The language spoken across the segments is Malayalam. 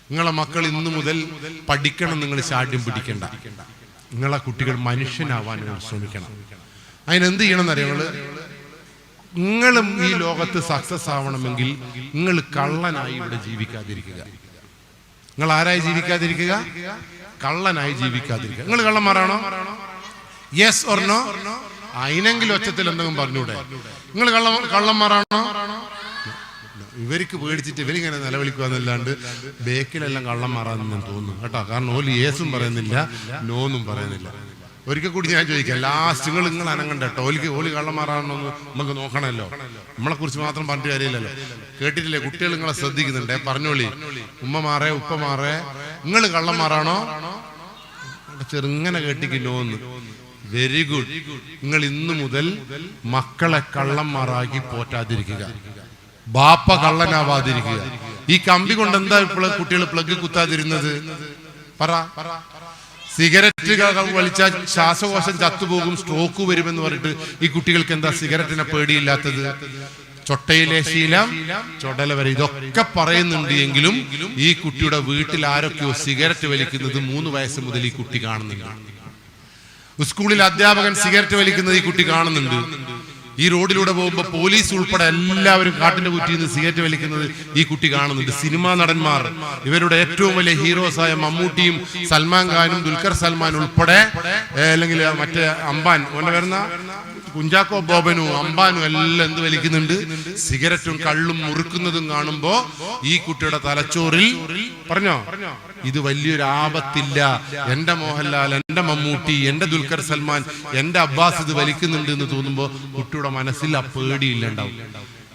നിങ്ങളെ മക്കൾ ഇന്നു മുതൽ പഠിക്കണം. നിങ്ങൾ ശാഠ്യം പിടിക്കണ്ട. നിങ്ങളെ കുട്ടികൾ മനുഷ്യനാവാൻ ശ്രമിക്കണം. അതിനെന്ത് ചെയ്യണം എന്നറിയാം? നിങ്ങളും ഈ ലോകത്ത് സക്സസ് ആവണമെങ്കിൽ നിങ്ങൾ കള്ളനായി ഇവിടെ ജീവിക്കാതിരിക്കുക. നിങ്ങൾ ആരായി ജീവിക്കാതിരിക്കുക? കള്ളനായി ജീവിക്കാതിരിക്കുക. നിങ്ങൾ കള്ളന്മാരാണോ? Yes or no? അതിനെങ്കിലും ഒച്ചത്തിൽ എന്തെങ്കിലും പറഞ്ഞൂടെ? നിങ്ങൾ കള്ളന്മാരാണോ? ഇവർക്ക് പേടിച്ചിട്ട് ഇവരിങ്ങനെ നിലവിളിക്കുകയെന്നല്ലാണ്ട് ബേക്കിലെല്ലാം കള്ളന്മാറാന്ന് തോന്നുന്നു കേട്ടോ. കാരണം ഓല് യേസും പറയുന്നില്ല, നോന്നും പറയുന്നില്ല. ഒരിക്കൽ കൂടി ഞാൻ ചോദിക്കാം, ലാസ്റ്റ് നിങ്ങൾ അനങ്ങണ്ട കേട്ടോ. ഓല് കള്ളന്മാറാണെന്ന് നമുക്ക് നോക്കണമല്ലോ. നമ്മളെ കുറിച്ച് മാത്രം പറഞ്ഞിട്ട് കാര്യമില്ലല്ലോ. കേട്ടിട്ടില്ലേ? കുട്ടികൾ നിങ്ങളെ ശ്രദ്ധിക്കുന്നുണ്ടേ, പറഞ്ഞോളി. ഉമ്മമാരെ ഉപ്പമാരെ, നിങ്ങൾ കള്ളന്മാരാണോ? ചെറുങ്ങനെ കേട്ടിക്കില്ലോന്ന്. Very good. നിങ്ങൾ ഇന്നു മുതൽ മക്കളെ കള്ളന്മാരാക്കി പോറ്റാതിരിക്കുക. ബാപ്പ കള്ളനാവാതിരിക്കുക. ഈ കമ്പി കൊണ്ട് എന്താ കുട്ടികൾ പ്ലഗ് കുത്താതിരുന്നത്? പറ. സിഗരറ്റ് വലിച്ചാൽ ശ്വാസകോശം ചത്തുപോകും, സ്ട്രോക്ക് വരുമെന്ന് പറഞ്ഞിട്ട് ഈ കുട്ടികൾക്ക് എന്താ സിഗരറ്റിനെ പേടിയില്ലാത്തത്? ചൊട്ടയിലെ ശീലം ചൊടല വരെ, ഇതൊക്കെ പറയുന്നുണ്ട് എങ്കിലും ഈ കുട്ടിയുടെ വീട്ടിൽ ആരൊക്കെയോ സിഗരറ്റ് വലിക്കുന്നത് 3 വയസ്സ് മുതൽ ഈ കുട്ടി കാണുന്നുണ്ട്. സ്കൂളിൽ അധ്യാപകൻ സിഗരറ്റ് വലിക്കുന്നത് ഈ കുട്ടി കാണുന്നുണ്ട്. ഈ റോഡിലൂടെ പോകുമ്പോൾ പോലീസ് ഉൾപ്പെടെ എല്ലാവരും കാട്ടിന്റെ കുറ്റിയിൽ നിന്ന് സിഗരറ്റ് വലിക്കുന്നത് ഈ കുട്ടി കാണുന്നുണ്ട്. സിനിമാ നടന്മാർ, ഇവരുടെ ഏറ്റവും വലിയ ഹീറോസായ മമ്മൂട്ടിയും സൽമാൻ ഖാനും ദുൽഖർ സൽമാൻ ഉൾപ്പെടെ, അല്ലെങ്കിൽ മറ്റേ അംബാൻ ഓന്റെ വരുന്ന കുഞ്ചാക്കോ ബോബനും അംബാനും എല്ലാം എന്ത് വലിക്കുന്നുണ്ട്? സിഗരറ്റും കള്ളും മുറുക്കുന്നതും കാണുമ്പോ ഈ കുട്ടിയുടെ തലച്ചോറിൽ പറഞ്ഞോ, ഇത് വലിയൊരു ആപത്തില്ല, എന്റെ മോഹൻലാൽ, എന്റെ മമ്മൂട്ടി, എന്റെ ദുൽഖർ സൽമാൻ, എന്റെ അബ്ബാസ് ഇത് വലിക്കുന്നുണ്ട് എന്ന് തോന്നുമ്പോ കുട്ടിയുടെ മനസ്സിൽ ആ പേടിയില്ല ഉണ്ടാവും.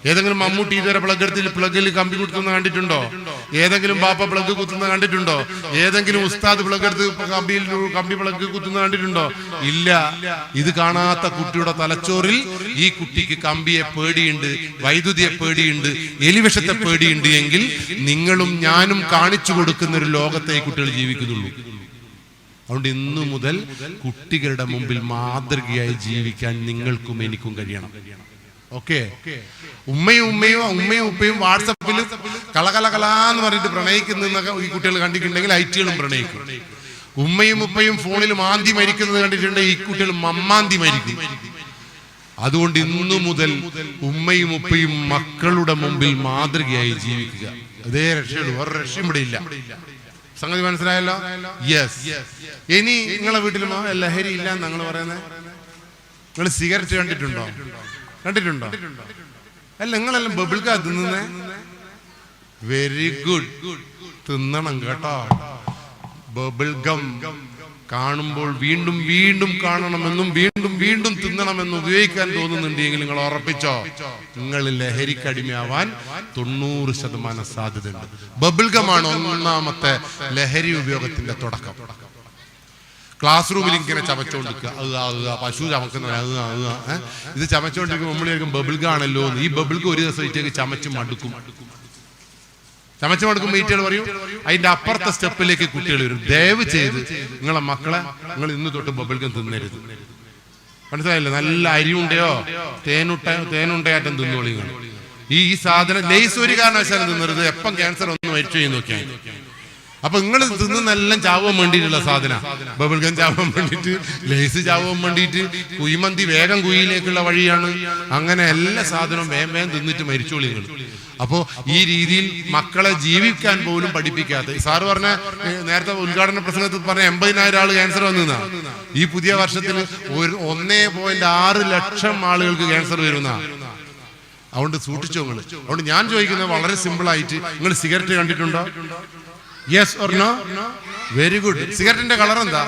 ഏതെങ്കിലും മമ്മൂട്ടി ഇതുവരെ പ്ലഗിൽ കമ്പി കുത്തുന്ന കണ്ടിട്ടുണ്ടോ? ഏതെങ്കിലും ബാപ്പ പ്ലഗ് കുത്തുന്ന കണ്ടിട്ടുണ്ടോ? ഏതെങ്കിലും ഉസ്താദ് പ്ലഗ് എടുത്ത് കമ്പി പ്ലഗ് കുത്തുന്ന കണ്ടിട്ടുണ്ടോ? ഇല്ല. ഇത് കാണാത്ത കുട്ടിയുടെ തലച്ചോറിൽ ഈ കുട്ടിക്ക് കമ്പിയെ പേടിയുണ്ട്, വൈദ്യുതിയെ പേടിയുണ്ട്, എലിവിഷത്തെ പേടിയുണ്ട് എങ്കിൽ നിങ്ങളും ഞാനും കാണിച്ചു കൊടുക്കുന്ന ഒരു ലോകത്തെ ഈ കുട്ടികൾ ജീവിക്കുന്നുള്ളൂ. അതുകൊണ്ട് ഇന്നു മുതൽ കുട്ടികളുടെ മുമ്പിൽ മാതൃകയായി ജീവിക്കാൻ നിങ്ങൾക്കും എനിക്കും കഴിയണം. ഓക്കെ? ഉമ്മയും ഉപ്പയും വാട്സപ്പിൽ കലകലാന്ന് പറഞ്ഞിട്ട് പ്രണയിക്കുന്നതൊക്കെ ഈ കുട്ടികൾ കണ്ടിട്ടുണ്ടെങ്കിൽ ഐറ്റികളും പ്രണയിക്കും. ഉമ്മയും ഉപ്പയും ഫോണിൽ മാന്തി മരിക്കുന്നത് കണ്ടിട്ടുണ്ടെങ്കിൽ ഈ കുട്ടികൾ മമ്മാന്തി മരിക്കും. അതുകൊണ്ട് ഇന്നു മുതൽ ഉമ്മയും ഉപ്പയും മക്കളുടെ മുമ്പിൽ മാതൃകയായി ജീവിക്കുക. അതേ രക്ഷയുള്ളൂ, വേറെ രക്ഷയും ഇവിടെ ഇല്ല. സംഗതി മനസ്സിലായല്ലോ? യെസ്. ഇനി നിങ്ങളെ വീട്ടിൽ ലഹരി ഇല്ല എന്ന് നിങ്ങൾ പറയുന്നത്? നിങ്ങൾ സിഗരറ്റ് കണ്ടിട്ടുണ്ടോ? അല്ല, നിങ്ങളെല്ലാം ബബിൾക്കാ തിന്നുന്നേ? Very good. തിന്നണം കേട്ടോ. ബബിൾ ഗം കാണുമ്പോൾ വീണ്ടും വീണ്ടും കാണണമെന്നും വീണ്ടും വീണ്ടും തിന്നണമെന്നും ഉപയോഗിക്കാൻ തോന്നുന്നുണ്ടെങ്കിൽ നിങ്ങൾ ഉറപ്പിച്ചോ, നിങ്ങൾ ലഹരിക്കടിമയാവാൻ 90% സാധ്യതയുണ്ട്. ബബിൾ ഗമാണ് ഒന്നാമത്തെ ലഹരി ഉപയോഗത്തിന്റെ തുടക്കം. ക്ലാസ് റൂമിൽ ഇങ്ങനെ ചമച്ചോണ്ടിരിക്കുക, പശു ചമക്കുന്ന ഇത് ചമച്ചോണ്ടിരിക്കുമ്പോൾ നമ്മളായിരിക്കും ബബിൾഗ ആണല്ലോ. ഈ ബബിൾഗ ഒരു ദിവസം ഇറ്റേക്ക് ചമച്ച് മടുക്കും. വീട്ടുകൾ പറയും അതിന്റെ അപ്പുറത്തെ സ്റ്റെപ്പിലേക്ക് കുട്ടികൾ വരും. ദയവ് ചെയ്ത് നിങ്ങളെ മക്കളെ നിങ്ങൾ ഇന്ന് തൊട്ട് ബബിൾഗം തിന്നരുത്. മനസ്സിലായില്ലേ? നല്ല അരിയുണ്ടയോ തേനുണ്ടയാറ്റം തിന്നോളി. ഈ സാധനം ലേസ് ഒരു കാരണവശാലും തിന്നരുത്. എപ്പം ക്യാൻസർ ഒന്ന് മരിച്ചു ചെയ്ത് നോക്കിയാൽ. അപ്പൊ നിങ്ങൾ തിന്നുന്നെല്ലാം ചാവാൻ വേണ്ടിയിട്ടുള്ള സാധന. ബബിൾഗം ചാവാൻ വേണ്ടിയിട്ട്, ലേസ് ചാവാൻ വേണ്ടിയിട്ട്, കുഴിമന്തി വേഗം കുഴിയിലേക്കുള്ള വഴിയാണ്. അങ്ങനെ എല്ലാ സാധനവും വേഗം തിന്നിട്ട് മരിച്ചോളി നിങ്ങൾ. അപ്പോ ഈ രീതിയിൽ മക്കളെ ജീവിക്കാൻ പോലും പഠിപ്പിക്കാത്ത, സാറ് പറഞ്ഞ നേരത്തെ ഉദ്ഘാടന പ്രസംഗത്തിൽ പറഞ്ഞ 80,000 ആള് ക്യാൻസർ വന്നിരുന്ന ഈ പുതിയ വർഷത്തിൽ 1.6 ലക്ഷം ആളുകൾക്ക് ക്യാൻസർ വരുന്ന. അതുകൊണ്ട് സൂക്ഷിച്ചോ നിങ്ങൾ. അതുകൊണ്ട് ഞാൻ ചോദിക്കുന്നത് വളരെ സിമ്പിൾ ആയിട്ട്, നിങ്ങൾ സിഗരറ്റ് കണ്ടിട്ടുണ്ടോ? Yes or no? Very good. സിഗരറ്റിന്റെ കളർ എന്താ?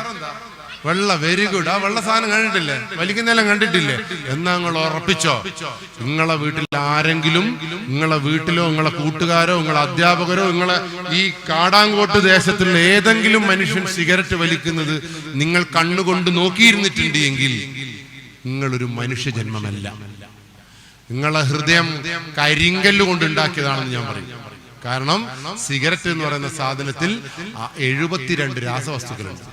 വെള്ള. Very good. ആ വെള്ള സാധനം കണ്ടിട്ടില്ലേ? വലിക്കുന്നെല്ലാം കണ്ടിട്ടില്ലേ? എന്നാ നിങ്ങൾ ഉറപ്പിച്ചോ, നിങ്ങളെ വീട്ടിൽ ആരെങ്കിലും, നിങ്ങളെ വീട്ടിലോ നിങ്ങളെ കൂട്ടുകാരോ നിങ്ങളെ അധ്യാപകരോ നിങ്ങളെ ഈ കാടാങ്കോട്ട് ദേശത്തുള്ള ഏതെങ്കിലും മനുഷ്യൻ സിഗരറ്റ് വലിക്കുന്നത് നിങ്ങൾ കണ്ണുകൊണ്ട് നോക്കിയിരുന്നിട്ടുണ്ട് എങ്കിൽ നിങ്ങളൊരു മനുഷ്യജന്മമല്ല. നിങ്ങളെ ഹൃദയം കരിങ്കല്ല് കൊണ്ടുണ്ടാക്കിയതാണെന്ന് ഞാൻ പറയും. കാരണം സിഗരറ്റ് എന്ന് പറയുന്ന സാധനത്തിൽ 72 രാസവസ്തുക്കളുണ്ട്.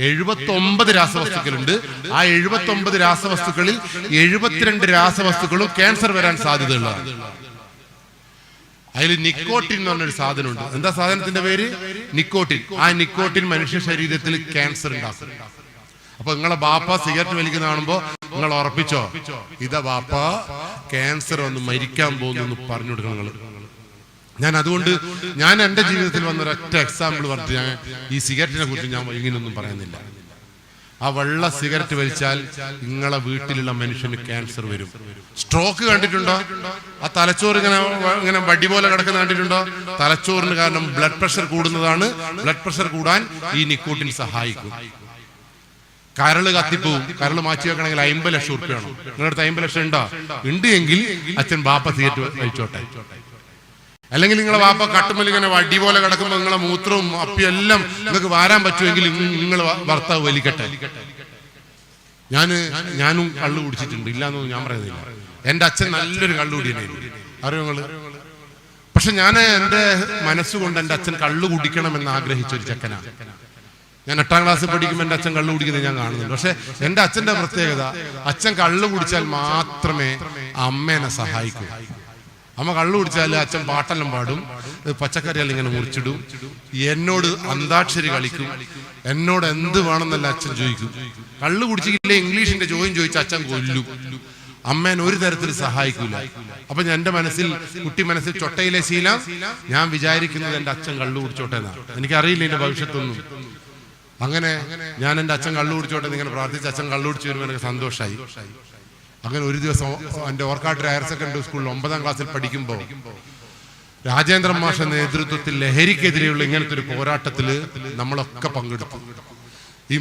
79 രാസവസ്തുക്കളുണ്ട്. ആ 79 രാസവസ്തുക്കളിൽ 72 രാസവസ്തുക്കളും ക്യാൻസർ വരാൻ സാധ്യതയുള്ളതാണ്. അതിൽ നിക്കോട്ടിൻ എന്ന് പറഞ്ഞൊരു സാധനമുണ്ട്. എന്താ സാധനത്തിന്റെ പേര്? നിക്കോട്ടിൻ. ആ നിക്കോട്ടിൻ മനുഷ്യ ശരീരത്തിൽ ക്യാൻസർ ഉണ്ടാക്കും. അപ്പൊ നിങ്ങളെ ബാപ്പ സിഗരറ്റ് വലിക്കുന്ന കാണുമ്പോ നിങ്ങൾ ഉറപ്പിച്ചോ, ഇതാ ബാപ്പ ക്യാൻസർ വന്ന് മരിക്കാൻ പോകുന്നു പറഞ്ഞു കൊടുക്കണം നിങ്ങൾ. അതുകൊണ്ട് ഞാൻ എന്റെ ജീവിതത്തിൽ വന്നൊരൊറ്റ എക്സാമ്പിൾ പറഞ്ഞു. ഞാൻ ഈ സിഗരറ്റിനെ കുറിച്ച് ഞാൻ ഇങ്ങനെയൊന്നും പറയുന്നില്ല. ആ വെള്ള സിഗരറ്റ് വലിച്ചാൽ നിങ്ങളെ വീട്ടിലുള്ള മനുഷ്യന് ക്യാൻസർ വരും. സ്ട്രോക്ക് കണ്ടിട്ടുണ്ടോ? ആ തലച്ചോറ് ഇങ്ങനെ വടി പോലെ കിടക്കുന്ന കണ്ടിട്ടുണ്ടോ? തലച്ചോറിന് കാരണം ബ്ലഡ് പ്രഷർ കൂടുന്നതാണ്. ബ്ലഡ് പ്രഷർ കൂടാൻ ഈ നിക്കോട്ടിൻ സഹായിക്കും. കരള് കത്തിപ്പോവും. കരള് മാറ്റി വെക്കണമെങ്കിൽ 50 ലക്ഷം ഉറുപ്പിക വേണം. നിങ്ങളുടെ അടുത്ത് 50 ലക്ഷം ഉണ്ട് എങ്കിൽ അച്ഛൻ ബാപ്പ സിഗരറ്റ് വലിച്ചോട്ടെ. അല്ലെങ്കിൽ നിങ്ങളെ വാപ്പ കട്ടുമ്മൽ ഇങ്ങനെ വടി പോലെ കിടക്കുമ്പോൾ നിങ്ങളെ മൂത്രവും അപ്പിയും എല്ലാം നിങ്ങൾക്ക് വാരാൻ പറ്റുമെങ്കിൽ നിങ്ങൾ ഭർത്താവ് വലിക്കട്ടെ. ഞാനും കള്ളു കുടിച്ചിട്ടുണ്ട്, ഇല്ലാന്നൊന്നും ഞാൻ പറയുന്നില്ല. എന്റെ അച്ഛൻ നല്ലൊരു കള്ളുകുടിയനായിരുന്നു, അറിയോ നിങ്ങള്? പക്ഷെ ഞാൻ എന്റെ മനസ്സുകൊണ്ട് എന്റെ അച്ഛൻ കള്ളു കുടിക്കണമെന്ന് ആഗ്രഹിച്ച ഒരു ചെക്കനാണ്. ഞാൻ 8ാം ക്ലാസ്സിൽ പഠിക്കുമ്പോൾ എന്റെ അച്ഛൻ കള്ളു കുടിക്കുന്നത് ഞാൻ കാണുന്നുണ്ട്. പക്ഷെ എന്റെ അച്ഛന്റെ പ്രത്യേകത, അച്ഛൻ കള്ളു കുടിച്ചാൽ മാത്രമേ അമ്മേനെ സഹായിക്കൂ. അമ്മ കള്ളു കുടിച്ചാൽ അച്ഛൻ പാട്ടെല്ലാം പാടും, പച്ചക്കറിയെല്ലാം ഇങ്ങനെ മുറിച്ചിടും, എന്നോട് അന്താക്ഷരി കളിക്കും, എന്നോട് എന്ത് വേണമെന്നല്ല അച്ഛൻ ചോദിക്കും. കള്ളു കുടിച്ചില്ലേ ഇംഗ്ലീഷിന്റെ ചോദിച്ച അച്ഛൻ കൊല്ലും. അമ്മേനെ ഒരു തരത്തിൽ സഹായിക്കൂല. അപ്പൊ എന്റെ മനസ്സിൽ, കുട്ടി മനസ്സിൽ ചൊട്ടയിലെ ശീലം, ഞാൻ വിചാരിക്കുന്നത് എന്റെ അച്ഛൻ കള്ളു കുടിച്ചോട്ടെ എന്നാണ്. എനിക്കറിയില്ല എന്റെ ഭവിഷ്യത്തൊന്നും. അങ്ങനെ ഞാൻ എന്റെ അച്ഛൻ കള്ളു കുടിച്ചോട്ടെ എന്നിങ്ങനെ പ്രാർത്ഥിച്ച് അച്ഛൻ കള്ളു കുടിച്ചു വരുമ്പോൾ എനിക്ക് സന്തോഷമായി. അങ്ങനെ ഒരു ദിവസം എൻ്റെ ഓർക്കാട്ട് ഹയർ സെക്കൻഡറി സ്കൂളിൽ 9ാം ക്ലാസ്സിൽ പഠിക്കുമ്പോൾ രാജേന്ദ്രൻ മാഷ നേതൃത്വത്തിൽ ലഹരിക്കെതിരെയുള്ള ഇങ്ങനത്തെ ഒരു പോരാട്ടത്തിൽ നമ്മളൊക്കെ പങ്കെടുത്തു. ഈ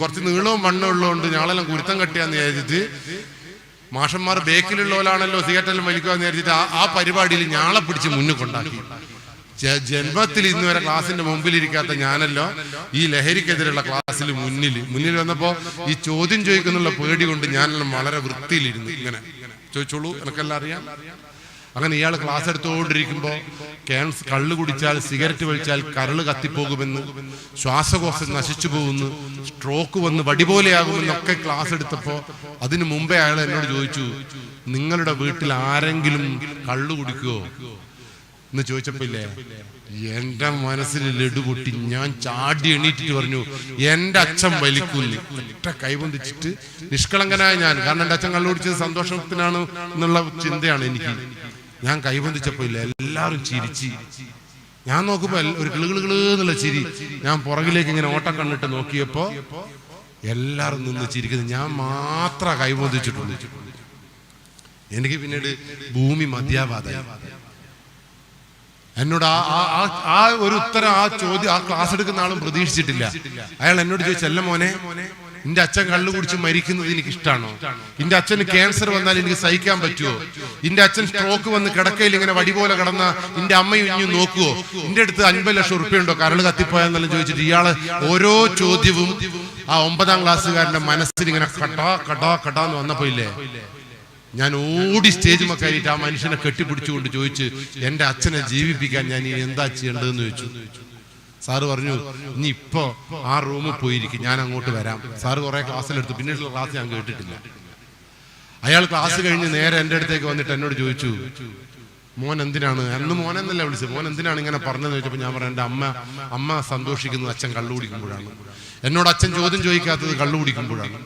കുറച്ച് നീളവും വണ്ണവും ഉള്ളതുകൊണ്ട് ഞങ്ങളെല്ലാം കുരുത്തം കെട്ടിയാന്ന് വിചാരിച്ചിട്ട്, മാഷന്മാർ ബേക്കിലുള്ളവരാണല്ലോ സിഗരറ്റെല്ലാം വലിക്കുവാന്ന് വിചാരിച്ചിട്ട് ആ പരിപാടിയിൽ ഞാളെ പിടിച്ച് മുന്നിൽ കൊണ്ടാക്കി. ജന്മത്തിൽ ഇന്ന് വരെ ക്ലാസിന്റെ മുമ്പിലിരിക്കാത്ത ഞാനല്ലോ ഈ ലഹരിക്കെതിരെയുള്ള ക്ലാസ്സിൽ മുന്നിൽ വന്നപ്പോ ഈ ചോദ്യം ചോദിക്കുന്നുള്ള പേടി കൊണ്ട് ഞാനെല്ലാം വളരെ വൃത്തിയിലിരുന്നു. ഇങ്ങനെ ചോദിച്ചോളൂ, എനിക്കെല്ലാം അറിയാം. അങ്ങനെ ഇയാൾ ക്ലാസ് എടുത്തുകൊണ്ടിരിക്കുമ്പോ കള്ളു കുടിച്ചാൽ, സിഗരറ്റ് വലിച്ചാൽ കരള് കത്തിപ്പോകുമെന്ന്, ശ്വാസകോശം നശിച്ചു പോകുന്നു, സ്ട്രോക്ക് വന്ന് വടിപോലെയാകുമെന്നൊക്കെ ക്ലാസ് എടുത്തപ്പോ അതിനു മുമ്പേ അയാൾ എന്നോട് ചോദിച്ചു, നിങ്ങളുടെ വീട്ടിൽ ആരെങ്കിലും കള്ളു കുടിക്കുവോ എന്ന് ചോദിച്ചപ്പോയില്ലേ, എന്റെ മനസ്സിൽ ലഡു പൊട്ടി. ഞാൻ ചാടി എണീറ്റിട്ട് പറഞ്ഞു, എന്റെ അച്ഛൻ വലിക്കൂല്ലേ. ഒറ്റ കൈബന്ധിച്ചിട്ട് നിഷ്കളങ്കനായ ഞാൻ, കാരണം എന്റെ അച്ഛൻ കള്ളു കുടിച്ചത് സന്തോഷത്തിനാണ് എന്നുള്ള ചിന്തയാണ് എനിക്ക്. ഞാൻ കൈബന്ധിച്ചപ്പോയില്ല, എല്ലാവരും ചിരിച്ച്. ഞാൻ നോക്കുമ്പോ ഒരു കിളുകിളുകളെന്നുള്ള ചിരി. ഞാൻ പുറകിലേക്ക് ഇങ്ങനെ ഓട്ടം കണ്ടിട്ട് നോക്കിയപ്പോ എല്ലാവരും നിന്ന് ചിരിക്കുന്നത്, ഞാൻ മാത്രം കൈബന്ധിച്ചിട്ടുണ്ട്. എനിക്ക് പിന്നീട് ഭൂമി മധ്യാവാതായി. എന്നോട് ആ ഒരു ഉത്തരം, ആ ചോദ്യം ആ ക്ലാസ് എടുക്കുന്ന ആളും പ്രതീക്ഷിച്ചിട്ടില്ല. അയാൾ എന്നോട് ചോദിച്ചു, അല്ല മോനെ, എന്റെ അച്ഛൻ കള്ളു കുടിച്ച് മരിക്കുന്നത് എനിക്ക് ഇഷ്ടമാണോ? എന്റെ അച്ഛന് ക്യാൻസർ വന്നാൽ എനിക്ക് സഹിക്കാൻ പറ്റുമോ? എന്റെ അച്ഛൻ സ്ട്രോക്ക് വന്ന് കിടക്കയിൽ ഇങ്ങനെ വടി പോലെ കിടന്ന എന്റെ അമ്മയും ഇഞ്ഞു നോക്കുവോ? എന്റെ അടുത്ത് 50 ലക്ഷം ഉറുപ്പിക ഉണ്ടോ കരള് കത്തിപ്പോയെന്നെല്ലാം ചോദിച്ചിട്ട് ഇയാള് ഓരോ ചോദ്യവും ആ 9ാം ക്ലാസ്സുകാരന്റെ മനസ്സിൽ ഇങ്ങനെ കടാന്ന് വന്നപ്പോ ഇല്ലേ, ഞാൻ ഓടി സ്റ്റേജ് മക്കായിട്ട് ആ മനുഷ്യനെ കെട്ടിപ്പിടിച്ചുകൊണ്ട് ചോദിച്ച്, എന്റെ അച്ഛനെ ജീവിപ്പിക്കാൻ ഞാൻ ഇനി എന്താ ചെയ്യേണ്ടതെന്ന് ചോദിച്ചു. സാറ് പറഞ്ഞു, ഇനി ഇപ്പോ ആ റൂമിൽ പോയിരിക്കും, ഞാൻ അങ്ങോട്ട് വരാം. സാറ് കുറെ ക്ലാസ്സിലെടുത്തു. പിന്നീടുള്ള ക്ലാസ് ഞാൻ കേട്ടിട്ടില്ല. അയാൾ ക്ലാസ് കഴിഞ്ഞ് നേരെ എൻ്റെ അടുത്തേക്ക് വന്നിട്ട് എന്നോട് ചോദിച്ചു, മോൻ എന്തിനാണ്, അന്ന് മോനെന്നല്ല വിളിച്ചത്, മോൻ എന്തിനാണ് ഇങ്ങനെ പറഞ്ഞതെന്ന് ചോദിച്ചപ്പോൾ ഞാൻ പറഞ്ഞു, എൻ്റെ അമ്മ സന്തോഷിക്കുന്നത് അച്ഛൻ കള്ളു കുടിക്കുമ്പോഴാണ്. എന്നോട് അച്ഛൻ ചോദ്യം ചോദിക്കാത്തത് കള്ളു കുടിക്കുമ്പോഴാണ്.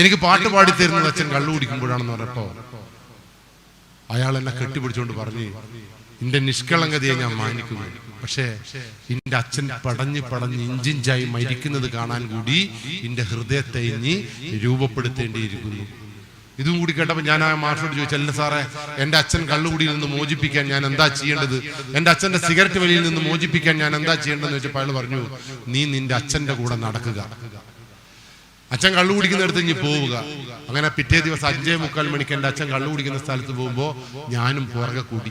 എനിക്ക് പാട്ട് പാടിത്തരുന്നത് അച്ഛൻ കള്ളു കുടിക്കുമ്പോഴാണെന്ന് പറഞ്ഞപ്പോ അയാൾ എന്നെ കെട്ടിപ്പിടിച്ചുകൊണ്ട് പറഞ്ഞു, എന്റെ നിഷ്കളങ്കതയെ ഞാൻ മാനിക്കുന്നു, പക്ഷേ എന്റെ അച്ഛൻ പടഞ്ഞ് ഇഞ്ചിഞ്ചായി മരിക്കുന്നത് കാണാൻ കൂടി എന്റെ ഹൃദയത്തെ ഇനി രൂപപ്പെടുത്തേണ്ടിയിരിക്കുന്നു. ഇതും കൂടി കേട്ടപ്പോൾ ഞാൻ ആ മാഷോട് ചോദിച്ചു, അല്ല സാറേ, എന്റെ അച്ഛൻ കള്ളുകുടിയിൽ നിന്ന് മോചിപ്പിക്കാൻ ഞാൻ എന്താ ചെയ്യേണ്ടത്? എന്റെ അച്ഛന്റെ സിഗരറ്റ് വലിയിൽ നിന്ന് മോചിപ്പിക്കാൻ ഞാൻ എന്താ ചെയ്യേണ്ടതെന്ന് ചോദിച്ചപ്പോൾ അയാൾ പറഞ്ഞു, നീ നിന്റെ അച്ഛന്റെ കൂടെ നടക്കുക, അച്ഛൻ കള്ളു കുടിക്കുന്നിടത്ത് ഇനി പോവുക. അങ്ങനെ പിറ്റേ ദിവസം 5:45 മണിക്ക് എൻ്റെ അച്ഛൻ കള്ളു കുടിക്കുന്ന സ്ഥലത്ത് പോകുമ്പോൾ ഞാനും പുറകെ കൂടി.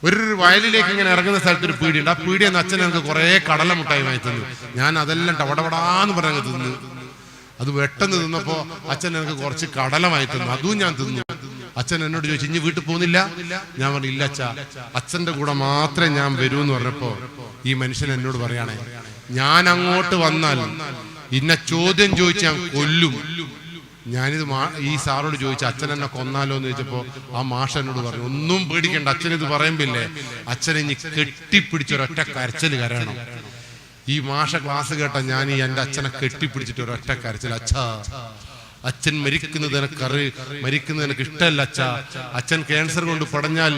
ഒരു വയലിലേക്ക് ഇങ്ങനെ ഇറങ്ങുന്ന സ്ഥലത്ത് ഒരു പീടിയുണ്ട്. ആ പീടിയെന്ന് അച്ഛൻ ഞങ്ങൾക്ക് കുറെ കടല മുട്ടായി വാങ്ങി തന്നു. ഞാൻ അതെല്ലാം ടവടവടാന്ന് പറഞ്ഞ് തിന്നു. അത് വെട്ടെന്ന് തിന്നപ്പോ അച്ഛൻ എനിക്ക് കുറച്ച് കടല വാങ്ങി തന്നു. അതും ഞാൻ തിന്നു. അച്ഛൻ എന്നോട് ചോദിച്ചു, ഇനി വീട്ടിൽ പോകുന്നില്ല? ഞാൻ പറഞ്ഞു, ഇല്ല അച്ഛാ, അച്ഛന്റെ കൂടെ മാത്രമേ ഞാൻ വരൂ എന്ന് പറഞ്ഞപ്പോ ഈ മനുഷ്യൻ എന്നോട് പറയണേ, ഞാൻ അങ്ങോട്ട് വന്നാൽ ഇന്ന ചോദ്യം ചോദിച്ച് ഞാൻ കൊല്ലും, ഞാനിത് ഈ സാറോട് ചോദിച്ചു, അച്ഛൻ എന്നെ കൊന്നാലോ എന്ന് ചോദിച്ചപ്പോ ആ മാഷ് എന്നോട് പറഞ്ഞു, ഒന്നും പേടിക്കണ്ട, അച്ഛനിത് പറയുമ്പില്ലേ അച്ഛനെ ഇനി കെട്ടിപ്പിടിച്ചൊരൊറ്റ കരച്ചിൽ കരയണം. ഈ മാഷ ക്ലാസ് കേട്ട ഞാൻ എൻ്റെ അച്ഛനെ കെട്ടിപ്പിടിച്ചിട്ട് ഒരൊറ്റ കരച്ചിൽ. അച്ഛാ, അച്ഛൻ മരിക്കുന്നത് എനിക്ക് ഇഷ്ടമല്ല അച്ഛാ. അച്ഛൻ ക്യാൻസർ കൊണ്ട് പടഞ്ഞാൽ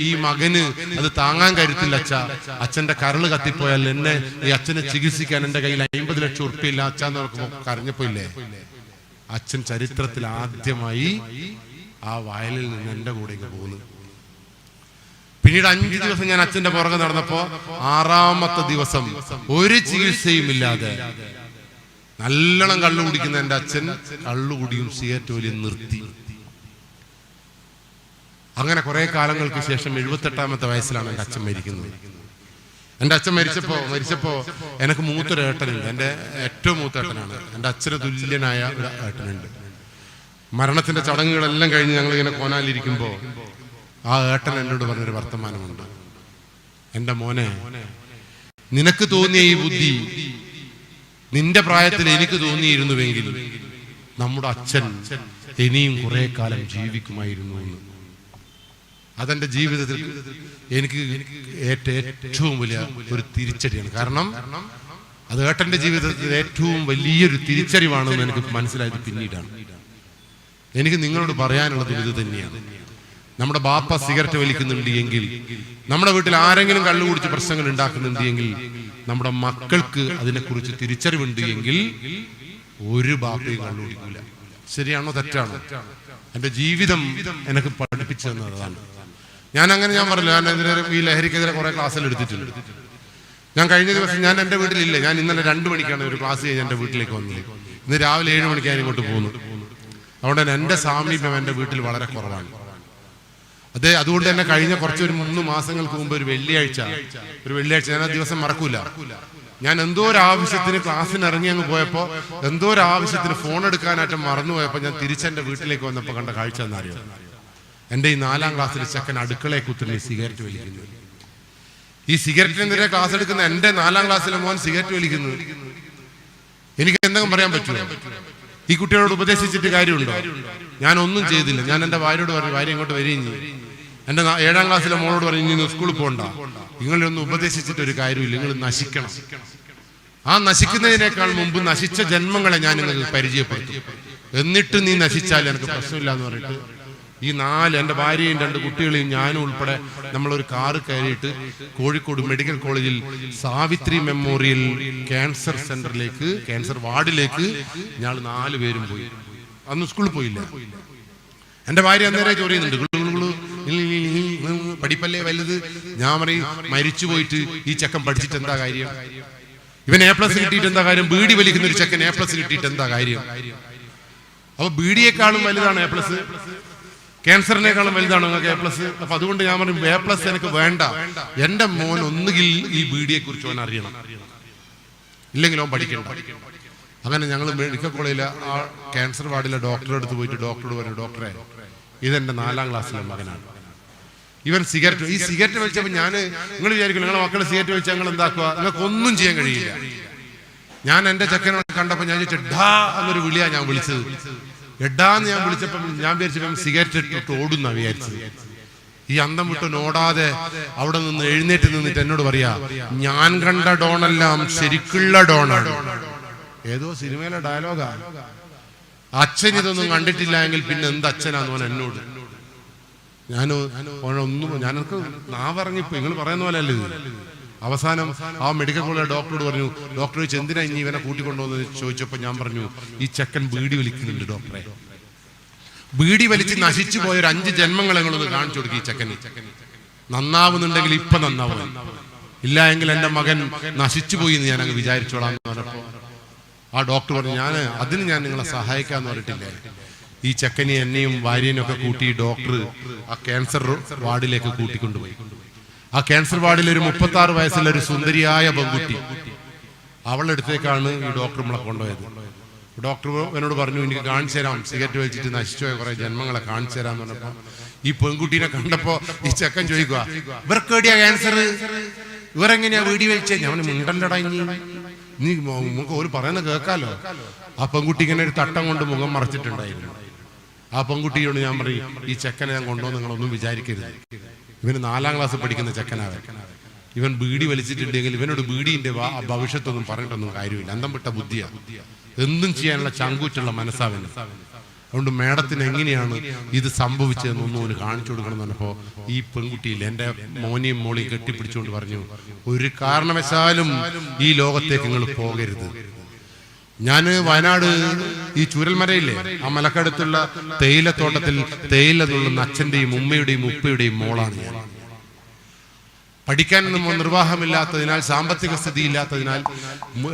ഈ മകന് അത് താങ്ങാൻ കരുത്തില്ല അച്ഛാ. അച്ഛന്റെ കരള് കത്തിപ്പോയാൽ എന്നെ ഈ അച്ഛനെ ചികിത്സിക്കാൻ എൻ്റെ കയ്യിൽ 50 ലക്ഷം ഉറുപ്പിക ഇല്ല അച്ഛാന്ന് പറഞ്ഞപ്പോ കരഞ്ഞപ്പോ ഇല്ലേ, അച്ഛൻ ചരിത്രത്തിൽ ആദ്യമായി ആ വയലിൽ നിന്ന് എൻ്റെ കൂടെ പോകുന്നു. പിന്നീട് 5 ദിവസം ഞാൻ അച്ഛന്റെ പുറകെ നടന്നപ്പോ 6ാമത്തെ ദിവസം ഒരു ചികിത്സയും ഇല്ലാതെ നല്ലോണം കള്ളു കുടിക്കുന്ന എൻ്റെ അച്ഛൻ കള്ളുകുടിയും സിഗരറ്റ് വലിയും നിർത്തി. അങ്ങനെ കുറെ കാലങ്ങൾക്ക് ശേഷം 78ാമത്തെ വയസ്സിലാണ് എൻ്റെ അച്ഛൻ മരിക്കുന്നത്. എൻ്റെ അച്ഛൻ മരിച്ചപ്പോ എനിക്ക് മൂത്തൊരു ഏട്ടനുണ്ട്. എൻ്റെ ഏറ്റവും മൂത്തേട്ടനാണ്. എൻ്റെ അച്ഛന് തുല്യനായ ഒരു ഏട്ടനുണ്ട്. മരണത്തിന്റെ ചടങ്ങുകളെല്ലാം കഴിഞ്ഞ് ഞങ്ങളിങ്ങനെ കോനാലിരിക്കുമ്പോ ആ ഏട്ടൻ എന്നോട് പറഞ്ഞൊരു വർത്തമാനമുണ്ട്. എൻ്റെ മോനെ, നിനക്ക് തോന്നിയ ഈ ബുദ്ധി നിന്റെ പ്രായത്തിൽ എനിക്ക് തോന്നിയിരുന്നുവെങ്കിൽ നമ്മുടെ അച്ഛൻ ഇനിയും കുറെ കാലം ജീവിക്കുമായിരുന്നു എന്ന്. അതെന്റെ ജീവിതത്തിൽ എനിക്ക് ഏറ്റവും വലിയ ഒരു തിരിച്ചടിയാണ്. കാരണം അത് ഏട്ടന്റെ ജീവിതത്തിൽ ഏറ്റവും വലിയൊരു തിരിച്ചറിവാണെന്ന് എനിക്ക് മനസ്സിലായത് പിന്നീടാണ്. എനിക്ക് നിങ്ങളോട് പറയാനുള്ളത് ഇത് തന്നെയാണ്. നമ്മുടെ ബാപ്പ സിഗരറ്റ് വലിക്കുന്നുണ്ട് എങ്കിൽ, നമ്മുടെ വീട്ടിൽ ആരെങ്കിലും കള്ളു കുടിച്ച് പ്രശ്നങ്ങൾ ഉണ്ടാക്കുന്നുണ്ട് എങ്കിൽ, നമ്മുടെ മക്കൾക്ക് അതിനെക്കുറിച്ച് തിരിച്ചറിവുണ്ട് എങ്കിൽ ഒരു ബാപ്പയും കള്ളു കുടിക്കില്ല. ശരിയാണോ തെറ്റാണോ? എന്റെ ജീവിതം എനിക്ക് പഠിപ്പിച്ചു തന്നതാണ്. ഞാൻ പറഞ്ഞില്ല, ഞാൻ ഈ ലഹരിക്കെതിരെ കുറെ ക്ലാസ്സിൽ എടുത്തിട്ടുണ്ട്. ഞാൻ കഴിഞ്ഞ ദിവസം ഞാൻ എൻ്റെ വീട്ടിലില്ല. ഞാൻ ഇന്നലെ 2 മണിക്കാണ് ഒരു ക്ലാസ് കഴിഞ്ഞ് എൻ്റെ വീട്ടിലേക്ക് വന്നത്. ഇന്ന് രാവിലെ 7 മണിക്കാണ് ഇങ്ങോട്ട് പോകുന്നു. അതുകൊണ്ട് എൻ്റെ സാമീപ്യം എൻ്റെ വീട്ടിൽ വളരെ കുറവാണ്. അതുകൊണ്ട് തന്നെ കഴിഞ്ഞ ഒരു 3 മാസങ്ങൾക്ക് മുമ്പ് ഒരു വെള്ളിയാഴ്ച ഞാൻ ആ ദിവസം മറക്കൂല. ഞാൻ എന്തോ ഒരു ആവശ്യത്തിന് ക്ലാസ്സിന് ഇറങ്ങി അങ്ങ് പോയപ്പോ, എന്തോ ഒരു ആവശ്യത്തിന് ഫോൺ എടുക്കാനായിട്ട് മറന്നുപോയപ്പോ ഞാൻ തിരിച്ചെന്റെ വീട്ടിലേക്ക് വന്നപ്പോ കണ്ട കാഴ്ച എന്നറിയോ, എൻ്റെ ഈ 4ാം ക്ലാസ്സിലെ ചെക്കൻ അടുക്കളയെ കുത്തിരി സിഗരറ്റ് വലിക്കുന്നു. ഈ സിഗരറ്റിനെതിരെ ക്ലാസ് എടുക്കുന്ന എൻ്റെ 4ാം ക്ലാസ്സിലെ മോൻ സിഗരറ്റ് വലിക്കുന്നു. എനിക്ക് എന്തെങ്കിലും പറയാൻ പറ്റുമോ? ഈ കുട്ടികളോട് ഉപദേശിച്ചിട്ട് കാര്യമുണ്ടോ? ഞാൻ ഒന്നും ചെയ്തില്ല. ഞാൻ എൻ്റെ ഭാര്യയോട് പറഞ്ഞു, ഭാര്യ ഇങ്ങോട്ട് വരികയും എൻ്റെ 7ാം ക്ലാസ്സിലെ മോളോട് പറഞ്ഞു, ഇനി സ്കൂളിൽ പോകണ്ട, നിങ്ങളൊന്നും ഉപദേശിച്ചിട്ട് ഒരു കാര്യമില്ല, നിങ്ങൾ നശിക്കണം. ആ നശിക്കുന്നതിനേക്കാൾ മുമ്പ് നശിച്ച ജന്മങ്ങളെ ഞാൻ നിങ്ങൾക്ക് പരിചയപ്പെടുത്തും, എന്നിട്ട് നീ നശിച്ചാൽ എനിക്ക് പ്രശ്നമില്ല എന്ന് പറഞ്ഞിട്ട് ഈ 4 എൻ്റെ ഭാര്യയും 2 കുട്ടികളെയും ഞാനും ഉൾപ്പെടെ നമ്മളൊരു കാറ് കയറിയിട്ട് കോഴിക്കോട് മെഡിക്കൽ കോളേജിൽ സാവിത്രി മെമ്മോറിയൽ ക്യാൻസർ സെന്ററിലേക്ക്, ക്യാൻസർ വാർഡിലേക്ക് ഞങ്ങൾ 4 പേരും പോയി. അന്ന് സ്കൂളിൽ പോയില്ല. എൻ്റെ ഭാര്യ അന്നേരം ചോദിക്കുന്നുണ്ട്, പഠിപ്പല്ലേ വലുത്. ഞാൻ പറയും, മരിച്ചു പോയിട്ട് ഈ ചെക്കൻ പഠിച്ചിട്ട് എന്താ കാര്യം? ഇവൻ A+ കിട്ടിയിട്ട് എന്താ കാര്യം? ബീഡി വലിക്കുന്ന ഒരു ചെക്കൻ A+ കിട്ടിയിട്ട് എന്താ കാര്യം? അപ്പൊ ബീഡിയേക്കാളും വലുതാണ് A+, ക്യാൻസറിനേക്കാളും വലുതാണ് നിങ്ങൾക്ക് A+. അപ്പൊ അതുകൊണ്ട് ഞാൻ പറയും, A+ എനിക്ക് വേണ്ട. എന്റെ മോൻ ഒന്നുകിൽ ഈ ബീഡിയെ കുറിച്ച് അവൻ അറിയണം, ഇല്ലെങ്കിൽ അവൻ പഠിക്കണം. അങ്ങനെ ഞങ്ങൾ മെഡിക്കൽ കോളേജിലെ ആ ക്യാൻസർ വാർഡിലെ ഡോക്ടറെ അടുത്ത് പോയിട്ട് ഡോക്ടറോട് പറഞ്ഞു, ഡോക്ടറെ, ഇതെന്റെ 4ാം ക്ലാസ്സിലെ മകനാണ്, ഇവൻ ഈ സിഗരറ്റ് വലിച്ചപ്പോൾ നിങ്ങൾ വിചാരിക്കും നിങ്ങളെ മക്കളെ സിഗരറ്റ് വലിച്ചാൽ നിങ്ങൾ എന്താക്കുക? നിങ്ങൾക്ക് ഒന്നും ചെയ്യാൻ കഴിയില്ല. ഞാൻ എൻ്റെ ചെക്കനെ കണ്ടപ്പോൾ ഞാൻ ചോദിച്ചു, ഡാ എന്നൊരു വിളിയാ ഞാൻ വിളിച്ചത്. എഡാന്ന് ഞാൻ വിളിച്ചപ്പം ഞാൻ വിചാരിച്ചപ്പം സിഗരറ്റ് ഇട്ടിട്ട് ഓടുന്ന വിചാരിച്ചത്. ഈ അന്തം വിട്ട് ഓടാതെ അവിടെ നിന്ന് എഴുന്നേറ്റ് നിന്നിട്ട് എന്നോട് പറയാ, ഞാൻ കണ്ട ഡോണെല്ലാം ശരിക്കുള്ള ഡോണാണ്. ഏതോ സിനിമയിലെ ഡയലോഗാ. അച്ഛൻ ഇതൊന്നും കണ്ടിട്ടില്ല എങ്കിൽ പിന്നെ എന്ത് അച്ഛനാന്ന് പറഞ്ഞ എന്നോട്. ഞാനൊക്കെ നാവറങ്ങിപ്പോ നിങ്ങൾ പറയുന്ന പോലെ അല്ലേ ഇത്. അവസാനം ആ മെഡിക്കൽ കോളേജ് ഡോക്ടറോട് പറഞ്ഞു, ഡോക്ടർ ചോദിച്ചു, എന്തിനാ ഇനി ഇവനെ കൂട്ടിക്കൊണ്ടുവന്ന് ചോദിച്ചപ്പോ ഞാൻ പറഞ്ഞു, ഈ ചെക്കൻ ബീഡി വലിക്കുന്നുണ്ട് ഡോക്ടറെ. ബീഡി വലിച്ച് നശിച്ചു പോയ ഒരു 5 ജന്മങ്ങൾ ഞങ്ങളൊന്ന് കാണിച്ചു കൊടുക്കും. ഈ ചെക്കൻ നന്നാവുന്നുണ്ടെങ്കിൽ ഇപ്പൊ നന്നാവും, ഇല്ല എങ്കിൽ എൻ്റെ മകൻ നശിച്ചു പോയി എന്ന് ഞാൻ അങ്ങ് വിചാരിച്ചോളാം എന്ന് പറഞ്ഞപ്പോ ആ ഡോക്ടർ പറഞ്ഞു, അതിന് ഞാൻ നിങ്ങളെ സഹായിക്കാന്ന് പറഞ്ഞിട്ടില്ലേ. ഈ ചെക്കനെ എന്നെയും ഭാര്യനെയും ഒക്കെ കൂട്ടി ഡോക്ടർ ആ ക്യാൻസർ വാർഡിലേക്ക് കൂട്ടിക്കൊണ്ടുപോയി. ആ ക്യാൻസർ വാർഡിൽ ഒരു 36 വയസ്സുള്ള ഒരു സുന്ദരിയായ പെൺകുട്ടി, അവളുടെ അടുത്തേക്കാണ് ഈ ഡോക്ടർ നമ്മളെ കൊണ്ടുപോയത്. ഡോക്ടർ എന്നോട് പറഞ്ഞു, എനിക്ക് കാണിച്ചു തരാം, സിഗരറ്റ് വലിച്ചിട്ട് നശിച്ചുപോയ കുറെ ജന്മങ്ങളെ കാണിച്ചു തരാന്ന് പറഞ്ഞപ്പോ ഈ പെൺകുട്ടീനെ കണ്ടപ്പോ ഈ ചെക്കൻ ചോദിക്കുക, ഇവർക്കേടിയാ ക്യാൻസർ, ഇവരെങ്ങനെയാ വീടി വലിച്ചേ? ഞാൻ മിണ്ടല്ലടാ, ഇനി നീ നമുക്ക് ഒരു പറയുന്ന കേൾക്കാലോ. ആ പെൺകുട്ടി ഇങ്ങനെ ഒരു തട്ടം കൊണ്ട് മുഖം മറച്ചിട്ടുണ്ടായിരുന്നു. ആ പെൺകുട്ടിയോട് ഞാൻ പറയും, ഈ ചെക്കനെ ഞാൻ കൊണ്ടുവന്ന് നിങ്ങളൊന്നും വിചാരിക്കരുത്. ഇവന് 4ാം ക്ലാസ് പഠിക്കുന്ന ചെക്കനാവൻ. ഇവൻ ബീഡി വലിച്ചിട്ടുണ്ടെങ്കിൽ ഇവനോട് ബീഡിന്റെ ഭവിഷ്യത്തൊന്നും പറഞ്ഞിട്ടൊന്നും കാര്യമില്ല. അന്തം വിട്ട ബുദ്ധിയാണ്. എന്തും ചെയ്യാനുള്ള ചങ്കൂറ്റുള്ള മനസ്സാവന്. അതുകൊണ്ട് മേഡത്തിന് എങ്ങനെയാണ് ഇത് സംഭവിച്ചതെന്നൊന്നും അവന് കാണിച്ചു കൊടുക്കണം എന്ന് പറഞ്ഞപ്പോൾ ഈ പെൺകുട്ടിയിൽ എൻ്റെ മോനെയും മോളെയും കെട്ടിപ്പിടിച്ചുകൊണ്ട് പറഞ്ഞു, ഒരു കാരണവശാലും ഈ ലോകത്തേക്ക് നിങ്ങൾ പോകരുത്. ഞാൻ വയനാട് ഈ ചൂരൽമലയില്ലേ, ആ മലക്കടുത്തുള്ള തേയിലത്തോട്ടത്തിൽ തേയില നുള്ളുന്ന അച്ഛൻ്റെയും ഉമ്മയുടെയും ഉപ്പയുടെയും മോളാണ് ഞാൻ. പഠിക്കാനൊന്നും നിർവാഹമില്ലാത്തതിനാൽ, സാമ്പത്തിക സ്ഥിതി ഇല്ലാത്തതിനാൽ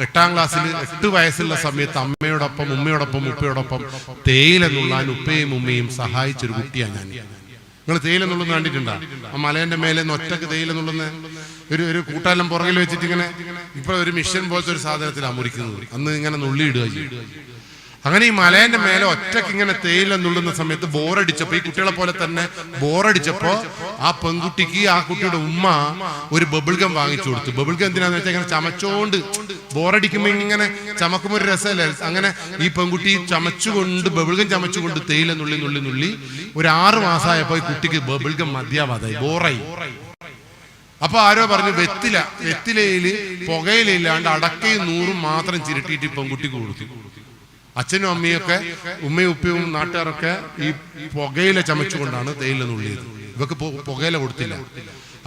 8ാം ക്ലാസ്സിൽ 8 വയസ്സുള്ള സമയത്ത് അമ്മയോടൊപ്പം ഉമ്മയോടൊപ്പം ഉപ്പയോടൊപ്പം തേയില നുള്ളാൻ ഉപ്പയും ഉമ്മയും സഹായിച്ചൊരു കുട്ടിയാണ് ഞാൻ. നിങ്ങൾ തേയില നുള്ളുന്ന കണ്ടിട്ടുണ്ടോ? ആ മലേന്റെ മേലെ നിന്ന് ഒറ്റക്ക് തേയില നുള്ളുന്ന ഒരു കൂട്ടാലം പുറകിൽ വെച്ചിട്ട് ഇങ്ങനെ, ഇപ്പൊ ഒരു മിഷൻ പോലത്തെ ഒരു സാധനത്തിലാണ് മുറിക്കുന്നത്. അന്ന് ഇങ്ങനെ നുള്ളിയിടുക ചെയ്യും. അങ്ങനെ ഈ മലേന്റെ മേലെ ഒറ്റക്ക് ഇങ്ങനെ തേയില നുള്ളുന്ന സമയത്ത് ബോറടിച്ചപ്പോ, ഈ കുട്ടികളെ പോലെ തന്നെ ബോറടിച്ചപ്പോ, ആ പെൺകുട്ടിക്ക് ആ കുട്ടിയുടെ ഉമ്മ ഒരു ബബിൾഗം വാങ്ങിച്ചു കൊടുത്തു. ബബിൾഗം എന്തിനാന്ന് വെച്ചാൽ ഇങ്ങനെ ചമച്ചോണ്ട്, ബോറടിക്കുമ്പോ ഇങ്ങനെ ചമക്കുമ്പോ ഒരു രസമല്ലേ. അങ്ങനെ ഈ പെൺകുട്ടി ചമച്ചുകൊണ്ട്, ബബിൾഗം ചമച്ചുകൊണ്ട് തേയില നുള്ളി നുള്ളി നുള്ളി ഒരു 6 മാസമായപ്പോ ഈ കുട്ടിക്ക് ബബിൾഗം മതിയാവാതായി, ബോറായി. അപ്പൊ ആരോ പറഞ്ഞു, വെത്തിലയില് പുകയിലില്ലാണ്ട് അടക്കയും 100 മാത്രം ചിരട്ടിയിട്ട് പെൺകുട്ടിക്ക് കൊടുത്തു. അച്ഛനും അമ്മയൊക്കെ, ഉമ്മയും ഉപ്പയും നാട്ടുകാരൊക്കെ ഈ പുകയില ചമച്ചുകൊണ്ടാണ് തേയില നുള്ളിയത്. ഇവക്ക് പുകയില കൊടുത്തില്ല.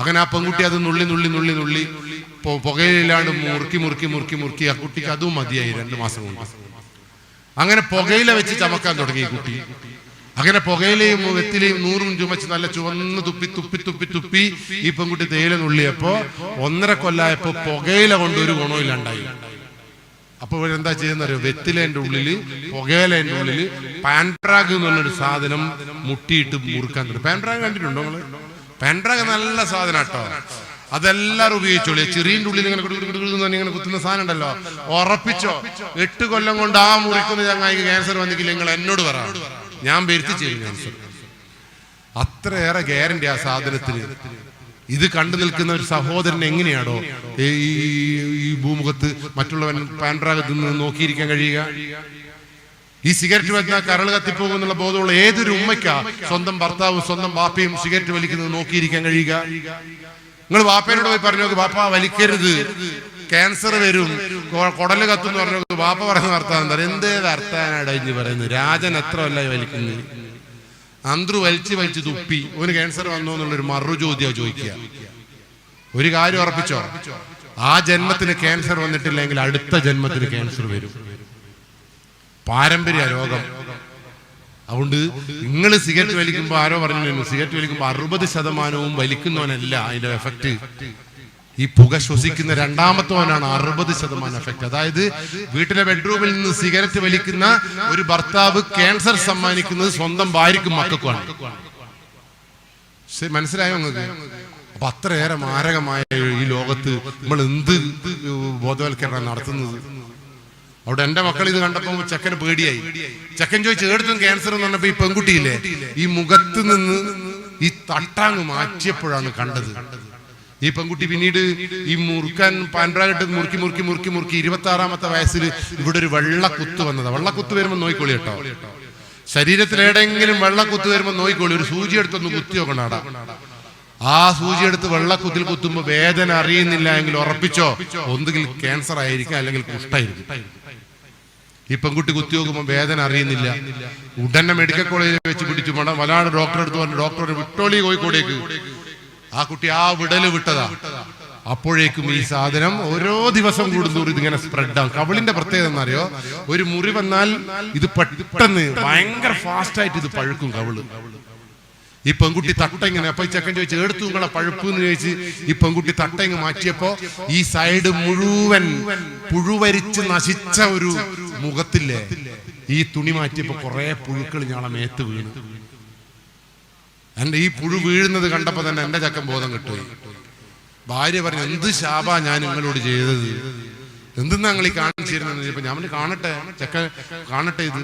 അങ്ങനെ ആ പെൺകുട്ടി അത് നുള്ളി നുള്ളി നുള്ളി നുള്ളി പുകയിലില്ലാണ്ട് മുറുക്കി മുറുക്കി മുറുക്കി മുറുക്കി ആ കുട്ടിക്ക് അതും മതിയായി 2 മാസം കൊണ്ട്. അങ്ങനെ പുകയില വെച്ച് ചമക്കാൻ തുടങ്ങി ഈ കുട്ടി. അങ്ങനെ പുകയിലയും വെത്തിലയും 100 ചുമച്ച് നല്ല ചുവന്ന് തുപ്പി തുപ്പി തുപ്പി തുപ്പി ഈ പെൺകുട്ടി തേയില നുള്ളിയപ്പോ 1.5 കൊല്ലായപ്പോ പുകയില കൊണ്ട് ഒരു ഗുണമില്ലാണ്ടായി. അപ്പൊ ഇവരെന്താ ചെയ്യുന്നറിയോ? വെത്തിലേന്റെ ഉള്ളില്, പുകയിലേന്റെ ഉള്ളില് പാൻഡ്രാഗ് എന്നുള്ളൊരു സാധനം മുട്ടിയിട്ട് മുറുക്കാൻ തുടങ്ങി. പാൻഡ്രാഗ് കണ്ടിട്ടുണ്ടോ നിങ്ങള്? പാൻഡ്രാഗ് നല്ല സാധനം കേട്ടോ. അതെല്ലാരും ഉപയോഗിച്ചോളൂ. ചെറിയന്റെ ഉള്ളിൽ ഇങ്ങനെ കുത്തുന്ന സാധനം ഉണ്ടല്ലോ, ഉറപ്പിച്ചോ 8 കൊല്ലം കൊണ്ട് ആ മുറിക്കുന്ന ചങ്ങായിക്ക് ക്യാൻസർ വന്നിക്കില്ല. നിങ്ങൾ എന്നോട് പറ, ഞാൻ വരുത്തി ചെയ്യും ക്യാൻസർ. അത്രയേറെ ഗ്യാരണ്ടി ആ സാധനത്തിന്. ഇത് കണ്ടു നിൽക്കുന്ന ഒരു സഹോദരൻ എങ്ങനെയാണോ ഈ ഭൂമുഖത്ത് മറ്റുള്ളവൻ പാൻഡ്രാഗത്ത് നിന്ന് നോക്കിയിരിക്കാൻ കഴിയുക? ഈ സിഗരറ്റ് വലിക്കുന്ന കരൾ കത്തിപ്പോകുന്നുള്ള ബോധമുള്ള ഏതൊരു ഉമ്മയ്ക്കാ സ്വന്തം ഭർത്താവും സ്വന്തം ബാപ്പയും സിഗരറ്റ് വലിക്കുന്നത് നോക്കിയിരിക്കാൻ കഴിയുക? നിങ്ങൾ ബാപ്പയോട് പോയി പറഞ്ഞു നോക്ക്, ബാപ്പ വലിക്കരുത്, ക്യാൻസർ വരും, കുടല് കത്തുന്ന് പറഞ്ഞു. ബാപ്പ പറയുന്ന വർത്താനം എന്താ? എന്തേ വർത്താനാണ് ഇഞ്ഞ് പറയുന്നത്? രാജൻ എത്ര വല്ല വലിക്കുന്നത്? അന്ത്രു വലിച്ച് തുപ്പി ഒരു ക്യാൻസർ വന്നോ എന്നുള്ളൊരു മറു ചോദ്യം ചോദിക്കുക. ഒരു കാര്യം ഉറപ്പിച്ചോ, ആ ജന്മത്തിന് ക്യാൻസർ വന്നിട്ടില്ലെങ്കിൽ അടുത്ത ജന്മത്തിന് ക്യാൻസർ വരും. പാരമ്പര്യ രോഗം. അതുകൊണ്ട് നിങ്ങൾ സിഗരറ്റ് വലിക്കുമ്പോൾ, ആരോ പറഞ്ഞു, സിഗരറ്റ് വലിക്കുമ്പോൾ 60% വലിക്കുന്നവനല്ല അതിന്റെ എഫക്ട്. ഈ പുക ശ്വസിക്കുന്ന രണ്ടാമത്തവനാണ് 60% എഫക്ട്. അതായത് വീട്ടിലെ ബെഡ്റൂമിൽ നിന്ന് സിഗരറ്റ് വലിക്കുന്ന ഒരു ഭർത്താവ് ക്യാൻസർ സമ്മാനിക്കുന്നത് സ്വന്തം ഭാര്യയ്ക്കും മക്കൾക്കുമാണ്. മനസ്സിലായോ നിങ്ങൾക്ക്? അപ്പൊ അത്രയേറെ മാരകമായ ഈ ലോകത്ത് നമ്മൾ എന്ത് ബോധവൽക്കരണം നടത്തുന്നത്? അവിടെ എന്റെ മക്കൾ ഇത് കണ്ടപ്പോ ചെക്കന് പേടിയായി. ചെക്കൻ ചോദിച്ചു, എടുത്തും ക്യാൻസർ എന്ന് പറഞ്ഞപ്പോ ഈ പെൺകുട്ടിയില്ലേ, ഈ മുഖത്ത് നിന്ന് ഈ തട്ടാങ് മാറ്റിയപ്പോഴാണ് കണ്ടത്. ഈ പെൺകുട്ടി പിന്നീട് ഈ മുറുക്കാൻ പാൻഡ്രാഗിട്ട് മുറുക്കി മുറുക്കി മുറുക്കി മുറുക്കി 26ാമത്തെ വയസ്സിൽ ഇവിടെ ഒരു വെള്ളക്കുത്ത് വന്നതാ. വെള്ളക്കുത്ത് വരുമ്പോൾ നോയിക്കോളി കേട്ടോ. ശരീരത്തിൽ എവിടെയെങ്കിലും വെള്ളക്കുത്ത് വരുമ്പോൾ നോയിക്കോളി. ഒരു സൂചി എടുത്തൊന്ന് കുത്തി നോക്കണാടാ. ആ സൂചി എടുത്ത് വെള്ളക്കുത്തിൽ കുത്തുമ്പോൾ വേദന അറിയുന്നില്ല എങ്കിൽ ഉറപ്പിച്ചോ, ഒന്നുകിൽ ക്യാൻസർ ആയിരിക്കും അല്ലെങ്കിൽ കുഷ്ഠായിരിക്കും. ഈ പെൺകുട്ടി കുത്തി നോക്കുമ്പോൾ വേദന അറിയുന്നില്ല. ഉടനെ മെഡിക്കൽ കോളേജിൽ വെച്ച് പിടിച്ചു പോകണം. വല്ലാണ്ട് ഡോക്ടറെ അടുത്ത് പറഞ്ഞു, ഡോക്ടറെ വിട്ടോളി കോഴിക്കോടേക്ക്. ആ കുട്ടി ആ വിടല് വിട്ടതാ. അപ്പോഴേക്കും ഈ സാധനം ഓരോ ദിവസം കൂടുന്തോറും ഇതിങ്ങനെ സ്പ്രെഡാവും. കവിളിന്റെ പ്രത്യേകത എന്നറിയോ? ഒരു മുറി വന്നാൽ ഇത് പെട്ടെന്ന് ഭയങ്കര ഫാസ്റ്റ് ആയിട്ട് ഇത് പഴുക്കും കവിള്. ഈ പെൺകുട്ടി തട്ടങ്ങനെ, അപ്പൊ ഈ ചെക്കൻ ചോദിച്ചു, എടുത്തു നിങ്ങളെ പഴുപ്പ് എന്ന് ചോദിച്ച് ഈ പെൺകുട്ടി തട്ടങ്ങ് മാറ്റിയപ്പോ ഈ സൈഡ് മുഴുവൻ പുഴുവരിച്ച് നശിച്ച ഒരു മുഖത്തില്ലേ, ഈ തുണി മാറ്റിയപ്പോ കുറെ പുഴുക്കൾ ഞങ്ങളെ മേത്ത് വീണു. എന്റെ ഈ പുഴു വീഴുന്നത് കണ്ടപ്പോ തന്നെ എന്റെ ചക്കൻ ബോധം കിട്ടുപോയി. ഭാര്യ പറഞ്ഞു, എന്ത് ശാപാ ഞാൻ നിങ്ങളോട് ചെയ്തത്, എന്തെന്നാ നിങ്ങൾ ഈ കാണിച്ചിരുന്നെന്ന് ചോദിച്ചപ്പോ ഞാൻ കാണട്ടെ, ചക്ക കാണട്ടെ ഇത്.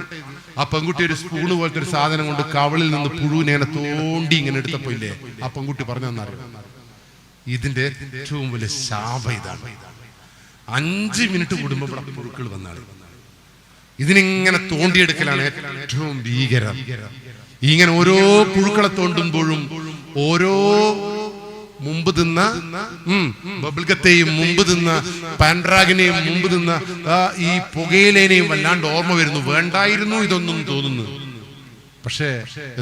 ആ പെൺകുട്ടി ഒരു സ്പൂണ് പോലത്തെ ഒരു സാധനം കൊണ്ട് കവളിൽ നിന്ന് പുഴുവിനെ ഇങ്ങനെ തോണ്ടി ഇങ്ങനെ എടുത്തപ്പോ ഇല്ലേ, ആ പെൺകുട്ടി പറഞ്ഞു തന്നറിയാം, ഇതിന്റെ ഏറ്റവും വലിയ ശാപം ഇതാണ്. 5 മിനിറ്റ് കൂടുമ്പോൾ ഇവിടെ പുഴുക്കൾ വന്നാണ്. ഇതിനിങ്ങനെ തോണ്ടിയെടുക്കലാണ് ഏറ്റവും ഭീകരം. ഇങ്ങനെ ഓരോ പുഴുക്കളെ തോണ്ടുമ്പോഴും ഓരോ മുമ്പ് തിന്ന ബബിൾഗത്തെയും മുമ്പ് തിന്ന പാൻഡ്രാഗിനെയും മുമ്പ് തിന്ന ഈ പുകയിലേനെയും വല്ലാണ്ട് ഓർമ്മ വരുന്നു. വേണ്ടായിരുന്നു ഇതൊന്നും തോന്നുന്നു. പക്ഷേ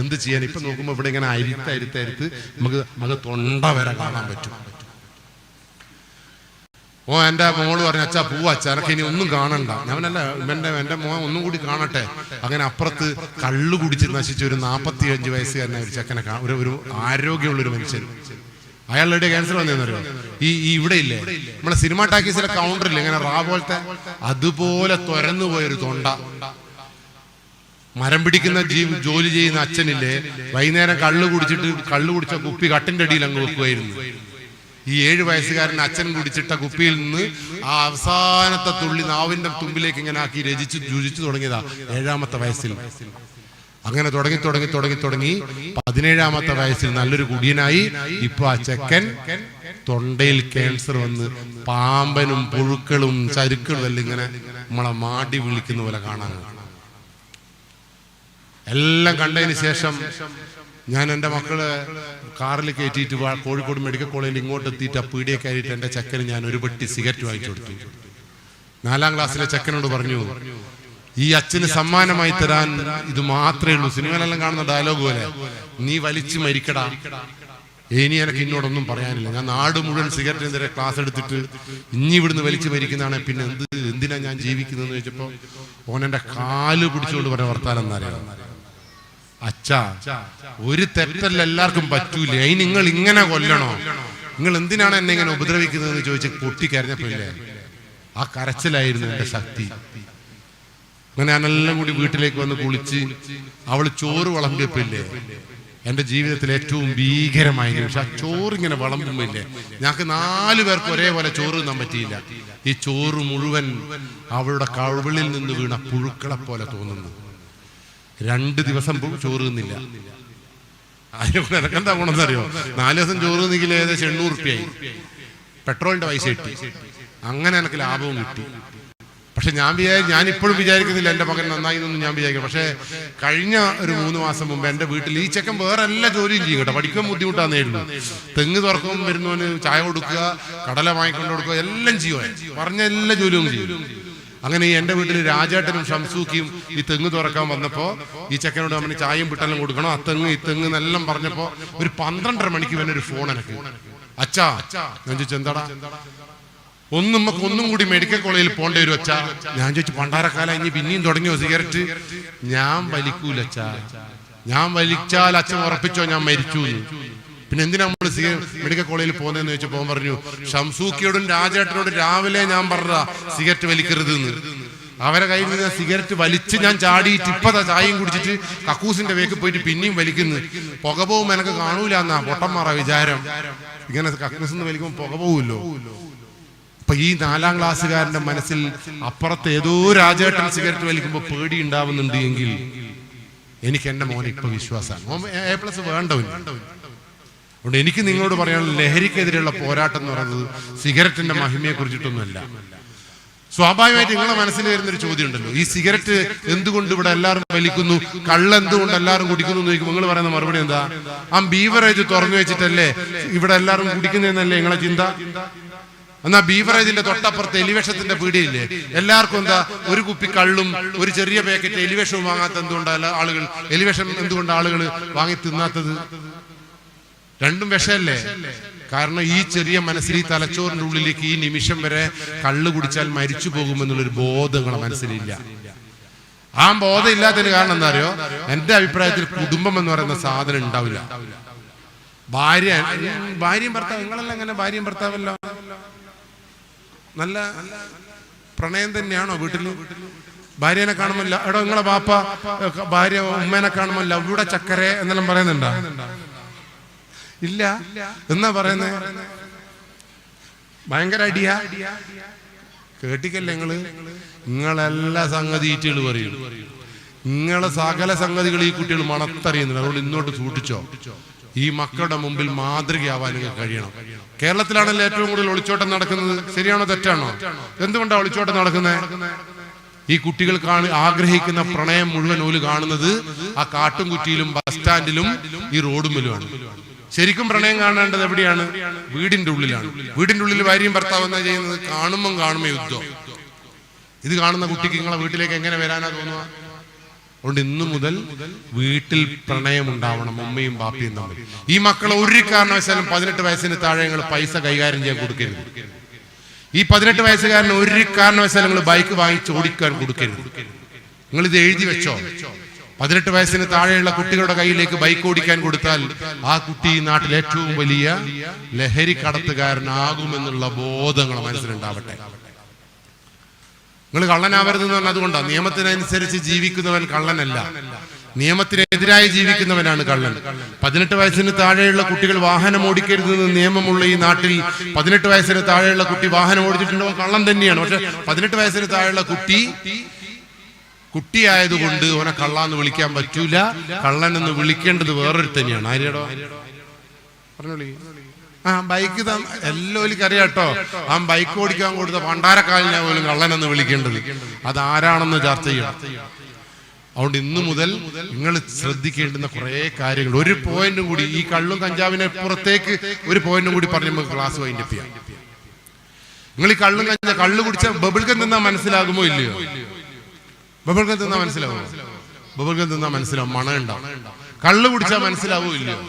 എന്ത് ചെയ്യാൻ? ഇപ്പൊ നോക്കുമ്പോ ഇവിടെ ഇങ്ങനെ അരിത്തരിത്ത് നമുക്ക് തൊണ്ട വരെ കാണാൻ പറ്റും. എന്റെ മോള് പറഞ്ഞു, അച്ഛാ പോവാ, അച്ഛാ എനക്ക് ഇനി ഒന്നും കാണണ്ട. ഞാനല്ല, എന്റെ മോൻ ഒന്നും കൂടി കാണട്ടെ. അങ്ങനെ അപ്പുറത്ത് കള്ളു കുടിച്ച് നശിച്ച ഒരു 45 വയസ്സുകാരനായ ഒരു ചെക്കനെ, ഒരു ആരോഗ്യമുള്ളൊരു മനുഷ്യൻ. അയാളുടെ ക്യാൻസർ വന്നേന്നറിയോ? ഈ ഇവിടെ ഇല്ലേ നമ്മളെ സിനിമ ടാക്കീസിലെ കൗണ്ടറില്ലേ ഇങ്ങനെ റാ പോലത്തെ, അതുപോലെ തുരന്നു പോയൊരു തൊണ്ട. മരം പിടിക്കുന്ന ജോലി ചെയ്യുന്ന അച്ഛനില്ലേ, വൈകുന്നേരം കള്ളു കുടിച്ച കുപ്പി കട്ടിന്റെ അടിയിൽ അങ്ങ് വെക്കുമായിരുന്നു. ഈ 7 വയസ്സുകാരൻ അച്ഛൻ കുടിച്ചിട്ട കുപ്പിയിൽ നിന്ന് ആ അവസാനത്തെ തുള്ളി നാവിന്റെ തുമ്പിലേക്ക് ഇങ്ങനെ ആക്കി രുചിച്ചു തുടങ്ങിയതാ 7ാമത്തെ വയസ്സിൽ. അങ്ങനെ തുടങ്ങി 17ാമത്തെ വയസ്സിൽ നല്ലൊരു കുടിയനായി. ഇപ്പൊ ആ ചെക്കൻ തൊണ്ടയിൽ ക്യാൻസർ വന്ന് പാമ്പനും പുഴുക്കളും ചരുക്കളും എല്ലാം ഇങ്ങനെ നമ്മളെ മാടി വിളിക്കുന്ന പോലെ കാണാൻ. എല്ലാം കണ്ടതിന് ശേഷം ഞാൻ എൻ്റെ മക്കളെ കാറിൽ കയറ്റിയിട്ട് കോഴിക്കോട് മെഡിക്കൽ കോളേജിൽ ഇങ്ങോട്ട് എത്തിയിട്ട് ആ പീടിയെ കയറിയിട്ട് എൻ്റെ ചെക്കന് ഞാൻ ഒരു പെട്ടി സിഗരറ്റ് വാങ്ങിച്ചു കൊടുത്തു. 4ാം ക്ലാസ്സിലെ ചെക്കനോട് പറഞ്ഞു, ഈ അച്ഛന് സമ്മാനമായി തരാൻ ഇത് മാത്രമേ ഉള്ളൂ. സിനിമയിലെല്ലാം കാണുന്ന ഡയലോഗ് പോലെ, നീ വലിച്ചു മരിക്കടാ, ഇനി എനിക്ക് ഇന്നോടൊന്നും പറയാനില്ല. ഞാൻ നാട് മുഴുവൻ സിഗരറ്റിനെതിരെ ക്ലാസ് എടുത്തിട്ട് ഇനി ഇവിടുന്ന് വലിച്ചു മരിക്കുന്നതാണ്, പിന്നെ എന്തിനാ ഞാൻ ജീവിക്കുന്നതെന്ന് ചോദിച്ചപ്പോ ഓനെന്റെ കാല് പിടിച്ചുകൊണ്ട് പറഞ്ഞ വർത്താനം എന്നറിയാം. അച്ഛാ, ഒരു തെറ്റല്ല എല്ലാവർക്കും പറ്റൂല, അതിന് നിങ്ങൾ ഇങ്ങനെ കൊല്ലണോ? നിങ്ങൾ എന്തിനാണ് എന്നെ ഇങ്ങനെ ഉപദ്രവിക്കുന്നതെന്ന് ചോദിച്ച് പൊട്ടിക്കരഞ്ഞപ്പോയില്ലേ, ആ കരച്ചിലായിരുന്നു എന്റെ ശക്തി. അങ്ങനെ ഞാനെല്ലാം കൂടി വീട്ടിലേക്ക് വന്ന് കുളിച്ച് അവള് ചോറ് വിളമ്പിയപ്പോയില്ലേ എന്റെ ജീവിതത്തിൽ ഏറ്റവും ഭീകരമായ നിമിഷം. ആ ചോറിങ്ങനെ വിളമ്പുമ്പില്ലേ, ഞങ്ങൾക്ക് 4 പേർക്ക് ഒരേപോലെ ചോറ് തിന്നാൻ പറ്റിയില്ല. ഈ ചോറ് മുഴുവൻ അവളുടെ കവിളിൽ നിന്ന് വീണ പുഴുക്കളെ പോലെ തോന്നുന്നു. 2 ദിവസം ചോറ് തിന്നില്ല. അതിനെക്കൊണ്ട് എനക്കെന്താ ഗുണമെന്നറിയോ? 4 ദിവസം ചോറ് തിന്നെങ്കിൽ ഏകദേശം 800 രൂപയായി. പെട്രോളിന്റെ പൈസ കിട്ടി. അങ്ങനെ എനിക്ക് ലാഭവും കിട്ടി. പക്ഷെ ഞാൻ ഇപ്പോഴും വിചാരിക്കുന്നില്ല എൻ്റെ മകൻ നന്നായി എന്നൊന്നും ഞാൻ വിചാരിക്കും. പക്ഷെ കഴിഞ്ഞ ഒരു 3 മാസം മുമ്പ് എൻ്റെ വീട്ടിൽ ഈ ചെക്കൻ വേറെ എല്ലാ ജോലിയും ചെയ്യും കേട്ടോ. പഠിക്കാൻ ബുദ്ധിമുട്ടാന്നേരുന്നു. തെങ്ങ് തുറക്കും, വരുന്നവന് ചായ കൊടുക്കുക, കടല വാങ്ങിക്കൊണ്ട് കൊടുക്കുക, എല്ലാം ചെയ്യുവാൻ പറഞ്ഞ എല്ലാ ജോലിയും ചെയ്യും. അങ്ങനെ എൻ്റെ വീട്ടിൽ രാജേട്ടനും ഷംസൂക്കിയും ഈ തെങ്ങ് തുറക്കാൻ വന്നപ്പോൾ ഈ ചെക്കനോട് അവന് ചായയും പിട്ടെല്ലാം കൊടുക്കണം, ഈ തെങ്ങ് എന്നെല്ലാം പറഞ്ഞപ്പോൾ ഒരു 12:30 മണിക്ക് തന്നെ ഒരു ഫോൺ എനിക്ക്. അച്ഛാ, ഞാൻ ചോദിച്ചു എന്താടാ? ഒന്നും കൂടി മെഡിക്കൽ കോളേജിൽ പോകേണ്ടി വരും അച്ഛാ. ഞാൻ ചോദിച്ചു പണ്ടാരക്കാലം ഇനി പിന്നെയും തുടങ്ങിയോ സിഗരറ്റ്? ഞാൻ വലിക്കൂല അച്ഛാ, ഞാൻ വലിച്ചാൽ അച്ഛൻ ഉറപ്പിച്ചോ ഞാൻ മരിച്ചു. പിന്നെ എന്തിനാ നമ്മൾ മെഡിക്കൽ കോളേജിൽ പോകുന്നതെന്ന് ചോദിച്ചപ്പോൾ പറഞ്ഞു, ഷംസൂക്കിയോടും രാജേട്ടനോടും രാവിലെ ഞാൻ പറഞ്ഞ സിഗരറ്റ് വലിക്കരുത് എന്ന്. അവരെ കയ്യിൽ നിന്ന് സിഗരറ്റ് വലിച്ച് ഞാൻ ചാടിയിട്ട് ഇപ്പതാ ചായയും കുടിച്ചിട്ട് കക്കൂസിന്റെ വേക്ക് പോയിട്ട് പിന്നെയും വലിക്കുന്നു. പുക പോവും എനക്ക് കാണൂല എന്നാ പൊട്ടന്മാറാ വിചാരം. ഇങ്ങനെ കക്കൂസിന്ന് വലിക്കുമ്പോൾ പുക പോവുമല്ലോ. അപ്പൊ ഈ 4ാം ക്ലാസ്സുകാരന്റെ മനസ്സിൽ അപ്പുറത്ത് ഏതോ രാജേട്ടൻ സിഗരറ്റ് വലിക്കുമ്പോൾ പേടി ഉണ്ടാവുന്നുണ്ട് എങ്കിൽ എനിക്ക് എന്റെ മോനെ ഇപ്പൊ വിശ്വാസമാണ്. A+ വേണ്ടവൻ. അതുകൊണ്ട് എനിക്ക് നിങ്ങളോട് പറയാനുള്ള ലഹരിക്കെതിരെയുള്ള പോരാട്ടം എന്ന് പറയുന്നത് സിഗരറ്റിന്റെ മഹിമയെ കുറിച്ചിട്ടൊന്നുമല്ല. സ്വാഭാവികമായിട്ട് നിങ്ങളുടെ മനസ്സിൽ വരുന്നൊരു ചോദ്യം ഉണ്ടല്ലോ, ഈ സിഗരറ്റ് എന്തുകൊണ്ട് ഇവിടെ എല്ലാവരും വലിക്കുന്നു, കള്ളെന്തുകൊണ്ട് എല്ലാവരും കുടിക്കുന്നു എന്ന് ചോദിക്കുമ്പോൾ നിങ്ങൾ പറയുന്ന മറുപടി എന്താ? ആ ബീവറേജ് തുറന്നു വെച്ചിട്ടല്ലേ ഇവിടെ എല്ലാവരും കുടിക്കുന്നതെന്നല്ലേ നിങ്ങളെ ചിന്ത? എന്നാ ബീവറേജിന്റെ തൊട്ടപ്പുറത്ത് എലിവേഷത്തിന്റെ പീടിയില്ലേ, എല്ലാവർക്കും എന്താ ഒരു കുപ്പി കള്ളും ഒരു ചെറിയ പാക്കറ്റ് എലിവേഷവും വാങ്ങാത്ത എന്തുകൊണ്ടല്ല ആളുകൾ, എലിവേഷൻ എന്തുകൊണ്ട് ആളുകൾ വാങ്ങി തിന്നാത്തത്? രണ്ടും വിഷമല്ലേ? കാരണം ഈ ചെറിയ മനസ്സിൽ, ഈ തലച്ചോറിന്റെ ഉള്ളിലേക്ക് ഈ നിമിഷം വരെ കള്ളു കുടിച്ചാൽ മരിച്ചു പോകുമെന്നുള്ളൊരു ബോധം നിങ്ങളെ മനസ്സിലില്ല. ആ ബോധം ഇല്ലാത്തതിന് കാരണം എന്താ അറിയോ? എന്റെ അഭിപ്രായത്തിൽ കുടുംബം എന്ന് പറയുന്ന സാധനം ഉണ്ടാവില്ല. ഭാര്യയും ഭർത്താവ്, നിങ്ങളെല്ലാം അങ്ങനെ ഭാര്യയും ഭർത്താവല്ലോ നല്ല പ്രണയം തന്നെയാണോ വീട്ടിൽ? ഭാര്യനെ കാണുമല്ല, എടോ നിങ്ങളെ ബാപ്പ ഭാര്യ ഉമ്മേനെ കാണുമല്ല ഇവിടെ ചക്കര എന്നെല്ലാം പറയുന്നുണ്ടോ? ഇല്ല. എന്നാ പറയുന്നേ? ഭയങ്കര അടിയാ. കേട്ടിക്കല്ലേ നിങ്ങളെല്ലാ സംഗതികൾ പറയും. നിങ്ങളെ സകല സംഗതികൾ ഈ കുട്ടികൾ മണത്തറിയുന്നുണ്ട്. അതുകൊണ്ട് ഇന്നോട്ട് സൂക്ഷിച്ചോ. ഈ മക്കളുടെ മുമ്പിൽ മാതൃകയാവാൻ നിങ്ങൾക്ക് കഴിയണം. കേരളത്തിലാണല്ലോ ഏറ്റവും കൂടുതൽ ഒളിച്ചോട്ടം നടക്കുന്നത്. ശരിയാണോ തെറ്റാണോ? എന്തുകൊണ്ടാണ് ഒളിച്ചോട്ടം നടക്കുന്നത്? ഈ കുട്ടികൾ ആഗ്രഹിക്കുന്ന പ്രണയം മുഴുവൻ ഓല് കാണുന്നത് ആ കാട്ടുംകുറ്റിയിലും ബസ് സ്റ്റാൻഡിലും ഈ റോഡുമിലുമാണ്. ശരിക്കും പ്രണയം കാണേണ്ടത് എവിടെയാണ്? വീടിന്റെ ഉള്ളിലാണ്. വീടിന്റെ ഉള്ളിൽ ഭാര്യയും ഭർത്താവ് എന്നാ ചെയ്യുന്നത്? കാണുമ്പോ യുദ്ധം. ഇത് കാണുന്ന കുട്ടിക്ക് നിങ്ങളെ വീട്ടിലേക്ക് എങ്ങനെ വരാനാ തോന്നുക? അതുകൊണ്ട് ഇന്നു മുതൽ വീട്ടിൽ പ്രണയം ഉണ്ടാവണം, ഉമ്മയും ബാപ്പയും തമ്മിൽ. ഈ മക്കളെ ഒരു കാരണവശാലും 18 വയസ്സിന് താഴെ നിങ്ങൾ പൈസ കൈകാര്യം ചെയ്യാൻ കൊടുക്കരുത്. ഈ 18 വയസ്സുകാരന് ഒരു കാരണവശാലും നിങ്ങൾ ബൈക്ക് വാങ്ങിച്ച് ഓടിക്കാൻ കൊടുക്കരുത്. നിങ്ങൾ ഇത് എഴുതി വെച്ചോ. 18 വയസ്സിന് താഴെയുള്ള കുട്ടികളുടെ കയ്യിലേക്ക് ബൈക്ക് ഓടിക്കാൻ കൊടുത്താൽ ആ കുട്ടി ഈ നാട്ടിൽ ഏറ്റവും വലിയ ലഹരി കടത്തുകാരനാകുമെന്നുള്ള ബോധങ്ങൾ മനസ്സിലുണ്ടാവട്ടെ. നിങ്ങൾ കള്ളനാവരുതെന്ന് പറഞ്ഞാൽ അതുകൊണ്ടാണ്. നിയമത്തിനനുസരിച്ച് ജീവിക്കുന്നവൻ കള്ളനല്ല, നിയമത്തിനെതിരായി ജീവിക്കുന്നവനാണ് കള്ളൻ. 18 വയസ്സിന് താഴെയുള്ള കുട്ടികൾ വാഹനം ഓടിക്കരുതെന്ന് നിയമമുള്ള ഈ നാട്ടിൽ 18 വയസ്സിന് താഴെയുള്ള കുട്ടി വാഹനം ഓടിച്ചിട്ടുണ്ടോ കള്ളൻ തന്നെയാണ്. പക്ഷെ 18 വയസ്സിന് താഴെയുള്ള കുട്ടിയായതുകൊണ്ട് അവനെ കള്ളാന്ന് വിളിക്കാൻ പറ്റൂല. കള്ളൻ എന്ന് വിളിക്കേണ്ടത് വേറൊരു തന്നെയാണ്. ആര്യാടോ പറഞ്ഞോളി. ബൈക്ക് എല്ലാവർക്കും അറിയാട്ടോ. ആ ബൈക്ക് ഓടിക്കാൻ കൊടുത്ത പണ്ടാരക്കാലിനെ പോലും കള്ളനെന്ന് വിളിക്കേണ്ടത് അതാരാണെന്ന് ചർച്ച ചെയ്യണം. അതുകൊണ്ട് ഇന്നു മുതൽ നിങ്ങൾ ശ്രദ്ധിക്കേണ്ടുന്ന കുറെ കാര്യങ്ങൾ. ഒരു പോയിന്റും കൂടി, ഈ കള്ളും കഞ്ചാവിനെ പുറത്തേക്ക് ഒരു പോയിന്റും കൂടി പറഞ്ഞ് നമുക്ക് ക്ലാസ് വൈൻഡപ്പ് ചെയ്യാം. നിങ്ങൾ ഈ കള്ളു കുടിച്ച ബബിൾഗം തിന്നാ മനസ്സിലാകുമോ ഇല്ലയോ? ബബിൾഗം തിന്നാ മനസ്സിലാവുമോ? ബബിൾഗം തിന്നാ മനസ്സിലാവും, മണം ഉണ്ടാവും. കള്ളു കുടിച്ചാൽ മനസ്സിലാവോ ഇല്ലയോ?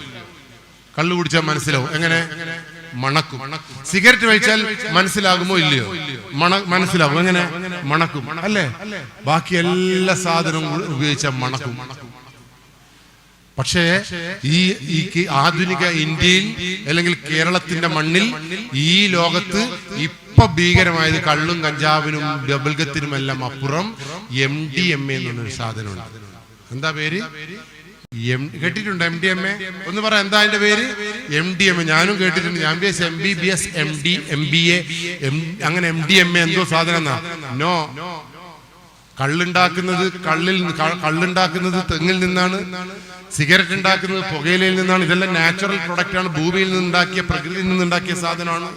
കള്ളു കുടിച്ചാൽ മനസ്സിലാവും. എങ്ങനെ? മണക്കും. സിഗരറ്റ് വലിച്ചാൽ മനസ്സിലാകുമോ ഇല്ലയോ? മനസ്സിലാവും. എങ്ങനെ? മണക്കും അല്ലേ? ബാക്കി എല്ലാ സാധനവും ഉപയോഗിച്ചാൽ മണക്കും. പക്ഷേ ഈ ആധുനിക ഇന്ത്യയിൽ അല്ലെങ്കിൽ കേരളത്തിന്റെ മണ്ണിൽ ഈ ലോകത്ത് ഇപ്പൊ ഭീകരമായത് കള്ളും കഞ്ചാവിനും ബബിൾഗത്തിനുമെല്ലാം അപ്പുറം MDMA എന്നൊരു സാധനമുണ്ട്. എന്താ പേര്? കേട്ടിട്ടുണ്ട്? MDMA ഒന്ന് പറ. എന്താ അതിന്റെ പേര്? MDMA. ഞാനും കേട്ടിട്ടുണ്ട്. ഞാൻ MBBS MD MBA അങ്ങനെ MDMA എന്തോ സാധനം എന്നാ. നോ, കള്ളുണ്ടാക്കുന്നത് തെങ്ങിൽ നിന്നാണ്. സിഗരറ്റ് ഉണ്ടാക്കുന്നത് പുകയിലയിൽ നിന്നാണ്. ഇതെല്ലാം നാച്ചുറൽ പ്രൊഡക്റ്റ് ആണ്. ഭൂമിയിൽ നിന്നുണ്ടാക്കിയ, പ്രകൃതിയിൽ നിന്നുണ്ടാക്കിയ സാധനമാണ്.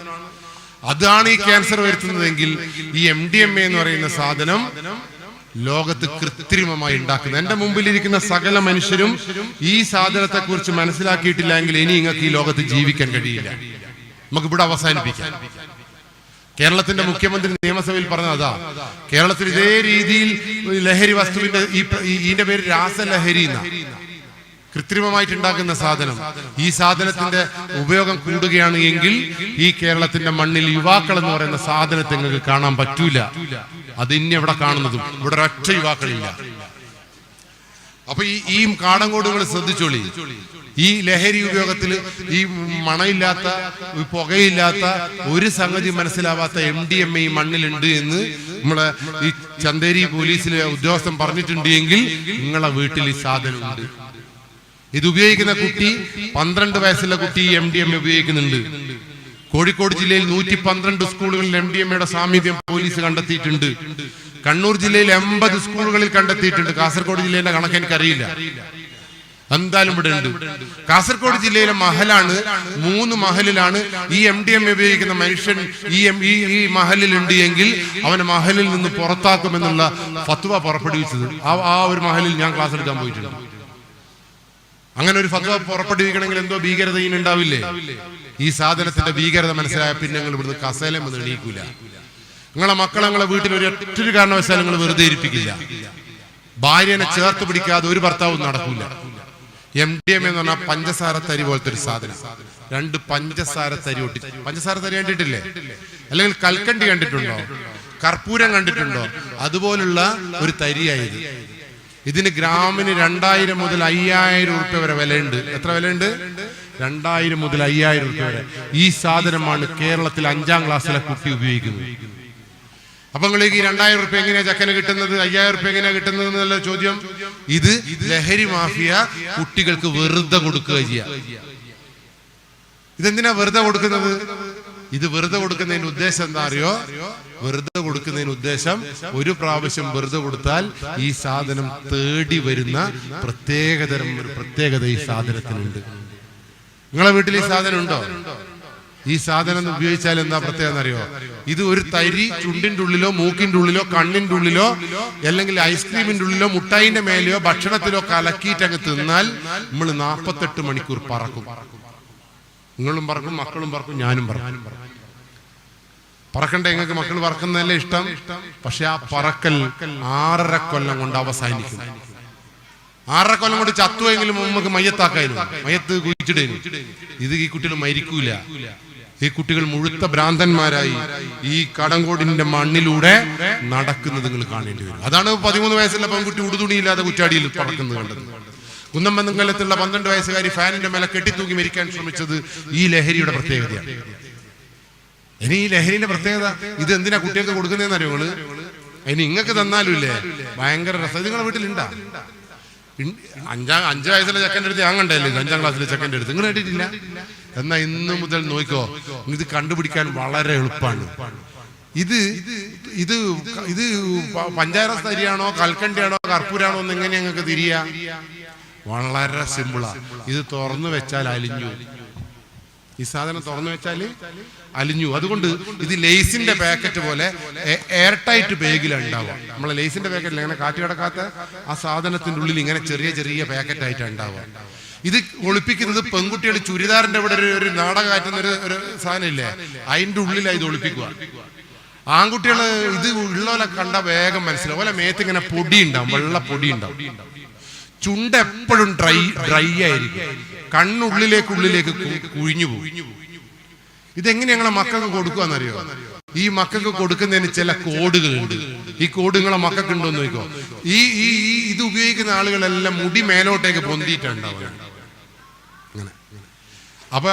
അതാണ് ഈ ക്യാൻസർ വരുത്തുന്നതെങ്കിൽ ഈ MDMA എന്ന് പറയുന്ന സാധനം ലോകത്ത് കൃത്രിമമായി ഉണ്ടാക്കുന്നത്. എന്റെ മുമ്പിലിരിക്കുന്ന സകല മനുഷ്യരും ഈ സാധനത്തെ കുറിച്ച് മനസ്സിലാക്കിയിട്ടില്ലെങ്കിൽ ഇനി നിങ്ങൾക്ക് ഈ ലോകത്ത് ജീവിക്കാൻ കഴിയില്ല. നമുക്ക് ഇവിടെ അവസാനിപ്പിക്കാം. കേരളത്തിന്റെ മുഖ്യമന്ത്രി നിയമസഭയിൽ പറഞ്ഞതാ. കേരളത്തിൽ ഇതേ രീതിയിൽ ലഹരി വസ്തുവിന്റെ ഇതിന്റെ പേര് രാസലഹരി എന്ന കൃത്രിമമായിട്ടുണ്ടാക്കുന്ന സാധനം. ഈ സാധനത്തിന്റെ ഉപയോഗം കൂടുകയാണ് എങ്കിൽ ഈ കേരളത്തിന്റെ മണ്ണിൽ യുവാക്കൾ എന്ന് പറയുന്ന സാധനത്തെ നിങ്ങൾക്ക് കാണാൻ പറ്റൂല. അത് ഇനി എവിടെ കാണുന്നതും. ഇവിടെ ഒരൊറ്റ യുവാക്കളില്ല. അപ്പൊ ഈ കാടങ്കോടുകൾ ശ്രദ്ധിച്ചോളി. ഈ ലഹരി ഉപയോഗത്തിൽ ഈ മണയില്ലാത്ത, പുകയില്ലാത്ത, ഒരു സംഗതി മനസ്സിലാവാത്ത MDMA ഈ മണ്ണിലുണ്ട് എന്ന് നമ്മളെ ഈ ചന്തേരി പോലീസിലെ ഉദ്യോഗസ്ഥൻ പറഞ്ഞിട്ടുണ്ട് എങ്കിൽ നിങ്ങളെ വീട്ടിൽ ഈ സാധനം ഉണ്ട്. ഇത് ഉപയോഗിക്കുന്ന കുട്ടി 12 വയസ്സുള്ള കുട്ടി MDMA ഉപയോഗിക്കുന്നുണ്ട്. കോഴിക്കോട് ജില്ലയിൽ 112 സ്കൂളുകളിൽ MDMAയുടെ സാമീപ്യം പോലീസ് കണ്ടെത്തിയിട്ടുണ്ട്. കണ്ണൂർ ജില്ലയിൽ 80 സ്കൂളുകളിൽ കണ്ടെത്തിയിട്ടുണ്ട്. കാസർഗോഡ് ജില്ലയിലെ കണക്ക് എനിക്കറിയില്ല, എന്തായാലും ഇവിടെ ഉണ്ട്. കാസർഗോഡ് ജില്ലയിലെ മഹലാണ്, 3 മഹലിലാണ് ഈ MDMA ഉപയോഗിക്കുന്ന മനുഷ്യൻ ഈ മഹലിലുണ്ട് എങ്കിൽ അവനെ മഹലിൽ നിന്ന് പുറത്താക്കുമെന്നുള്ള ഫത്വ പുറപ്പെടുവിച്ചത്. ആ ഒരു മഹലിൽ ഞാൻ ക്ലാസ് എടുക്കാൻ പോയിട്ടുണ്ട്. അങ്ങനെ ഒരു ഫത്വ പുറപ്പെടുവിക്കണമെങ്കിൽ എന്തോ ഭീകരത ഉണ്ടാവില്ലേ? ഈ സാധനത്തിന്റെ ഭീകരത മനസ്സിലായ പിന്നെ നിങ്ങൾ ഇവിടുന്ന് കസേലം വന്ന് എണീക്കൂല. നിങ്ങളെ മക്കളെ നിങ്ങളെ വീട്ടിൽ ഒരൊറ്റൊരു കാരണവശാലും നിങ്ങൾ വെറുതെ ഇരിപ്പിക്കില്ല. ഭാര്യനെ ചേർത്ത് പിടിക്കാതെ ഒരു ഭർത്താവും നടക്കൂല. MDMA എന്ന് പറഞ്ഞാൽ പഞ്ചസാര തരി പോലത്തെ ഒരു സാധനം. 2 പഞ്ചസാര തരി ഒട്ടി. പഞ്ചസാര തരി കണ്ടിട്ടില്ലേ? അല്ലെങ്കിൽ കൽക്കണ്ടി കണ്ടിട്ടുണ്ടോ? കർപ്പൂരം കണ്ടിട്ടുണ്ടോ? അതുപോലുള്ള ഒരു തരിയായത്. ഇതിന് ഗ്രാമിന് 2000 മുതൽ 5000 രൂപ വരെ വിലയുണ്ട്. എത്ര വിലയുണ്ട്? 2000 മുതൽ 5000 രൂപ വരെ. ഈ സാധനമാണ് കേരളത്തിൽ 5ാം ക്ലാസ്സിലെ കുട്ടി ഉപയോഗിക്കുന്നത്. അപ്പൊ നിങ്ങൾക്ക് ഈ 2000 രൂപ എങ്ങനെയാ ചക്കന് കിട്ടുന്നത്? 5000 രൂപ എങ്ങനെയാ കിട്ടുന്നത് എന്നുള്ള ചോദ്യം. ഇത് ലഹരി മാഫിയ കുട്ടികൾക്ക് വെറുതെ കൊടുക്കുക ചെയ്യുക. ഇതെന്തിനാ വെറുതെ കൊടുക്കുന്നത്? ഇത് വെറുതെ കൊടുക്കുന്നതിന്റെ ഉദ്ദേശം എന്താ അറിയോ? വെറുതെ കൊടുക്കുന്നതിന് ഉദ്ദേശം, ഒരു പ്രാവശ്യം വെറുതെ കൊടുത്താൽ ഈ സാധനം തേടി വരുന്ന പ്രത്യേകതരം ഒരു പ്രത്യേകത ഈ സാധനത്തിനുണ്ട്. നിങ്ങളെ വീട്ടിൽ ഈ സാധനം ഉണ്ടോ? ഈ സാധനം ഉപയോഗിച്ചാൽ എന്താ പ്രത്യേകത എന്നറിയോ? ഇത് ഒരു തരി ചുണ്ടിന്റെ ഉള്ളിലോ മൂക്കിന്റെ ഉള്ളിലോ കണ്ണിന്റെ ഉള്ളിലോ അല്ലെങ്കിൽ ഐസ്ക്രീമിന്റെ ഉള്ളിലോ മുട്ടായിന്റെ മേലെയോ ഭക്ഷണത്തിലോ കലക്കിയിട്ട് അങ്ങ് തിന്നാൽ നമ്മൾ 48 മണിക്കൂർ പറക്കും. നിങ്ങളും പറക്കും, മക്കളും പറക്കും, ഞാനും പറക്കും. പറക്കണ്ടേ? നിങ്ങൾക്ക് മക്കൾ പറക്കുന്നതല്ലേ ഇഷ്ടം. പക്ഷെ ആ പറക്കൽ 6.5 കൊല്ലം കൊണ്ട് അവസാനിക്കും. 6.5 കൊല്ലം കൊണ്ട് ചത്തുവെങ്കിലും നമുക്ക് മയ്യത്താക്കായിരുന്നു, മയ്യത്ത് കുഴിച്ചിടേനും. ഇത് ഈ കുട്ടികൾ മരിക്കൂല. ഈ കുട്ടികൾ മുഴുത്ത ഭ്രാന്തന്മാരായി ഈ കടങ്കോടിന്റെ മണ്ണിലൂടെ നടക്കുന്നത് നിങ്ങൾ കാണേണ്ടി വരും. അതാണ് 13 വയസ്സുള്ള പെൺകുട്ടി ഉടുതുണിയില്ലാതെ കുറ്റാടിയിൽ പറക്കുന്നത് കണ്ടത്. കുന്നമ്പലത്തുള്ള 12 വയസ്സുകാരി ഫാനിന്റെ മേലെ കെട്ടിത്തൂക്കി മരിക്കാൻ ശ്രമിച്ചത് ഈ ലഹരിയുടെ പ്രത്യേകതയാണ്. ഇനി ഈ ലഹരിന്റെ പ്രത്യേകത ഇത് എന്തിനാ കുട്ടികൾക്ക് കൊടുക്കുന്നതെന്ന് അറിയോ നിങ്ങള്? ഇനി ഇങ്ങക്ക് തന്നാലും ഇല്ലേ ഭയങ്കര രസം. നിങ്ങളുടെ വീട്ടിലുണ്ടാ? 5 വയസ്സിലെ ചെക്കൻ്റെ അടുത്ത് ഞാൻ കണ്ടല്ലേ, 5ാം ക്ലാസ്സിലെ ചെക്കൻ്റെ അടുത്ത് നിങ്ങൾ കേട്ടിട്ടില്ല? എന്നാ ഇന്ന് മുതൽ നോക്കിക്കോ, ഇത് കണ്ടുപിടിക്കാൻ വളരെ എളുപ്പമാണ്. ഇത് ഇത് ഇത് പഞ്ചായത്ത് തരിയാണോ കൽക്കണ്ടിയാണോ കർപ്പൂരാണോ എന്ന് എങ്ങനെ ഞങ്ങൾക്ക് തിരിയാ? വളരെ സിമ്പിളാ. ഇത് തുറന്നു വെച്ചാൽ അലിഞ്ഞു. ഈ സാധനം തുറന്നു വെച്ചാൽ അലിഞ്ഞു. അതുകൊണ്ട് ഇത് ലേസിന്റെ പാക്കറ്റ് പോലെ എയർ ടൈറ്റ് ബാഗിലാണ് ഉണ്ടാവുക. നമ്മളെ ലേസിന്റെ പാക്കറ്റിൽ അങ്ങനെ കാറ്റ് കിടക്കാത്ത ആ സാധനത്തിന്റെ ഉള്ളിൽ ഇങ്ങനെ ചെറിയ ചെറിയ പാക്കറ്റ് ആയിട്ടാണ് ഉണ്ടാവുക. ഇത് ഒളിപ്പിക്കുന്നത് പെൺകുട്ടികൾ ചുരിദാറിന്റെ ഇവിടെ ഒരു നാടകമാറ്റുന്ന ഒരു സാധനം ഇല്ലേ, അതിന്റെ ഉള്ളിലായി ഇത് ഒളിപ്പിക്കുക. ആൺകുട്ടികൾ ഇത് ഉള്ളോലെ കണ്ട വേഗം മനസ്സിലാവും. ഓലെ മേത്ത് ഇങ്ങനെ പൊടി ഉണ്ടാവും, വെള്ള പൊടി ഉണ്ടാവും. ചുണ്ട് എപ്പോഴും ഡ്രൈ ആയിരിക്കും. കണ്ണുള്ളിലേക്ക് കുഴിഞ്ഞു പോകും. ഇതെങ്ങനെ ഞങ്ങളെ മക്കൾക്ക് കൊടുക്കുകയെന്നറിയോ? ഈ മക്കൾക്ക് കൊടുക്കുന്നതിന് ചില കോഡുകളുണ്ട്. ഈ കോഡ് നിങ്ങളെ മക്കൾക്ക് ഉണ്ടോന്ന് നോക്കോ. ഈ ഇത് ഉപയോഗിക്കുന്ന ആളുകളെല്ലാം മുടി മേലോട്ടേക്ക് പൊന്തിയിട്ടുണ്ടാവുക. അങ്ങനെ അപ്പൊ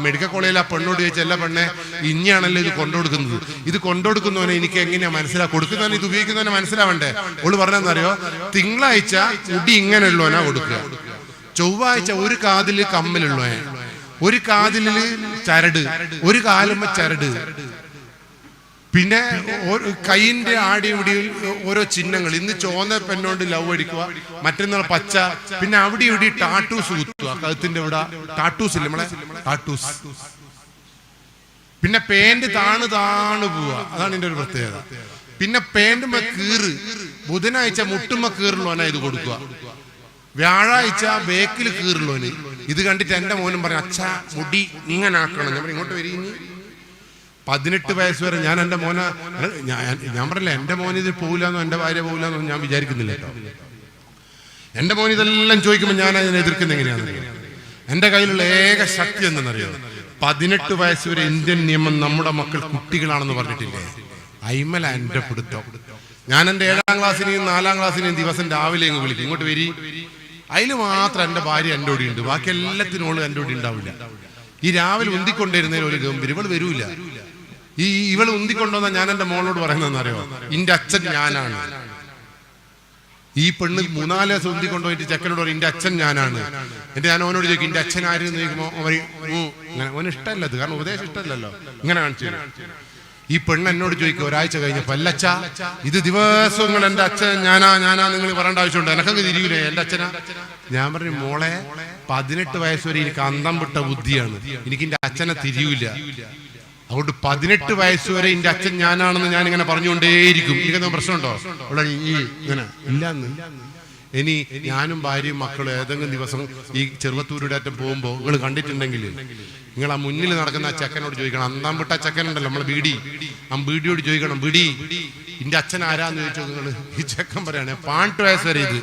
മെഡിക്കൽ കോളേജിൽ ആ പെണ്ണോട് ചോദിച്ച എല്ലാ പെണ്ണെ ഇനിയാണല്ലോ ഇത് കൊണ്ടുകൊടുക്കുന്നത്. ഇത് കൊണ്ടുകൊടുക്കുന്നവനെ എനിക്ക് എങ്ങനെയാ മനസ്സിലാ? കൊടുക്കുന്നവനെ ഇത് ഉപയോഗിക്കുന്നവനെ മനസ്സിലാവണ്ടേ? ഓള് പറഞ്ഞെന്നറിയോ? തിങ്കളാഴ്ച മുടി ഇങ്ങനെയുള്ളവനാ കൊടുക്കുക, ചൊവ്വാഴ്ച ഒരു കാതില് കമ്മലുള്ളവൻ, ഒരു കാതില് ചരട്, ഒരു കാലുമ്മ ചരട്, പിന്നെ കൈയിന്റെ ആടിയും ഓരോ ചിഹ്നങ്ങൾ. ഇന്ന് ചോന്ന പെണ്ണോണ്ട് ലവ് അടിക്കുക, മറ്റന്നാൾ പച്ച, പിന്നെ അവിടെ ഇവിടെ ടാറ്റൂസ് കുത്തുക. കഴുത്തിന്റെ ഇവിടെ ടാറ്റൂസ് ഇല്ല നമ്മളെ ടാറ്റൂസ്. പിന്നെ പേന്റ് താണ് പോവുക. അതാണ് ഇതിന്റെ ഒരു പ്രത്യേകത. പിന്നെ പേന്റുമ്മ കീറ്. ബുധനാഴ്ച മുട്ടുമ്മ കീറുള്ളവനാ ഇത് കൊടുക്കുക. വ്യാഴാഴ്ച ബേക്കിൽ കീറുള്ളവന്. ഇത് കണ്ടിട്ട് എന്റെ മോനും പറഞ്ഞു, അച്ഛാ മുടി ഇങ്ങനെ ആക്കണം. ഞാൻ ഇങ്ങോട്ട് വരിഞ്ഞ് 18 വയസ്സ് വരെ ഞാൻ എന്റെ മോനെ ഞാൻ പറഞ്ഞില്ല, എന്റെ മോൻ ഇത് പോകില്ലെന്നോ എന്റെ ഭാര്യ പോകില്ലെന്നോ ഞാൻ വിചാരിക്കുന്നില്ല കേട്ടോ. എന്റെ മോൻ ഇതെല്ലാം ചോദിക്കുമ്പോൾ ഞാൻ അതിനെ എതിർക്കുന്ന എങ്ങനെയാണെന്ന്. എന്റെ കയ്യിലുള്ള ഏക ശക്തി എന്തെന്നറിയോ? 18 വയസ്സ് വരെ ഇന്ത്യൻ നിയമം നമ്മുടെ മക്കൾ കുട്ടികളാണെന്ന് പറഞ്ഞിട്ടില്ലേ, അയിമല എന്റെ പിടുത്തം. ഞാൻ എന്റെ 7ാം ക്ലാസ്സിനെയും 4ാം ക്ലാസ്സിനെയും ദിവസം രാവിലെ അങ്ങ് വിളിക്കും, ഇങ്ങോട്ട് വരി. അതിൽ മാത്രം എന്റെ ഭാര്യ എൻ്റെ കൂടെ ഉണ്ട്, ബാക്കി എല്ലാത്തിനോളും എൻ്റെ കൂടെ ഉണ്ടാവില്ല. ഈ രാവിലെ ഉന്തിക്കൊണ്ടിരുന്നതിന് ഒരു ഗംഭീരം. ഇവൾ വരൂല. ഇവൾ ഉന്തിക്കൊണ്ടോന്നാ ഞാൻ എന്റെ മോളോട് പറയുന്നതെന്നറിയോ? ഇന്റെ അച്ഛൻ ഞാനാണ്. ഈ പെണ്ണ് 3-4 ദിവസം ഉന്തിക്കൊണ്ടുപോയിട്ട് ചെക്കനോട് പറയും ഇന്റെ അച്ഛൻ ഞാനാണ്. എന്നിട്ട് ഞാൻ അവനോട് ചോദിക്കും ഇന്റെ അച്ഛൻ ആര് എന്ന് ചോദിക്കുമ്പോ അങ്ങനെ അവന് ഇഷ്ടമല്ല. ഇത് കാരണം ഉപദേശം ഇഷ്ടമല്ലല്ലോ. ഇങ്ങനെ കാണിച്ചു. ഈ പെണ്ണ് എന്നോട് ചോദിക്കും ഒരാഴ്ച കഴിഞ്ഞപ്പോ, അല്ലച്ചാ ഇത് ദിവസങ്ങൾ എന്റെ അച്ഛൻ ഞാനാ നിങ്ങൾ പറയേണ്ട ആവശ്യമുണ്ട്, എനക്കങ്ങ് തിരിയൂലേ എന്റെ അച്ഛനാ? ഞാൻ പറഞ്ഞു, മോളെ 18 വയസ്സ് വരെ എനിക്ക് അന്തം വിട്ട ബുദ്ധിയാണ്, എനിക്ക് എന്റെ അച്ഛനെ തിരിയൂല. അതുകൊണ്ട് 18 വയസ്സ് വരെ എന്റെ അച്ഛൻ ഞാനാണെന്ന് ഞാൻ ഇങ്ങനെ പറഞ്ഞുകൊണ്ടേയിരിക്കും. എനിക്കെന്താ പ്രശ്നമുണ്ടോ? ഇങ്ങനെ ഇല്ലാന്ന്. ഇനി ഞാനും ഭാര്യയും മക്കളും ഏതെങ്കിലും ദിവസം ഈ ചെറുവത്തൂരുടെ അറ്റം പോകുമ്പോ നിങ്ങൾ കണ്ടിട്ടുണ്ടെങ്കിൽ നിങ്ങൾ ആ മുന്നിൽ നടക്കുന്ന ആ ചെക്കനോട് ചോദിക്കണം. അന്താം വിട്ട ചെക്കനുണ്ടല്ലോ നമ്മളെ ബീഡിയോട് ചോദിക്കണം, ബീഡി ഇന്റെ അച്ഛൻ ആരാന്ന് ചോദിച്ചോ നിങ്ങൾ. ഈ ചെക്കൻ പറയാണ് 18 വയസ്സ് വരെ ഇത്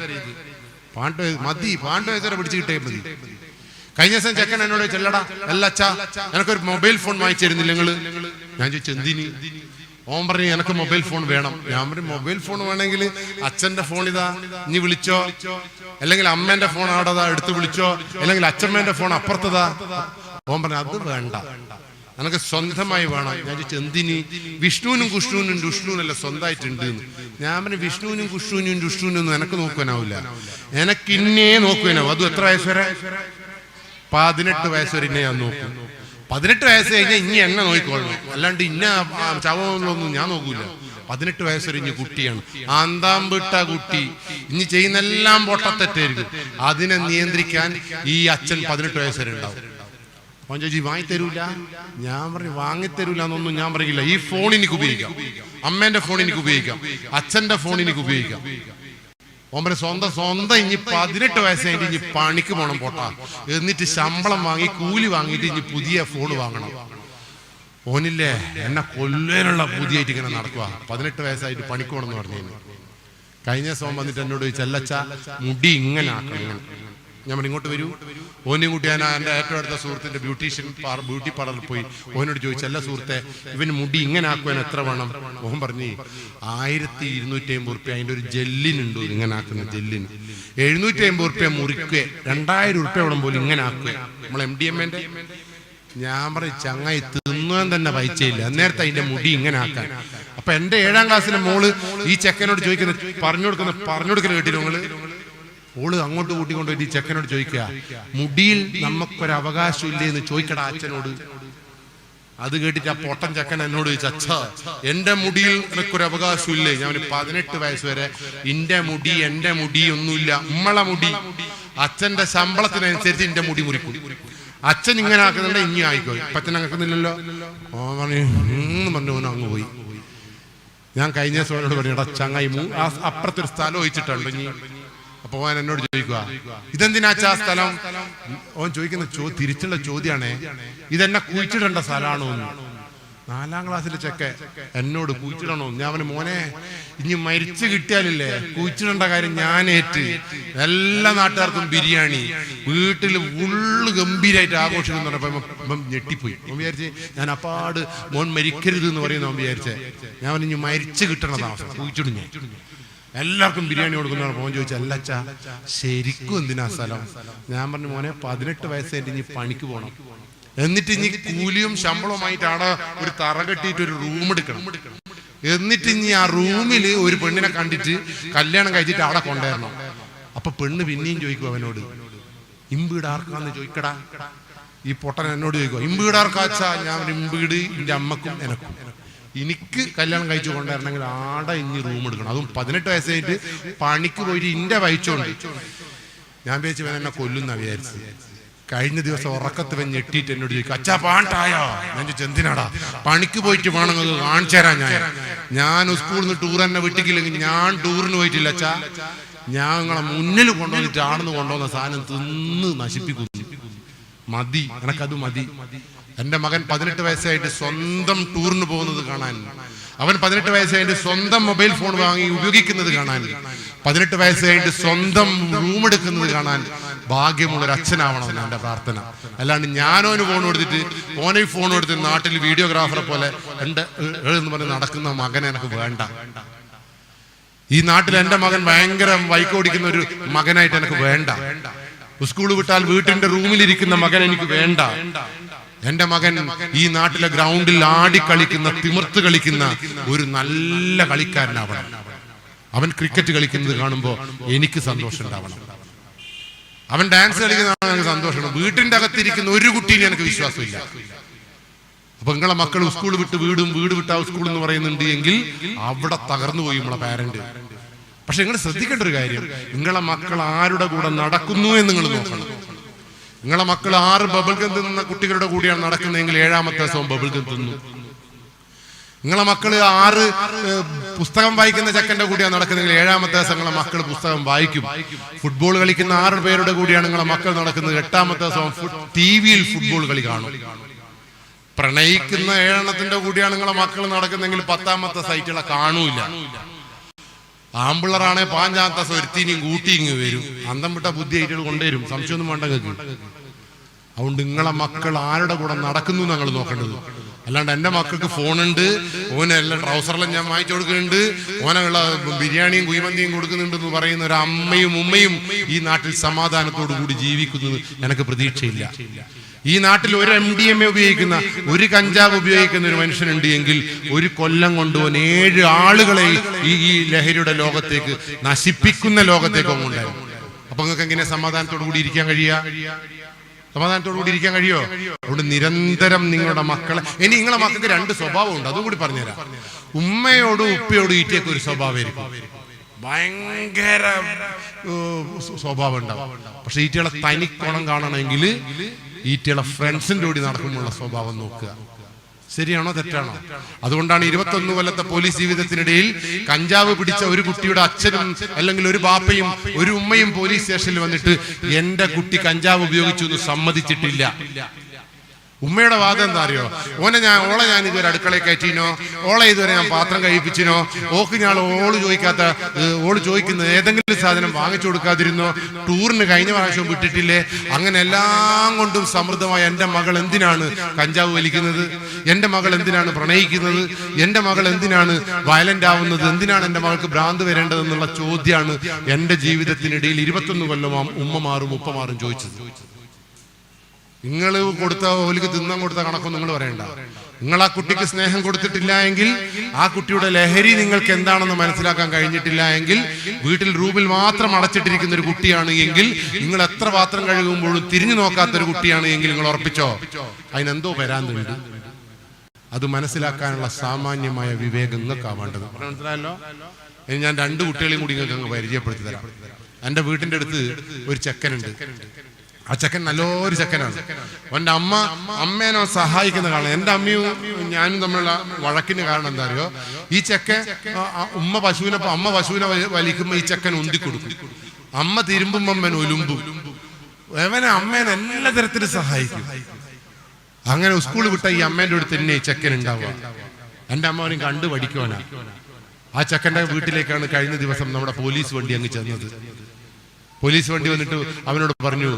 18 വയസ്സ് വരെ പിടിച്ചു കിട്ടേ മതി. കഴിഞ്ഞ ദിവസം ചെക്കൻ എന്നോട് ചെല്ലടാ അല്ല അച്ഛാ എനിക്കൊരു മൊബൈൽ ഫോൺ വാങ്ങിച്ചു തരുന്നില്ല നിങ്ങള്. ഞാൻ ചോദിച്ചു എന്തിന്? ഓൻ പറഞ്ഞു എനിക്ക് മൊബൈൽ ഫോൺ വേണം. ഞാൻ പറഞ്ഞു മൊബൈൽ ഫോൺ വേണമെങ്കിൽ അച്ഛന്റെ ഫോൺ ഇതാ, ഇനി വിളിച്ചോ, അല്ലെങ്കിൽ അമ്മേന്റെ ഫോൺ ആടതാ എടുത്ത് വിളിച്ചോ, അല്ലെങ്കിൽ അച്ഛമ്മേന്റെ ഫോൺ അപ്പുറത്തതാ. ഓൻ പറഞ്ഞു അത് വേണ്ട, എനിക്ക് സ്വന്തമായി വേണം. ഞാൻ ചോദിച്ചു എന്തിന്? വിഷ്ണുവിനും കുഷ്ണുവിനും ദുഷ്ണുവിനല്ല സ്വന്തമായിട്ടുണ്ട്. ഞാൻ പറഞ്ഞു വിഷ്ണുവിനും കുഷ്ണുവിനും ദുഷ്ണുവിനും ഒന്നും എനക്ക് നോക്കാനാവില്ല, എനക്ക് ഇന്നേ നോക്കുവാനാവും. അതും എത്ര വയസ്സ് വരെ? 18 വയസ്സ് വരെ ഇന്നെ ഞാൻ നോക്കും. 18 വയസ്സ് കഴിഞ്ഞാൽ ഇനി എന്നെ നോക്കിക്കൊള്ളണം, അല്ലാണ്ട് ഇന്ന ചവൊന്നും ഞാൻ നോക്കൂല. 18 വയസ്സ് വരെ ഇനി കുട്ടിയാണ്, ആന്താം വിട്ട കുട്ടി. ഇനി ചെയ്യുന്നെല്ലാം പൊട്ടത്തെറ്റായിരിക്കും. അതിനെ നിയന്ത്രിക്കാൻ ഈ അച്ഛൻ 18 വയസ്സ് വരെ ഉണ്ടാവും. അവൻ ചോദിച്ചു വാങ്ങിത്തരൂല. ഞാൻ പറഞ്ഞു വാങ്ങിത്തരൂല എന്നൊന്നും ഞാൻ പറയില്ല. ഈ ഫോൺ എനിക്ക് ഉപയോഗിക്കാം, അമ്മേന്റെ ഫോൺ എനിക്ക് ഉപയോഗിക്കാം, അച്ഛന്റെ ഫോൺ എനിക്ക് ഉപയോഗിക്കാം. ഓമ്പനെ സ്വന്തം ഇനി 18 വയസ്സായിട്ട് ഇനി പണിക്ക് പോണം പോട്ടാ, എന്നിട്ട് ശമ്പളം വാങ്ങി കൂലി വാങ്ങിയിട്ട് ഇനി പുതിയ ഫോൺ വാങ്ങണം. ഓനില്ലേ എന്നെ കൊല്ലാനുള്ള പുതിയായിട്ട് ഇങ്ങനെ നടക്കുക. 18 വയസ്സായിട്ട് പണിക്ക് പോകണം എന്ന് പറഞ്ഞു. കഴിഞ്ഞ ദിവസം വന്നിട്ട് എന്നോട് ചോദിച്ചു, അല്ലച്ച മുടി ഇങ്ങനെ ആക്കണം, ഇങ്ങനെ. ഞാൻ പറഞ്ഞു ഇങ്ങോട്ട് വരൂ. ഓനെയും കൂട്ടി ഞാൻ എൻ്റെ ഏറ്റവും അടുത്ത സുഹൃത്തിൻ്റെ ബ്യൂട്ടി പാർലറിൽ പോയി. ഓനോട് ചോദിച്ചു, അല്ല സുഹൃത്തെ ഇവന് മുടി ഇങ്ങനെ ആക്കുവാൻ എത്ര വേണം? ഓൻ പറഞ്ഞു 1250 റുപ്യ അതിൻ്റെ ഒരു ജെല്ലിനുണ്ട്, ഇങ്ങനെ ആക്കുന്ന ജെല്ലിന് 750 റുപ്യ മുറിക്കുക, 2000 റുപ്യ വേണം പോലും ഇങ്ങനെ ആക്കുക. നമ്മൾ MDMA-ന്റെ. ഞാൻ പറഞ്ഞു ചങ്ങായി തിന്നാൻ തന്നെ പൈസയില്ല, അന്നേരത്തെ അതിന്റെ മുടി ഇങ്ങനെ ആക്കാൻ. അപ്പൊ എന്റെ 7ാം ക്ലാസ്സിലെ മോള് ഈ ചെക്കനോട് ചോദിക്കുന്ന പറഞ്ഞു കൊടുക്കൽ കേട്ടില്ല നിങ്ങള്? ഓള് അങ്ങോട്ട് കൂട്ടിക്കൊണ്ടുപോയി ഈ ചെക്കനോട് ചോദിക്കുക, മുടിയിൽ നമുക്കൊരു അവകാശം ഇല്ലേ എന്ന് ചോദിക്കടാ അച്ഛനോട്. അത് കേട്ടിട്ട് ആ പൊട്ടൻ ചെക്കൻ എന്നോട് ചോദിച്ചു, അച്ഛാ എന്റെ മുടിയിൽ എനിക്കൊരു അവകാശം ഇല്ലേ? ഞാൻ 18 വയസ്സ് വരെ എന്റെ മുടി ഒന്നുമില്ല, ഉമ്മളെ മുടി. അച്ഛന്റെ ശമ്പളത്തിനനുസരിച്ച് എന്റെ മുടി മുറിക്കും. അച്ഛൻ ഇങ്ങനെ ആക്കുന്നുണ്ട്, ഇനി ആയിക്കോ. അച്ഛൻ ആക്കുന്നില്ലല്ലോ. ഓ പറഞ്ഞു അങ്ങ് പോയി. ഞാൻ കഴിഞ്ഞ ദിവസം പറഞ്ഞു, എടാ ചങ്ങായി അപ്പുറത്തൊരു സ്ഥലം ഒഴിച്ചിട്ടുണ്ട് ഇനി. അപ്പൊ ഓൻ എന്നോട് ചോദിക്കുക, ഇതെന്തിനാച്ചാ സ്ഥലം? ഓൻ ചോദിക്കുന്ന തിരിച്ചുള്ള ചോദ്യമാണേ, ഇതെന്നെ കുഴിച്ചിടേണ്ട സ്ഥലമാണോ എന്ന്. 4ാം ക്ലാസ്സിലെ ചെക്ക എന്നോട് കുഴിച്ചിടണോ? ഞാൻ അവന് മോനെ ഇനി മരിച്ചു കിട്ടിയാലില്ലേ കുഴിച്ചിടേണ്ട കാര്യം ഞാനേറ്റ്. എല്ലാ നാട്ടുകാർക്കും ബിരിയാണി, വീട്ടിൽ ഉള്ളു ഗംഭീരമായിട്ട് ആഘോഷിക്കുന്നു പറഞ്ഞപ്പോ ഞെട്ടിപ്പോയി. ഓൻ വിചാരിച്ച് ഞാൻ അപ്പാട് മോൻ മരിക്കരുത് എന്ന് പറയുന്ന ഓൻ വിചാരിച്ചേ. ഞാൻ ഇനി മരിച്ചു കിട്ടണതാണ്, കുഴിച്ചിടും ഞാൻ. എല്ലാവർക്കും ബിരിയാണി കൊടുക്കുന്ന മോൻ ചോദിച്ചു, അല്ലച്ചാ ശരിക്കും എന്തിനാ സ്ഥലം? ഞാൻ പറഞ്ഞു മോനെ 18 വയസ്സായിട്ട് ഇനി പണിക്ക് പോകണം, എന്നിട്ട് ഇനി കൂലിയും ശമ്പളവുമായിട്ട് അവിടെ ഒരു തറ കെട്ടിയിട്ട് ഒരു റൂം എടുക്കണം, എന്നിട്ട് ഇനി ആ റൂമിൽ ഒരു പെണ്ണിനെ കണ്ടിട്ട് കല്യാണം കഴിച്ചിട്ട് അവിടെ കൊണ്ടുവരണം. അപ്പൊ പെണ്ണ് പിന്നെയും ചോദിക്കും അവനോട്, ഇമ്പീടാർക്കാന്ന് ചോദിക്കടാ. ഈ പൊട്ടൻ എന്നോട് ചോദിക്കുക, ഇമ്പീടാർക്കാച്ചാ? ഞാൻ ഇമ്പീട് എന്റെ അമ്മക്കും എനക്കും. എനിക്ക് കല്യാണം കഴിച്ചു കൊണ്ടുവരണമെങ്കിൽ ആടെ ഇനി റൂം എടുക്കണം, അതും 18 വയസ്സായിട്ട് പണിക്ക് പോയിട്ട് ഇന്റെ വഹിച്ചോണ്ട്. ഞാൻ വിചാരിച്ചു എന്നെ കൊല്ലുന്ന വിചാരിച്ചു. കഴിഞ്ഞ ദിവസം ഉറക്കത്ത് ഞെട്ടിയിട്ട് എന്നോട് ചോദിക്കും, അച്ഛാ പാണ്ടായോ? ഞാൻ ചോദിച്ചു എന്തിനാടാ? പണിക്ക് പോയിട്ട് വേണമെങ്കിൽ കാണിച്ചു തരാം. ഞാൻ സ്കൂളിൽ നിന്ന് ടൂർ തന്നെ വിട്ടിക്കില്ലെങ്കിൽ ഞാൻ ടൂറിന് പോയിട്ടില്ല അച്ഛാ. ഞാൻ നിങ്ങളെ മുന്നിൽ കൊണ്ടുവന്നിട്ട് ആണെന്ന് കൊണ്ടുവന്ന സാധനം തിന്ന് നശിപ്പിക്കുന്നു. മതി, എനക്കത് മതി. എന്റെ മകൻ 18 വയസ്സായിട്ട് സ്വന്തം ടൂറിന് പോകുന്നത് കാണാൻ, അവൻ 18 വയസ്സായിട്ട് സ്വന്തം മൊബൈൽ ഫോൺ വാങ്ങി ഉപയോഗിക്കുന്നത് കാണാൻ, 18 വയസ്സായിട്ട് സ്വന്തം റൂം എടുക്കുന്നത് കാണാൻ ഭാഗ്യമുള്ള ഒരു അച്ഛനാവണം എന്റെ പ്രാർത്ഥന. അല്ലാണ്ട് ഞാനോന് ഫോൺ കൊടുത്തിട്ട് ഓനെ ഫോൺ കൊടുത്തിട്ട് നാട്ടിൽ വീഡിയോഗ്രാഫറെ പോലെ എന്ന് പറഞ്ഞ് നടക്കുന്ന മകനെ എനിക്ക് വേണ്ട. ഈ നാട്ടിൽ എന്റെ മകൻ ഭയങ്കര ബൈക്കോടിക്കുന്ന ഒരു മകനായിട്ട് എനിക്ക് വേണ്ട. സ്കൂൾ വിട്ടാൽ വീട്ടിന്റെ റൂമിലിരിക്കുന്ന മകൻ എനിക്ക് വേണ്ട. എന്റെ മകൻ ഈ നാട്ടിലെ ഗ്രൗണ്ടിൽ ആടിക്കളിക്കുന്ന, തിമിർത്ത് കളിക്കുന്ന ഒരു നല്ല കളിക്കാരനാവണം. അവൻ ക്രിക്കറ്റ് കളിക്കുന്നത് കാണുമ്പോൾ എനിക്ക് സന്തോഷം ഉണ്ടാവണം. അവൻ ഡാൻസ് കളിക്കുന്നതാണ് എനിക്ക് സന്തോഷമാണ്. വീട്ടിന്റെ അകത്തിരിക്കുന്ന ഒരു കുട്ടീനെ എനിക്ക് വിശ്വാസമില്ല. അപ്പൊ നിങ്ങളെ മക്കൾ സ്കൂൾ വിട്ട് വീട് വിട്ട് ആ സ്കൂൾ എന്ന് പറയുന്നുണ്ട് എങ്കിൽ അവിടെ തകർന്നു പോയി നമ്മളെ പാരന്റ്. പക്ഷെ നിങ്ങൾ ശ്രദ്ധിക്കേണ്ട ഒരു കാര്യം, നിങ്ങളെ മക്കൾ ആരുടെ കൂടെ നടക്കുന്നു എന്ന് നിങ്ങൾ നോക്കണം. നിങ്ങളെ മക്കൾ 6 ബബിൾഗം തിന്നുന്ന കുട്ടികളുടെ കൂടിയാണ് നടക്കുന്നതെങ്കിൽ 7ാമത്തെ ദിവസവും ബബിൾഗം തിന്നു. നിങ്ങളെ മക്കള് 6 പുസ്തകം വായിക്കുന്ന ചെക്കന്റെ കൂടിയാണ് നടക്കുന്നതെങ്കിൽ 7ാമത്തെ ദിവസം നിങ്ങളെ മക്കൾ പുസ്തകം വായിക്കും. ഫുട്ബോൾ കളിക്കുന്ന 6 പേരുടെ കൂടിയാണ് നിങ്ങളെ മക്കൾ നടക്കുന്നത്, 8ാമത്തെ ദിവസം TV-യിൽ ഫുട്ബോൾ കളി കാണും. പ്രണയിക്കുന്ന 7 കൂടിയാണ് നിങ്ങളെ മക്കൾ നടക്കുന്നെങ്കിൽ 10ാമത്തെ സൈറ്റുകളെ കാണൂല. ആമ്പിള്ളറാണെ 5ാമത്തെ ദിവസം ഒരുത്തിനെയും കൂട്ടി ഇങ്ങ് വരും. അന്തം വിട്ട ബുദ്ധി ആയിട്ട് കൊണ്ടുവരും, സംശയമൊന്നും വേണ്ട കേൾക്കും. അതുകൊണ്ട് നിങ്ങളെ മക്കൾ ആരുടെ കൂടെ നടക്കുന്നു ഞങ്ങൾ നോക്കേണ്ടത്. അല്ലാണ്ട് എന്റെ മക്കൾക്ക് ഫോണുണ്ട്, ഓനെല്ലാം ട്രൗസറെല്ലാം ഞാൻ വാങ്ങിച്ചു കൊടുക്കുന്നുണ്ട്, ഓനുള്ള ബിരിയാണിയും കുഴിമന്തിയും കൊടുക്കുന്നുണ്ട് എന്ന് പറയുന്ന ഒരു അമ്മയും ഉമ്മയും ഈ നാട്ടിൽ സമാധാനത്തോടു കൂടി ജീവിക്കുന്നത് എനിക്ക് പ്രതീക്ഷയില്ല. ഈ നാട്ടിൽ ഒരു MDMA ഉപയോഗിക്കുന്ന, ഒരു കഞ്ചാവ് ഉപയോഗിക്കുന്ന ഒരു മനുഷ്യനുണ്ട് എങ്കിൽ ഒരു കൊല്ലം കൊണ്ടുപോകാൻ 7 ആളുകളെ ഈ ലഹരിയുടെ ലോകത്തേക്ക്, നശിപ്പിക്കുന്ന ലോകത്തേക്ക് ഉണ്ടായിരുന്നു. അപ്പൊ നിങ്ങൾക്ക് എങ്ങനെ സമാധാനത്തോടു കൂടി ഇരിക്കാൻ കഴിയോ? അതുകൊണ്ട് നിരന്തരം നിങ്ങളുടെ മക്കളെ, ഇനി നിങ്ങളെ മക്കൾക്ക് 2 സ്വഭാവം ഉണ്ട്, അതും കൂടി പറഞ്ഞുതരാം. ഉമ്മയോടും ഉപ്പയോടും ഈറ്റേക്ക് ഒരു സ്വഭാവമായിരിക്കും, ഭയങ്കര സ്വഭാവം ഉണ്ടാവും. പക്ഷെ ഈറ്റകളെ തനിക്കോണം കാണണമെങ്കിൽ ഈറ്റിയുള്ള ഫ്രണ്ട്സിന്റെ കൂടി നടക്കുമ്പോഴുള്ള സ്വഭാവം നോക്കുക. ശരിയാണോ തെറ്റാണോ? അതുകൊണ്ടാണ് 21 കൊല്ലത്തെ പോലീസ് ജീവിതത്തിനിടയിൽ കഞ്ചാവ് പിടിച്ച ഒരു കുട്ടിയുടെ അച്ഛനും അല്ലെങ്കിൽ ഒരു ബാപ്പയും ഒരു ഉമ്മയും പോലീസ് സ്റ്റേഷനിൽ വന്നിട്ട് എന്റെ കുട്ടി കഞ്ചാവ് ഉപയോഗിച്ചു എന്ന് സമ്മതിച്ചിട്ടില്ല. ഉമ്മയുടെ വാദം എന്താ അറിയോ? ഓളെ ഞാൻ ഇതുവരെ അടുക്കളയിൽ കയറ്റിനോ, ഓളെ ഇതുവരെ ഞാൻ പാത്രം കഴിപ്പിച്ചിനോ, ഓള് ചോദിക്കുന്ന ഏതെങ്കിലും സാധനം വാങ്ങിച്ചു കൊടുക്കാതിരുന്നോ, ടൂറിന് കഴിഞ്ഞ പ്രാവശ്യം വിട്ടിട്ടില്ലേ? അങ്ങനെ എല്ലാം കൊണ്ടും സമൃദ്ധമായ എന്റെ മകൾ എന്തിനാണ് കഞ്ചാവ് വലിക്കുന്നത്? എന്റെ മകൾ എന്തിനാണ് പ്രണയിക്കുന്നത്? എന്റെ മകൾ എന്തിനാണ് വയലന്റ് ആവുന്നത്? എന്തിനാണ് എന്റെ മകൾക്ക് ഭ്രാന്ത് വരേണ്ടതെന്നുള്ള ചോദ്യമാണ് എന്റെ ജീവിതത്തിനിടയിൽ 21 കൊല്ലം ഉമ്മമാറും ഉപ്പമാറും ചോദിച്ചത്. നിങ്ങൾ കൊടുത്ത ഓലിക്ക് തിന്നാൻ കൊടുത്ത കണക്കൊന്നും നിങ്ങൾ പറയണ്ട. നിങ്ങൾ ആ കുട്ടിക്ക് സ്നേഹം കൊടുത്തിട്ടില്ല എങ്കിൽ, ആ കുട്ടിയുടെ ലഹരി നിങ്ങൾക്ക് എന്താണെന്ന് മനസ്സിലാക്കാൻ കഴിഞ്ഞിട്ടില്ല എങ്കിൽ, വീട്ടിൽ റൂമിൽ മാത്രം അടച്ചിട്ടിരിക്കുന്ന ഒരു കുട്ടിയാണ് എങ്കിൽ, നിങ്ങൾ എത്ര പാത്രം കഴുകുമ്പോഴും തിരിഞ്ഞു നോക്കാത്തൊരു കുട്ടിയാണ് എങ്കിൽ നിങ്ങൾ ഉറപ്പിച്ചോ അതിനെന്തോ വരാനുണ്ട്. അത് മനസ്സിലാക്കാനുള്ള സാമാന്യമായ വിവേകം നിങ്ങൾക്ക് വേണ്ടത്. മനസ്സിലായല്ലോ? ഞാൻ 2 കുട്ടികളെയും കൂടി നിങ്ങൾക്ക് അങ്ങ് പരിചയപ്പെടുത്തി തരാം. എൻ്റെ വീട്ടിൻ്റെ അടുത്ത് ഒരു ചെക്കനുണ്ട്. ആ ചെക്കൻ നല്ലൊരു ചെക്കനാണ്. അവൻ്റെ അമ്മേനോ സഹായിക്കുന്ന കാരണം. എൻ്റെ അമ്മയും ഞാനും തമ്മിലുള്ള വഴക്കിന് കാരണം എന്താ അറിയോ? ഈ ചെക്കൻ അമ്മ പശുവിനെ വലിക്കുമ്പോൾ ഈ ചെക്കൻ ഉന്തിക്കൊടുക്കും. അമ്മ തിരുമ്പുമ്പോ അവൻ ഒലുമ്പും. അവനെ അമ്മേനെ എല്ലാ തരത്തിലും സഹായിക്കും. അങ്ങനെ സ്കൂളിൽ വിട്ട ഈ അമ്മേൻ്റെ അടുത്ത് തന്നെ ഈ ചെക്കൻ ഉണ്ടാവുക. എൻ്റെ അമ്മ അവനും കണ്ടു പഠിക്കുവാനാ. ആ ചെക്കൻ്റെ വീട്ടിലേക്കാണ് കഴിഞ്ഞ ദിവസം നമ്മുടെ പോലീസ് വണ്ടി അങ്ങ് ചെന്നത്. പോലീസ് വണ്ടി വന്നിട്ട് അവനോട് പറഞ്ഞു,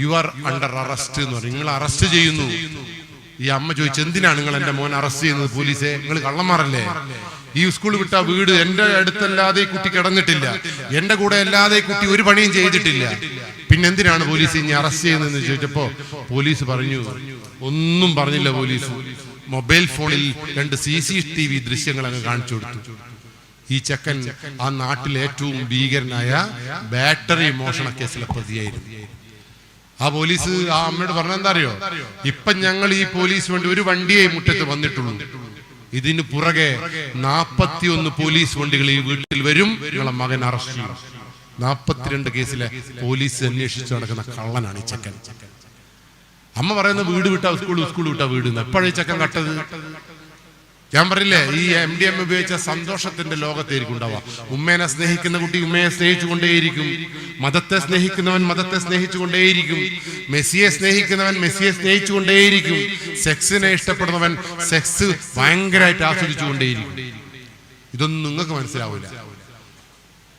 യു ആർ അണ്ടർ അറസ്റ്റ് എന്ന് പറഞ്ഞു. നിങ്ങൾ അറസ്റ്റ് ചെയ്യുന്നു. ഈ അമ്മ ചോദിച്ചു, എന്തിനാണ് നിങ്ങൾ എന്റെ മോൻ അറസ്റ്റ് ചെയ്യുന്നത്? പോലീസെ, നിങ്ങൾ കള്ളന്മാരല്ലേ? ഈ സ്കൂൾ വിട്ട വീട് എന്റെ അടുത്തല്ലാതെ ഈ കുട്ടി കിടന്നിട്ടില്ല, എന്റെ കൂടെ അല്ലാതെ ഈ കുട്ടി ഒരു പണിയും ചെയ്തിട്ടില്ല, പിന്നെന്തിനാണ് പോലീസ് ഇനി അറസ്റ്റ് ചെയ്യുന്നതെന്ന് ചോദിച്ചപ്പോ പോലീസ് പറഞ്ഞു, ഒന്നും പറഞ്ഞില്ല. പോലീസ് മൊബൈൽ ഫോണിൽ 2 CCTV ദൃശ്യങ്ങൾ അങ്ങ് കാണിച്ചു കൊടുത്തു. ഈ ചെക്കൻ ആ നാട്ടിലെ ഏറ്റവും ഭീകരനായ ബാറ്ററി മോഷണ കേസിലെ പ്രതിയായിരുന്നു. ആ പോലീസ് ആ അമ്മയോട് പറഞ്ഞെന്താ അറിയോ? ഇപ്പൊ ഞങ്ങൾ ഈ പോലീസ് വണ്ടി ഒരു വണ്ടിയെ മുറ്റത്ത് വന്നിട്ടുള്ളൂ, ഇതിന് പുറകെ 41 പോലീസ് വണ്ടികൾ ഈ വീട്ടിൽ വരും, നിങ്ങളെ മകൻ അറസ്റ്റ് ചെയ്യും. 42 കേസിലെ പോലീസ് അന്വേഷിച്ചു നടക്കുന്ന കള്ളനാണ് ഈ ചെക്കൻ. അമ്മ പറയുന്ന വീട് വിട്ടാ സ്കൂൾ വിട്ടാ വീട്. എപ്പോഴാണ് ഈ ചെക്കൻ കട്ടത്? ഞാൻ പറയില്ലേ, ഈ MDMA ഉപയോഗിച്ച സന്തോഷത്തിന്റെ ലോകത്തായിരിക്കും ഉണ്ടാവുക. ഉമ്മേനെ സ്നേഹിക്കുന്ന കുട്ടി ഉമ്മയെ സ്നേഹിച്ചുകൊണ്ടേയിരിക്കും, മതത്തെ സ്നേഹിക്കുന്നവൻ മതത്തെ സ്നേഹിച്ചുകൊണ്ടേയിരിക്കും, മെസ്സിയെ സ്നേഹിക്കുന്നവൻ മെസ്സിയെ സ്നേഹിച്ചുകൊണ്ടേയിരിക്കും, സെക്സിനെ ഇഷ്ടപ്പെടുന്നവൻ സെക്സ് ഭയങ്കരമായിട്ട് ആസ്വദിച്ചുകൊണ്ടേയിരിക്കും. ഇതൊന്നും നിങ്ങൾക്ക് മനസ്സിലാവില്ല.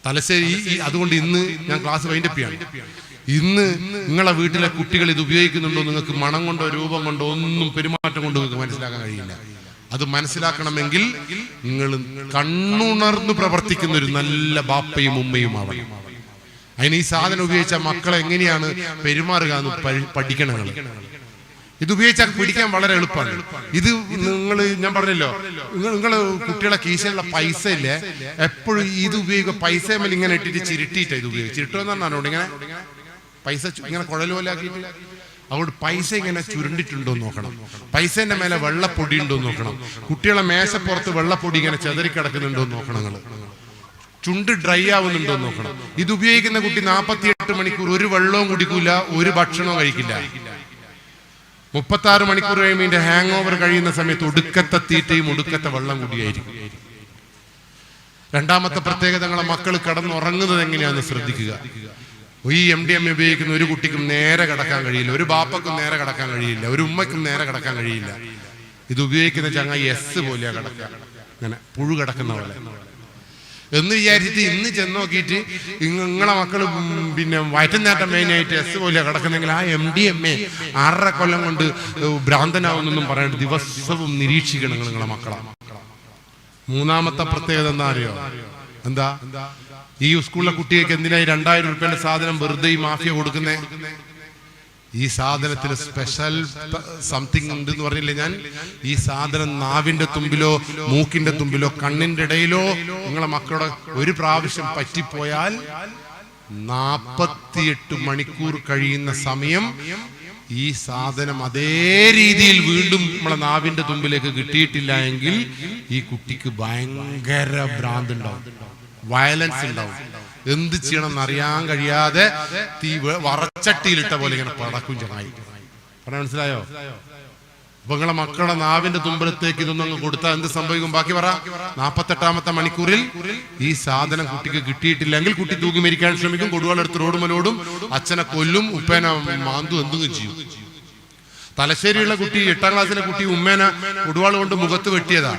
തലശ്ശേരി അതുകൊണ്ട് ഇന്ന് ഞാൻ ക്ലാസ് വൈൻഡപ്പ് ചെയ്യാണ്. ഇന്ന് നിങ്ങളെ വീട്ടിലെ കുട്ടികൾ ഇത് ഉപയോഗിക്കുന്നുണ്ടോ നിങ്ങൾക്ക് മണം കൊണ്ടോ രൂപം കൊണ്ടോ ഒന്നും പെരുമാറ്റം കൊണ്ടോ നിങ്ങൾക്ക് മനസ്സിലാക്കാൻ കഴിയില്ല. അത് മനസ്സിലാക്കണമെങ്കിൽ നിങ്ങൾ കണ്ണുണർന്നു പ്രവർത്തിക്കുന്ന ഒരു നല്ല ബാപ്പയും ഉമ്മയും ആവണം. അതിന് ഈ സാധനം ഉപയോഗിച്ച മക്കളെ എങ്ങനെയാണ് പെരുമാറുക എന്ന് പഠിക്കണം. ഇത് ഉപയോഗിച്ചാൽ പിടിക്കാൻ വളരെ എളുപ്പമാണ്. ഇത് ഞാൻ പറഞ്ഞല്ലോ, നിങ്ങൾ കുട്ടികളെ കീശയിലുള്ള പൈസ ഇല്ലേ, എപ്പോഴും ഇത് ഉപയോഗിക്കുക. പൈസ മേലെ ഇങ്ങനെ ഇട്ടിട്ട് ചിരുട്ടിയിട്ടാ ഇത് ഉപയോഗിക്കും. ചിരുട്ടെന്ന് പറഞ്ഞാൽ ഇങ്ങനെ പൈസ ഇങ്ങനെ കുഴൽ പോലെ ആക്കിയിട്ട്, അതുകൊണ്ട് പൈസ ഇങ്ങനെ ചുരുണ്ടിട്ടുണ്ടോ നോക്കണം. പൈസേന്റെ മേലെ വെള്ളപ്പൊടി ഉണ്ടോ നോക്കണം. കുട്ടികളെ മേശപ്പുറത്ത് വെള്ളപ്പൊടി ഇങ്ങനെ ചെതറി കിടക്കുന്നുണ്ടോ നോക്കണം. നിങ്ങൾ ചുണ്ട് ഡ്രൈ ആവുന്നുണ്ടോ നോക്കണം. ഇത് ഉപയോഗിക്കുന്ന കുട്ടി 48 മണിക്കൂർ ഒരു വെള്ളവും കുടിക്കൂല, ഒരു ഭക്ഷണവും കഴിക്കില്ല. 36 മണിക്കൂർ കഴിയുമ്പോൾ ഇതിന്റെ ഹാങ് ഓവർ കഴിയുന്ന സമയത്ത് ഒടുക്കത്തെ തീറ്റയും ഒടുക്കത്തെ വെള്ളം കൂടിയായിരിക്കും. രണ്ടാമത്തെ പ്രത്യേകത, നിങ്ങളെ മക്കൾ കിടന്നുറങ്ങുന്നത് എങ്ങനെയാണെന്ന് ശ്രദ്ധിക്കുക. ഈ MDMA ഉപയോഗിക്കുന്ന ഒരു കുട്ടിക്കും നേരെ കിടക്കാൻ കഴിയില്ല, ഒരു ബാപ്പക്കും നേരെ കിടക്കാൻ കഴിയില്ല, ഒരു ഉമ്മയ്ക്കും നേരെ കിടക്കാൻ കഴിയില്ല. ഇത് ഉപയോഗിക്കുന്ന ചങ്ങായി എസ് പോലെയാ കിടക്കുക, ഇങ്ങനെ പുഴു കിടക്കുന്ന പോലെ എന്ന് വിചാരിച്ചിട്ട് ഇന്ന് ചെന്ന് നോക്കിയിട്ട് നിങ്ങളെ മക്കൾ പിന്നെ വയറ്റുന്നേട്ടം മെയിനായിട്ട് എസ് പോലെയാ കിടക്കുന്നെങ്കിൽ ആ MDMA 6.5 കൊല്ലം കൊണ്ട് ഭ്രാന്തനാവുന്നൊന്നും പറയാണ്ട് ദിവസവും നിരീക്ഷിക്കണം നിങ്ങളെ മക്കളെ. മൂന്നാമത്തെ പ്രത്യേകത എന്താ അറിയോ? എന്താ ഈ സ്കൂളിലെ കുട്ടികൾക്ക് എന്തിനായി 2000 രൂപയുടെ സാധനം വെറുതെ ഈ മാഫിയ കൊടുക്കുന്നേ? ഈ സാധനത്തിന് സ്പെഷ്യൽ സംതിങ് ഉണ്ട് എന്ന് പറഞ്ഞില്ലേ ഞാൻ. ഈ സാധനം നാവിന്റെ തുമ്പിലോ മൂക്കിന്റെ തുമ്പിലോ കണ്ണിന്റെ ഇടയിലോ നിങ്ങളെ മക്കളുടെ ഒരു പ്രാവശ്യം പറ്റിപ്പോയാൽ 48 മണിക്കൂർ കഴിയുന്ന സമയം ഈ സാധനം അതേ രീതിയിൽ വീണ്ടും നമ്മളെ നാവിന്റെ തുമ്പിലേക്ക് കിട്ടിയിട്ടില്ല എങ്കിൽ ഈ കുട്ടിക്ക് ഭയങ്കര ഭ്രാന്ത് ഉണ്ടാവും, വയലൻസ് ഉണ്ടാവും. എന്ത് ചെയ്യണം എന്നറിയാൻ കഴിയാതെ വറച്ചട്ടിയിലിട്ട പോലെ ഇങ്ങനെ പടക്കും ചങ്ങായി. പറഞ്ഞ മനസ്സിലായോ? അപ്പൊ നിങ്ങളെ മക്കളുടെ നാവിന്റെ തുമ്പലത്തേക്ക് ഇതൊന്നും അങ്ങ് കൊടുത്താൽ എന്ത് സംഭവിക്കും? ബാക്കി പറ. 48ാമത്തെ മണിക്കൂറിൽ ഈ സാധനം കുട്ടിക്ക് കിട്ടിയിട്ടില്ലെങ്കിൽ കുട്ടി തൂക്കി മരിക്കാൻ ശ്രമിക്കും, കൊടുവാളെടുത്ത് റോഡുമലോടും, അച്ഛനെ കൊല്ലും, ഉപ്പേനെ മാന്തു, എന്തെങ്കിലും ചെയ്യും. തലശ്ശേരിയുള്ള കുട്ടി, 8ാം ക്ലാസ്സിലെ കുട്ടി ഉമ്മേനെ കൊടുവാൾ കൊണ്ട് മുഖത്ത് വെട്ടിയതാ.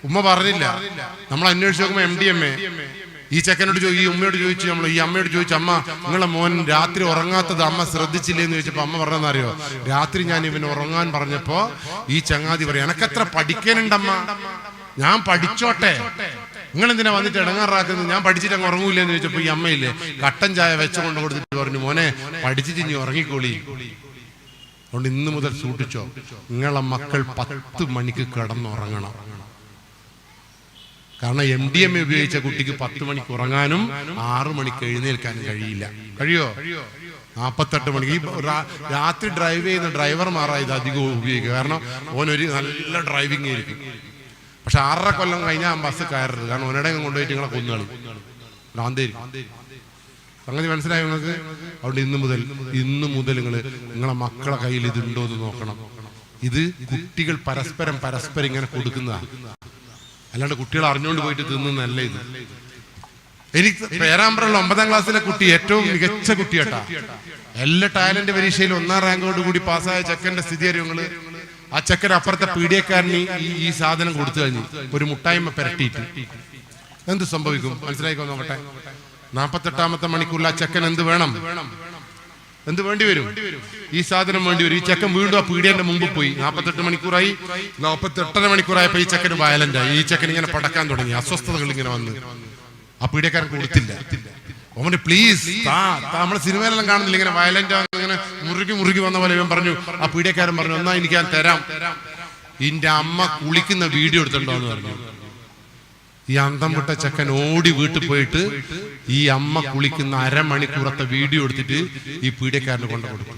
ഉമ്മ പറഞ്ഞില്ല. നമ്മൾ അന്വേഷിച്ച് നോക്കുമ്പോ MDMA. ഈ ചെക്കനോട് ഈ ഉമ്മയോട് ചോദിച്ചു, നമ്മൾ ഈ അമ്മയോട് ചോദിച്ചു, അമ്മ നിങ്ങളെ മോൻ രാത്രി ഉറങ്ങാത്തത് അമ്മ ശ്രദ്ധിച്ചില്ലേന്ന് ചോദിച്ചപ്പോ അമ്മ പറഞ്ഞെന്നറിയോ, രാത്രി ഞാൻ ഇവന് ഉറങ്ങാൻ പറഞ്ഞപ്പോ ഈ ചങ്ങാതി പറയാം, എനക്കെത്ര പഠിക്കാനുണ്ടമ്മ, ഞാൻ പഠിച്ചോട്ടെ, നിങ്ങൾ എന്തിനാ വന്നിട്ട് ഇടങ്ങാറാക്കുന്നത്, ഞാൻ പഠിച്ചിട്ട് അങ്ങ് ഉറങ്ങൂലെന്ന് ചോദിച്ചപ്പോ ഈ അമ്മയില്ലേ കട്ടൻ ചായ വെച്ചുകൊണ്ട് കൊടുത്തിട്ട് പറഞ്ഞു, മോനെ പഠിച്ചിട്ട് ഇനി ഉറങ്ങിക്കോളി. അതുകൊണ്ട് ഇന്ന് മുതൽ സൂക്ഷിച്ചോ, നിങ്ങളെ മക്കൾ 10 മണിക്ക് കിടന്നുറങ്ങണം. കാരണം MDMA ഉപയോഗിച്ച കുട്ടിക്ക് 10 മണിക്ക് ഉറങ്ങാനും 6 മണിക്ക് എഴുന്നേൽക്കാനും കഴിയില്ല. കഴിയോ? 48 മണിക്ക്. ഈ രാത്രി ഡ്രൈവ് ചെയ്യുന്ന ഡ്രൈവർമാരാണ് ഇത് അധികവും ഉപയോഗിക്കുക. കാരണം ഓനൊരു നല്ല ഡ്രൈവിംഗ് ആയിരിക്കും. പക്ഷെ 6.5 കൊല്ലം കഴിഞ്ഞാൽ ബസ് കയറരുത്. കാരണം ഓനിടം കൊണ്ടുപോയിട്ട് നിങ്ങളെ കൊന്നുകളി ഭ്രാന്തായിരിക്കും. സംഗതി മനസ്സിലായോ നിങ്ങൾക്ക്? അതുകൊണ്ട് ഇന്ന് മുതൽ നിങ്ങളെ മക്കളെ കയ്യിൽ ഇതുണ്ടോ എന്ന് നോക്കണം. ഇത് കുട്ടികൾ പരസ്പരം ഇങ്ങനെ കൊടുക്കുന്നതാണ്. അല്ലാണ്ട് കുട്ടികൾ അറിഞ്ഞുകൊണ്ട് പോയിട്ട് തിന്നുന്നല്ല ഇത്. എനിക്ക് പേരാമ്പ്രയുള്ള 9ാം ക്ലാസ്സിലെ കുട്ടി ഏറ്റവും മികച്ച കുട്ടിയാട്ടാ. എല്ലാ ടാലന്റ് പരീക്ഷയിൽ 1ാം റാങ്കോട് കൂടി പാസ്സായ ചെക്കന്റെ സ്ഥിതി അറിയുങ്ങള്. ആ ചെക്കൻ അപ്പുറത്തെ പീഡിയക്കാരന് ഈ സാധനം കൊടുത്തു കഴിഞ്ഞു, ഒരു മുട്ടായ്മ പെരട്ടിയിട്ട്. എന്ത് സംഭവിക്കും മനസ്സിലായിക്കോ നോക്കട്ടെ. 48ാമത്തെ മണിക്കൂറിൽ ആ ചെക്കൻ എന്ത് വേണം? എന്ത് വേണ്ടി വരും? ഈ സാധനം വേണ്ടി വരും. ഈ ചെക്കൻ വീണ്ടും ആ പീഡിയന്റെ മുമ്പ് പോയി. 48 മണിക്കൂറായി. 48.5 മണിക്കൂറായപ്പോ ഈ ചെക്കന് വയലന്റായി. ഈ ചെക്കൻ ഇങ്ങനെ പടക്കാൻ തുടങ്ങി. അസ്വസ്ഥതകൾ ഇങ്ങനെ വന്ന് ആ പീഡിയക്കാരൻ കൊടുത്തില്ല. ഓമന് പ്ലീസ് നമ്മളെ സിനിമയിലെല്ലാം കാണുന്നില്ല, ഇങ്ങനെ വയലന്റ് ഇങ്ങനെ മുറുകി വന്ന പോലെ ഇവൻ പറഞ്ഞു. ആ പീഡിയക്കാരൻ പറഞ്ഞു, എന്നാ എനിക്ക് ഞാൻ തരാം, ഇന്റെ അമ്മ കുളിക്കുന്ന വീഡിയോ എടുത്തിട്ടുണ്ടോ എന്ന് പറഞ്ഞു. ഈ അന്തം വിട്ട ചെക്കൻ ഓടി വീട്ടിൽ പോയിട്ട് ഈ അമ്മ കുളിക്കുന്ന അരമണിക്കൂറത്തെ വീഡിയോ എടുത്തിട്ട് ഈ പീഡിയക്കാരന് കൊണ്ടു കൊടുക്കും.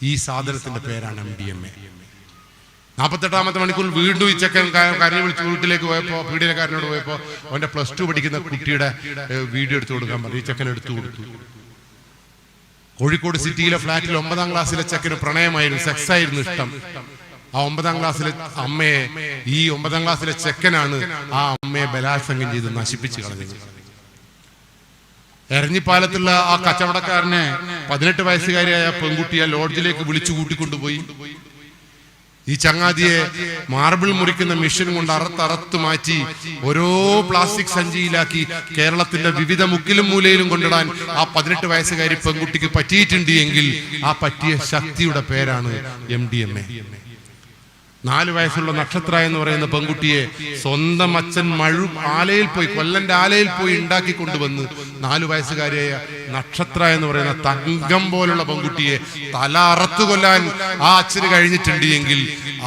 ഈ സാധനത്തിന്റെ പേരാണ് MDMA. 48ാമത്തെ മണിക്കൂറിൽ വീണ്ടും ഈ ചെക്കൻ കരഞ്ഞു വിളിച്ച് വീട്ടിലേക്ക് പോയപ്പോ, പീഡിയക്കാരനോട് പോയപ്പോ അവന്റെ +2 പഠിക്കുന്ന കുട്ടിയുടെ വീഡിയോ എടുത്തു കൊടുക്കാൻ പറഞ്ഞു. ഈ ചെക്കൻ എടുത്തു കൊടുത്തു. കോഴിക്കോട് സിറ്റിയിലെ ഫ്ലാറ്റിൽ 9ാം ക്ലാസ്സിലെ ചെക്കന് പ്രണയമായിരുന്നു, സെക്സ് ആയിരുന്നു ഇഷ്ടം. ആ 9ാം ക്ലാസ്സിലെ അമ്മയെ, ഈ 9ാം ക്ലാസ്സിലെ ചെക്കനാണ് ആ അമ്മയെ ബലാത്സംഗം ചെയ്ത് നശിപ്പിച്ചു കളഞ്ഞത്. എരഞ്ഞിപ്പാലത്തുള്ള ആ കച്ചവടക്കാരനെ 18 വയസ്സുകാരിയായ പെൺകുട്ടിയെ ലോഡ്ജിലേക്ക് വിളിച്ചു കൂട്ടിക്കൊണ്ടുപോയി. ഈ ചങ്ങാതിയെ മാർബിൾ മുറിക്കുന്ന മെഷീൻ കൊണ്ട് അറുത്ത് മാറ്റി ഓരോ പ്ലാസ്റ്റിക് സഞ്ചിയിലാക്കി കേരളത്തിന്റെ വിവിധ മുക്കിലും മൂലയിലും കൊണ്ടിടാൻ ആ 18 വയസ്സുകാരി പെൺകുട്ടിക്ക് പറ്റിയിട്ടുണ്ട് എങ്കിൽ ആ പറ്റിയ ശക്തിയുടെ പേരാണ് MDMA. 4 വയസ്സുള്ള നക്ഷത്ര എന്ന് പറയുന്ന പെൺകുട്ടിയെ സ്വന്തം അച്ഛൻ ആലയിൽ പോയി, കൊല്ലന്റെ ആലയിൽ പോയി ഉണ്ടാക്കി കൊണ്ടുവന്ന് 4 വയസ്സുകാരിയായ നക്ഷത്ര എന്ന് പറയുന്ന തങ്കം പോലുള്ള പെൺകുട്ടിയെ തല അറുത്തു കൊല്ലാൻ ആ അച്ഛന് കഴിഞ്ഞിട്ടുണ്ട് എങ്കിൽ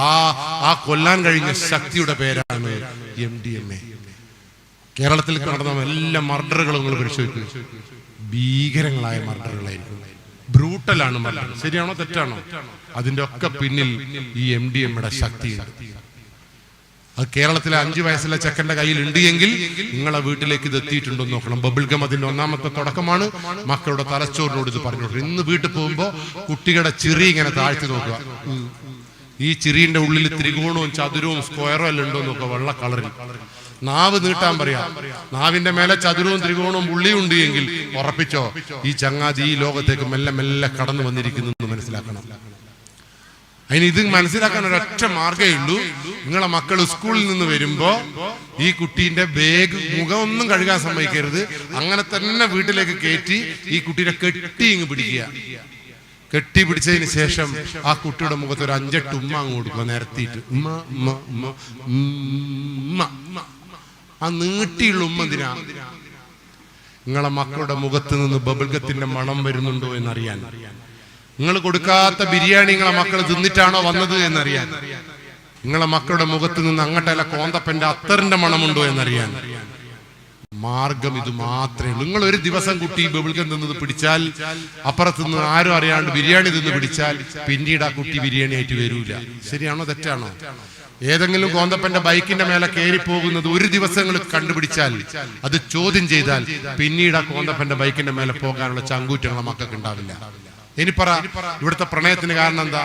ആ കൊല്ലാൻ കഴിഞ്ഞ ശക്തിയുടെ പേരാണ് MDMA. കേരളത്തിൽ നടന്ന എല്ലാ മർഡറുകളും നിങ്ങൾ പരിശോധിക്കുക, ഭീകരങ്ങളായ മർഡറുകളായിരിക്കും. ബ്രൂട്ടലാണ് മർഡർ. ശരിയാണോ തെറ്റാണോ? അതിന്റെ ഒക്കെ പിന്നിൽ ഈ MDMA ശക്തിയുണ്ട്. അത് കേരളത്തിലെ 5 വയസ്സുള്ള ചെക്കന്റെ കയ്യിൽ ഉണ്ട് എങ്കിൽ നിങ്ങളെ വീട്ടിലേക്ക് ഇത് എത്തിയിട്ടുണ്ടോ നോക്കണം. ബബിൾഗം അതിന്റെ 1ാമത്തെ തുടക്കമാണ്. മക്കളുടെ തലച്ചോറിനോട് ഇത് പറഞ്ഞു. ഇന്ന് വീട്ടിൽ പോകുമ്പോ കുട്ടികളുടെ ചിറി ഇങ്ങനെ താഴ്ത്തി നോക്കുക. ഈ ചിറിന്റെ ഉള്ളിൽ ത്രികോണവും ചതുരവും സ്ക്വയറും എല്ലാം ഉണ്ടോ നോക്കുക, വെള്ള കളറിൽ. നാവ് നീട്ടാൻ പറയാം. നാവിന്റെ മേലെ ചതുരവും ത്രികോണവും പുള്ളിയുണ്ട് എങ്കിൽ ഉറപ്പിച്ചോ, ഈ ചങ്ങാതി ഈ ലോകത്തേക്ക് മെല്ലെ കടന്നു വന്നിരിക്കുന്നു എന്ന് മനസ്സിലാക്കണം. അതിന് ഇത് മനസ്സിലാക്കാൻ ഒരൊറ്റ മാർഗ്ഗമേ ഉള്ളൂ. നിങ്ങളെ മക്കൾ സ്കൂളിൽ നിന്ന് വരുമ്പോ ഈ കുട്ടീന്റെ ബാഗ്, മുഖമൊന്നും കഴുകാൻ സമ്മതിക്കരുത്. അങ്ങനെ തന്നെ വീട്ടിലേക്ക് കയറ്റി ഈ കുട്ടീനെ കെട്ടി ഇങ്ങ് പിടിക്കുക. കെട്ടി പിടിച്ചതിന് ശേഷം ആ കുട്ടിയുടെ മുഖത്ത് ഒരു 5-8 ഉമ്മ അങ്ങ് കൊടുക്കുക, നിരത്തിയിട്ട്. ആ നീട്ടിയുള്ള ഉമ്മ എന്തിനാ? നിങ്ങളെ മക്കളുടെ മുഖത്ത് നിന്ന് ബബിൾഗത്തിന്റെ മണം വരുന്നുണ്ടോ എന്നറിയാൻ. നിങ്ങൾ കൊടുക്കാത്ത ബിരിയാണി നിങ്ങളെ മക്കൾ തിന്നിട്ടാണോ വന്നത് എന്നറിയാൻ. നിങ്ങളെ മക്കളുടെ മുഖത്ത് നിന്ന് അങ്ങോട്ടല്ല കോന്തപ്പന്റെ അത്തറിന്റെ മണമുണ്ടോ എന്നറിയാൻ. മാർഗം ഇത് മാത്രമേ ഉള്ളൂ. നിങ്ങൾ ഒരു ദിവസം കുട്ടി ബബിൾഗം തിന്നത് പിടിച്ചാൽ, അപ്പുറത്തുനിന്ന് ആരും അറിയാണ്ട് ബിരിയാണി തിന്ന് പിടിച്ചാൽ, പിന്നീട് ആ കുട്ടി ബിരിയാണി ആയിട്ട് വരൂല. ശരിയാണോ തെറ്റാണോ? ഏതെങ്കിലും കോന്തപ്പന്റെ ബൈക്കിന്റെ മേലെ കയറി പോകുന്നത് ഒരു ദിവസങ്ങൾ കണ്ടുപിടിച്ചാൽ, അത് ചോദ്യം ചെയ്താൽ, പിന്നീട് ആ കോന്തപ്പന്റെ ബൈക്കിന്റെ മേലെ പോകാനുള്ള ചങ്കൂറ്റങ്ങളെ മക്കൾക്ക് ഉണ്ടാവില്ല. ഇനി പറ, ഇവിടുത്തെ പ്രണയത്തിന് കാരണം എന്താ?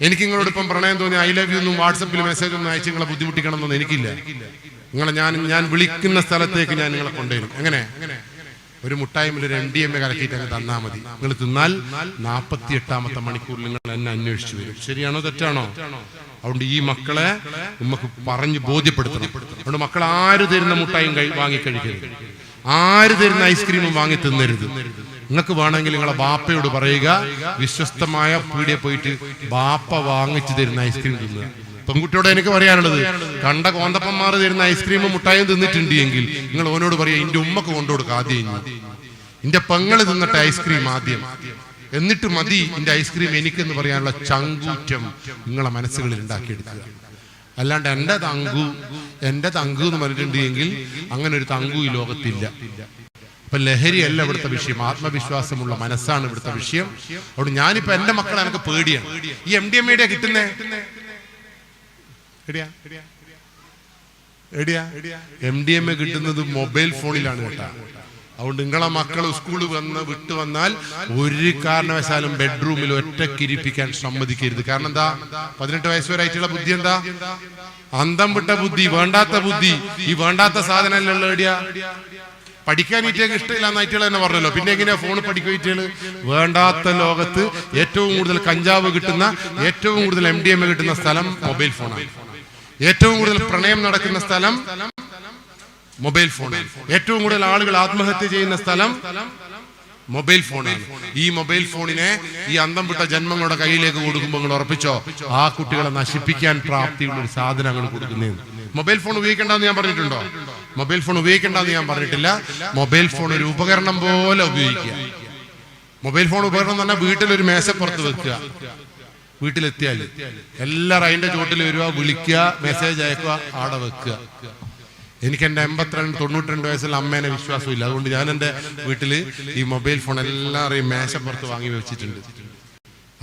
എനിക്ക് നിങ്ങളോട് ഇപ്പം പ്രണയം തോന്നി ഐ ലവ് യു ഒന്നും വാട്സപ്പിൽ മെസ്സേജ് ഒന്നും അയച്ച് നിങ്ങളെ ബുദ്ധിമുട്ടിക്കണം എന്നൊന്നും എനിക്കില്ല. നിങ്ങളെ ഞാൻ വിളിക്കുന്ന സ്ഥലത്തേക്ക് ഞാൻ നിങ്ങളെ കൊണ്ടുവരും. എങ്ങനെ? ഒരു മുട്ടായ്മയിൽ ഒരു MDMA കലക്കിയിട്ട് അങ്ങ് തന്നാൽ മതി. നിങ്ങൾ തിന്നാൽ 48ാമത്തെ മണിക്കൂറിൽ നിങ്ങൾ എന്നെ അന്വേഷിച്ചു വരും. ശരിയാണോ തെറ്റാണോ? അതുകൊണ്ട് ഈ മക്കളെ നമുക്ക് പറഞ്ഞ് ബോധ്യപ്പെടുത്തണം. അതുകൊണ്ട് മക്കൾ ആര് തരുന്ന മുട്ടായും വാങ്ങിക്കഴിക്കരുത്, ആര് തരുന്ന ഐസ്ക്രീമും വാങ്ങി തിന്നരുത്. നിങ്ങൾക്ക് വേണമെങ്കിൽ നിങ്ങളെ ബാപ്പയോട് പറയുക, വിശ്വസ്തമായ പീടിയെ പോയിട്ട് ബാപ്പ വാങ്ങിച്ചു തരുന്ന ഐസ്ക്രീം തിന്നുക. പെൺകുട്ടിയോട് എനിക്ക് പറയാനുള്ളത്, കണ്ട കോന്തപ്പന്മാർ തരുന്ന ഐസ്ക്രീമും മുട്ടായും തിന്നിട്ടുണ്ട് എങ്കിൽ നിങ്ങൾ ഓനോട് പറയുക, എന്റെ ഉമ്മക്ക് കൊണ്ടുകൊടുക്കുക ആദ്യം, എന്റെ പെങ്ങള് തിന്നിട്ട് ഐസ്ക്രീം ആദ്യം, എന്നിട്ട് മതി എന്റെ ഐസ്ക്രീം എനിക്കെന്ന് പറയാനുള്ള ചങ്കൂറ്റം നിങ്ങളെ മനസ്സുകളിൽ ഉണ്ടാക്കിയെടുക്കുക. അല്ലാണ്ട് എന്റെ തങ്കു എന്ന് പറഞ്ഞിട്ടുണ്ട് എങ്കിൽ അങ്ങനെ ഒരു തങ്കു ഈ ലോകത്തില്ല. അപ്പൊ ലഹരിയല്ല ഇവിടുത്തെ വിഷയം, ആത്മവിശ്വാസമുള്ള മനസ്സാണ് ഇവിടുത്തെ വിഷയം. അതുകൊണ്ട് ഞാനിപ്പോ എന്റെ മക്കളെ എനിക്ക് പേടിയാണ്. ഈ MDMA കിട്ടുന്നേ MDMA കിട്ടുന്നത് മൊബൈൽ ഫോണിലാണ് കേട്ടാ. അതുകൊണ്ട് നിങ്ങളെ മക്കൾ സ്കൂളിൽ വിട്ടു വന്നാൽ ഒരു കാരണവശാലും ബെഡ്റൂമിൽ ഒറ്റക്കിരിപ്പിക്കാൻ സമ്മതിക്കരുത്. കാരണം എന്താ? 18 വയസ്സ് വരെ ആയിട്ടുള്ള ബുദ്ധി എന്താ? അന്തം വിട്ട ബുദ്ധി, വേണ്ടാത്ത ബുദ്ധി. ഈ വേണ്ടാത്ത സാധനമല്ലല്ലോ എവിടെയാ പഠിക്കാൻ ഈറ്റേക്ക് ഇഷ്ടമില്ല എന്നായിട്ടുള്ള തന്നെ പറഞ്ഞല്ലോ. പിന്നെ എങ്ങനെയാ ഫോൺ പഠിക്കുവീറ്റുകള്? വേണ്ടാത്ത ലോകത്ത് ഏറ്റവും കൂടുതൽ കഞ്ചാവ് കിട്ടുന്ന, ഏറ്റവും കൂടുതൽ MDMA കിട്ടുന്ന സ്ഥലം മൊബൈൽ ഫോണാണ്. ഏറ്റവും കൂടുതൽ പ്രണയം നടക്കുന്ന സ്ഥലം മൊബൈൽ ഫോണാണ്. ഏറ്റവും കൂടുതൽ ആളുകൾ ആത്മഹത്യ ചെയ്യുന്ന സ്ഥലം മൊബൈൽ ഫോണാണ്. ഈ മൊബൈൽ ഫോണിനെ ഈ അന്തം വിട്ട ജന്മങ്ങളുടെ കയ്യിലേക്ക് കൊടുക്കുമ്പോൾ നിങ്ങൾ ഉറപ്പിച്ചോ, ആ കുട്ടികളെ നശിപ്പിക്കാൻ പ്രാപ്തിയുള്ള ഒരു സാധനങ്ങൾ കൊടുക്കുന്നതാണ്. മൊബൈൽ ഫോൺ ഉപയോഗിക്കേണ്ടെന്ന് ഞാൻ പറഞ്ഞിട്ടുണ്ടോ? മൊബൈൽ ഫോൺ ഉപയോഗിക്കേണ്ടെന്ന് ഞാൻ പറഞ്ഞിട്ടില്ല. മൊബൈൽ ഫോൺ ഒരു ഉപകരണം പോലെ ഉപയോഗിക്കുക. മൊബൈൽ ഫോൺ ഉപകരണം എന്ന് പറഞ്ഞാൽ വീട്ടിലൊരു മേശപ്പുറത്ത് വെക്കുക. വീട്ടിലെത്തിയാൽ എല്ലാവരും അതിന്റെ ചോട്ടിൽ വരിക, വിളിക്കുക, മെസ്സേജ് അയക്കുക, ആടെ വെക്കുക. എനിക്ക് എൻ്റെ 92 വയസ്സുള്ള അമ്മേനെ വിശ്വാസമില്ല. അതുകൊണ്ട് ഞാൻ എൻ്റെ വീട്ടിൽ ഈ മൊബൈൽ ഫോൺ എല്ലാവരെയും മേശപ്പുറത്ത് വാങ്ങി വെച്ചിട്ടുണ്ട്.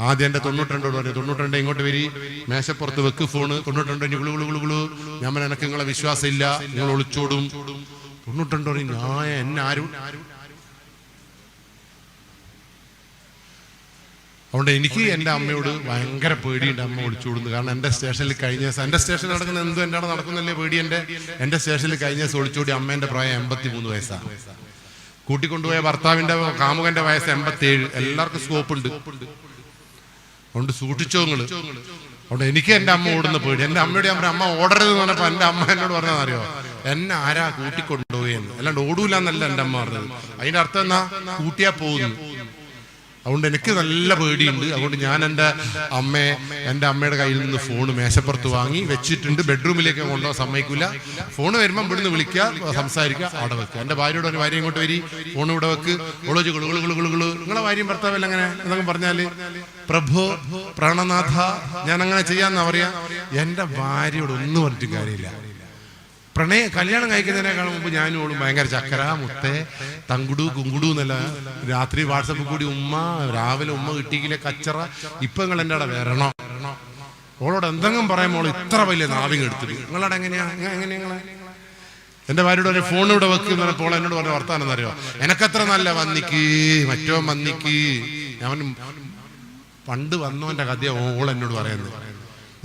ആദ്യം എൻ്റെ 92 പറഞ്ഞു, 92 ഇങ്ങോട്ട് വരി, മേശപ്പുറത്ത് വെക്ക് ഫോണ്. 92 ഗുളു. ഞാൻ എനിക്ക് നിങ്ങളെ വിശ്വാസം ഇല്ല, നിങ്ങൾ ഒളിച്ചോടും. 92 പറയും, ഞാൻ എന്നെ ആരും. അതുകൊണ്ട് എനിക്ക് എൻ്റെ അമ്മയോട് ഭയങ്കര പേടിയുണ്ട്. അമ്മ ഒളിച്ചോടുന്നു. കാരണം എൻ്റെ സ്റ്റേഷനിൽ കഴിഞ്ഞ ദിവസം, എൻ്റെ സ്റ്റേഷനിൽ നടക്കുന്ന എന്തും എൻ്റെ അവിടെ നടക്കുന്നല്ലേ പേടി. എൻ്റെ സ്റ്റേഷനിൽ കഴിഞ്ഞ ദിവസം ഒളിച്ചോടി അമ്മേൻ്റെ പ്രായം 83 വയസ്സാണ്. കൂട്ടിക്കൊണ്ടുപോയ ഭർത്താവിൻ്റെ കാമുകന്റെ വയസ്സ് 87. എല്ലാവർക്കും സ്കോപ്പ് ഉണ്ട്. അതുകൊണ്ട് സൂക്ഷിച്ചോ നിങ്ങള്. അതുകൊണ്ട് എനിക്ക് എൻ്റെ അമ്മ ഓടുന്ന പേടി. എൻ്റെ അമ്മയോട് ഞാൻ പറഞ്ഞു, അമ്മ ഓടരുതെന്ന് പറഞ്ഞപ്പോൾ എൻ്റെ അമ്മ എന്നോട് പറഞ്ഞതറിയോ, എന്നെ ആരാ കൂട്ടിക്കൊണ്ടുപോയെന്ന്. അല്ലാണ്ട് ഓടൂല എന്നല്ല എൻ്റെ അമ്മ പറഞ്ഞത്. അതിന്റെ അർത്ഥം എന്നാ, കൂട്ടിയാ പോകുന്നു. അതുകൊണ്ട് എനിക്ക് നല്ല പേടിയുണ്ട്. അതുകൊണ്ട് ഞാൻ എൻ്റെ അമ്മയുടെ കയ്യിൽ നിന്ന് ഫോണ് മേശപ്പുറത്ത് വാങ്ങി വെച്ചിട്ടുണ്ട്. ബെഡ്റൂമിലേക്ക് കൊണ്ടുപോകാൻ സമ്മതിക്കില്ല. ഫോണ് വരുമ്പം ഇവിടുന്ന് വിളിക്കുക, സംസാരിക്കുക, അവിടെ വെക്കുക. എൻ്റെ ഭാര്യയോട് ഒരു ഭാര്യ ഇങ്ങോട്ട് വരി, ഫോൺ ഇവിടെ വെക്ക്. ഒളോജ് ഗുളുഗുളുഗുളുഗുളു. നിങ്ങളെ ഭാര്യയും ഭർത്താവല്ല അങ്ങനെ എന്നൊക്കെ പറഞ്ഞാല്, പ്രഭു പ്രാണനാഥ ഞാൻ അങ്ങനെ ചെയ്യാന്നാ പറയാ. എൻ്റെ ഭാര്യയോട് ഒന്നും പറഞ്ഞിട്ട് കാര്യമില്ല. കല്യാണം കഴിക്കുന്നതിനേക്കാളും മുമ്പ് ഞാനും ഓളും ഭയങ്കര ചക്കര മുത്തേ തങ്കുടു കുങ്കുടു എന്നല്ല. രാത്രി വാട്സപ്പിൽ കൂടി ഉമ്മ, രാവിലെ ഉമ്മ കിട്ടിയില്ലേ കച്ചറ. ഇപ്പൊ നിങ്ങൾ എൻ്റെ അവിടെ വരണോ? ഓളോട് എന്തെങ്കിലും പറയുമ്പോൾ ഇത്ര വലിയ നാവിങ് എടുത്തിട്ട് നിങ്ങളവിടെ എങ്ങനെയാ? എന്റെ ഭാര്യയുടെ ഒരു ഫോൺ ഇവിടെ വെക്കുന്നപ്പോൾ എന്നോട് പറഞ്ഞ വർത്താനം എന്നറിയോ, എനക്കത്ര നല്ല വന്നിക്ക് മറ്റോ വന്നിക്ക്. ഞാൻ പണ്ട് വന്നവന്റെ കഥ ഓൾ എന്നോട് പറയുന്നത്.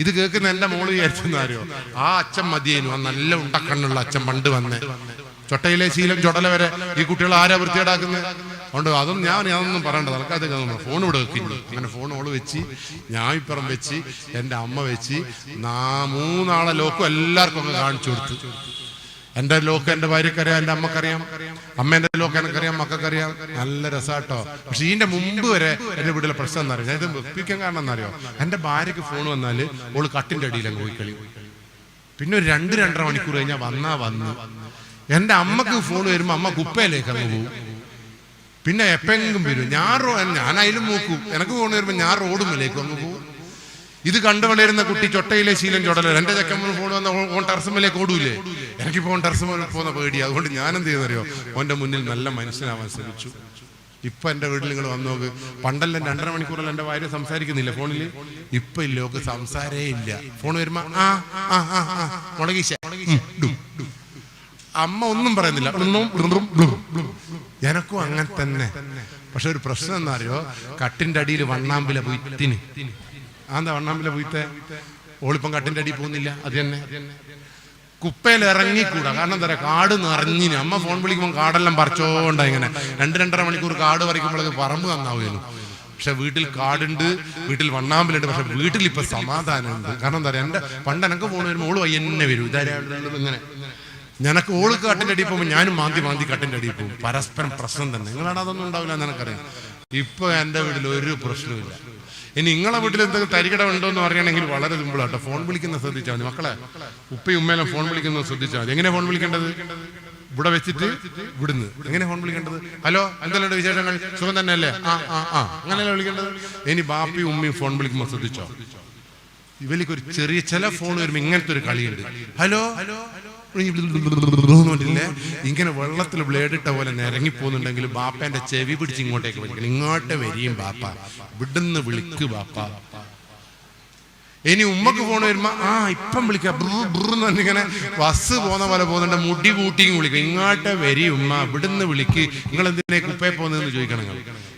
ഇത് കേൾക്കുന്ന എന്റെ മോള് വിചാരിച്ചെന്ന് അറിയോ, ആ അച്ഛൻ മതിയേനു, ആ നല്ല ഉണ്ടക്കണ്ണുള്ള അച്ഛൻ പണ്ട് വന്ന് ചൊട്ടയിലെ ശീലം ചൊടല വരെ ഈ കുട്ടികൾ ആരാ വൃത്തിയേടാക്കുന്നത്. അതുകൊണ്ട് ഞാനൊന്നും പറയേണ്ടത്. അതൊക്കെ ഫോൺ ഇവിടെ വെക്കുന്നു. അങ്ങനെ ഫോൺ ഓള് വെച്ച്, ഞാൻ ഇപ്പുറം വെച്ച്, എൻ്റെ അമ്മ വെച്ച്, 3 ലോക്കും എല്ലാവർക്കും അങ്ങ് കാണിച്ചു കൊടുത്തു. എൻ്റെ ലോക്ക് എൻ്റെ ഭാര്യക്കറിയാം, എൻ്റെ അമ്മക്കറിയാം, അമ്മേൻ്റെ ലോക്ക് എനിക്കറിയാം, മക്കൾക്കറിയാം. നല്ല രസാട്ടോ. പക്ഷെ ഇതിന്റെ മുമ്പ് വരെ എൻ്റെ വീട്ടിലെ പ്രശ്നം എന്നറിയാം. ഞാൻ ഇത് വെപ്പിക്കാൻ കാരണം എന്നറിയോ, എൻ്റെ ഭാര്യക്ക് ഫോൺ വന്നാല് ഓള് കട്ടിൻ്റെ അടിയിലങ്ങ് പോയി കളി. പിന്നെ ഒരു 2-2.5 മണിക്കൂർ കഴിഞ്ഞാൽ വന്നു. എൻ്റെ അമ്മക്ക് ഫോൺ വരുമ്പോൾ അമ്മ കുപ്പയിലേക്ക് അങ്ങ് പോകും. പിന്നെ എപ്പെങ്കിലും വരും, ഞാൻ അതിലും നോക്കും. എനിക്ക് ഫോൺ വരുമ്പോൾ ഞാൻ റോഡുമില്ലേക്ക് അങ്ങ് പോകും. ഇത് കണ്ടു വളരുന്ന കുട്ടി ചൊട്ടയിലെ ശീലം ചൊടല. എൻ്റെ ചക്കമ്മ ഫോൺ വന്ന ഓൺ ടെറസുമലേക്ക് ഓടൂലേ. എനിക്കിപ്പോൾ ഓൺ ടെറസുമേൽ പോകുന്ന പേടി. അതുകൊണ്ട് ഞാൻ എന്ത് ചെയ്യുന്നറിയോ, ഓൻ്റെ മുന്നിൽ നല്ല മനുഷ്യനാവാൻ ശ്രമിച്ചു. ഇപ്പൊ എൻ്റെ വീട്ടിൽ നിങ്ങൾ വന്നു നോക്ക്. പണ്ടെല്ലാം 2.5 മണിക്കൂറല്ല എൻ്റെ ഭാര്യ സംസാരിക്കുന്നില്ല ഫോണിൽ. ഇപ്പൊ ഇല്ലോക്ക് സംസാരേ ഇല്ല. ഫോൺ വരുമ്പോ മുളകീശ അമ്മ ഒന്നും പറയുന്നില്ല. എനക്കും അങ്ങനെ തന്നെ. പക്ഷെ ഒരു പ്രശ്നം എന്നറിയോ, കട്ടിന്റെ അടിയിൽ വണ്ണാമ്പില പൊയ്ത്തിന്. എന്താ വണ്ണാമ്പില പൊയ്ത്തെ? ഓളിപ്പം കട്ടിന്റെ അടിയിൽ പോകുന്നില്ല. അത് തന്നെ കുപ്പയിൽ ഇറങ്ങിക്കൂടാ. കാരണം എന്താ പറയുക, കാട് നിറഞ്ഞിന്. അമ്മ ഫോൺ വിളിക്കുമ്പോൾ കാടെല്ലാം പറിച്ചോണ്ടാ ഇങ്ങനെ 2-2.5 മണിക്കൂർ കാട് പറിക്കുമ്പോഴത് പറമ്പ് നന്നാവുകയാണ്. പക്ഷെ വീട്ടിൽ കാടുണ്ട്, വീട്ടിൽ വണ്ണാമ്പിലുണ്ട്. പക്ഷെ വീട്ടിൽ ഇപ്പൊ സമാധാനമുണ്ട്. കാരണം എന്താ പറയാ, എന്റെ പണ്ട് എനക്ക് ഫോൺ വരുമ്പോൾ ഓള് എന്നെ വരും ഇങ്ങനെ. ഞനക്ക് ഓള് കട്ടിന്റെ അടിയിൽ പോകുമ്പോൾ ഞാനും മാന്തി കട്ടിന്റെ അടിയിൽ പോകും. പരസ്പരം പ്രശ്നം തന്നെ. നിങ്ങളാണ് അതൊന്നും ഉണ്ടാവില്ല എന്ന് എനിക്കറിയാം. ഇപ്പൊ എന്റെ വീട്ടിൽ ഒരു പ്രശ്നമില്ല. ഇനി നിങ്ങളെ വീട്ടിൽ എന്തെങ്കിലും തരികട ഉണ്ടോ എന്ന് പറയുകയാണെങ്കിൽ വളരെ സിമ്പിളാട്ടോ. ഫോൺ വിളിക്കുന്നത് ശ്രദ്ധിച്ചാൽ മതി മക്കളെ. ഉപ്പയും ഉമ്മയെല്ലാം ഫോൺ വിളിക്കുന്നത് ശ്രദ്ധിച്ചാൽ മതി. എങ്ങനെ ഫോൺ വിളിക്കേണ്ടത്? ഇവിടെ വെച്ചിട്ട് വിടുന്നു. എങ്ങനെ ഫോൺ വിളിക്കേണ്ടത്? ഹലോ, എന്തെല്ലാം വിശേഷങ്ങൾ, സുഖം തന്നെ അല്ലേ? അങ്ങനെയല്ല വിളിക്കേണ്ടത്. ഇനി ബാപ്പിയും ഉമ്മയും ഫോൺ വിളിക്കുമ്പോൾ ശ്രദ്ധിച്ചോ, ഇവലിക്കൊരു ചെറിയ ചില ഫോൺ വരുമ്പോൾ ഇങ്ങനത്തെ ഒരു കളിയുണ്ട്. ഹലോ ഇങ്ങനെ വെള്ളത്തിൽ ബ്ലേഡ് ഇട്ട പോലെ നിരങ്ങിപ്പോകുന്നുണ്ടെങ്കിൽ ബാപ്പന്റെ ചെവി പിടിച്ച് ഇങ്ങോട്ടേക്ക് വലിക്കണം. ഇങ്ങോട്ട് വരികയും ബാപ്പ വിടുന്ന് വിളിക്ക് ബാപ്പ. ഇനി ഉമ്മക്ക് ഫോൺ വരുമ്പോ ഇപ്പം വിളിക്കാം ബ്രൂന്ന് പറഞ്ഞിങ്ങനെ ബസ് പോകുന്ന പോലെ പോകുന്നുണ്ട്. മുടി കൂട്ടിയും വിളിക്കും. ഇങ്ങോട്ട് വരി ഉമ്മ, വിടുന്ന് വിളിക്ക്. നിങ്ങൾ എന്തിനെ കുപ്പയെ പോകുന്നതെന്ന് ചോദിക്കണം.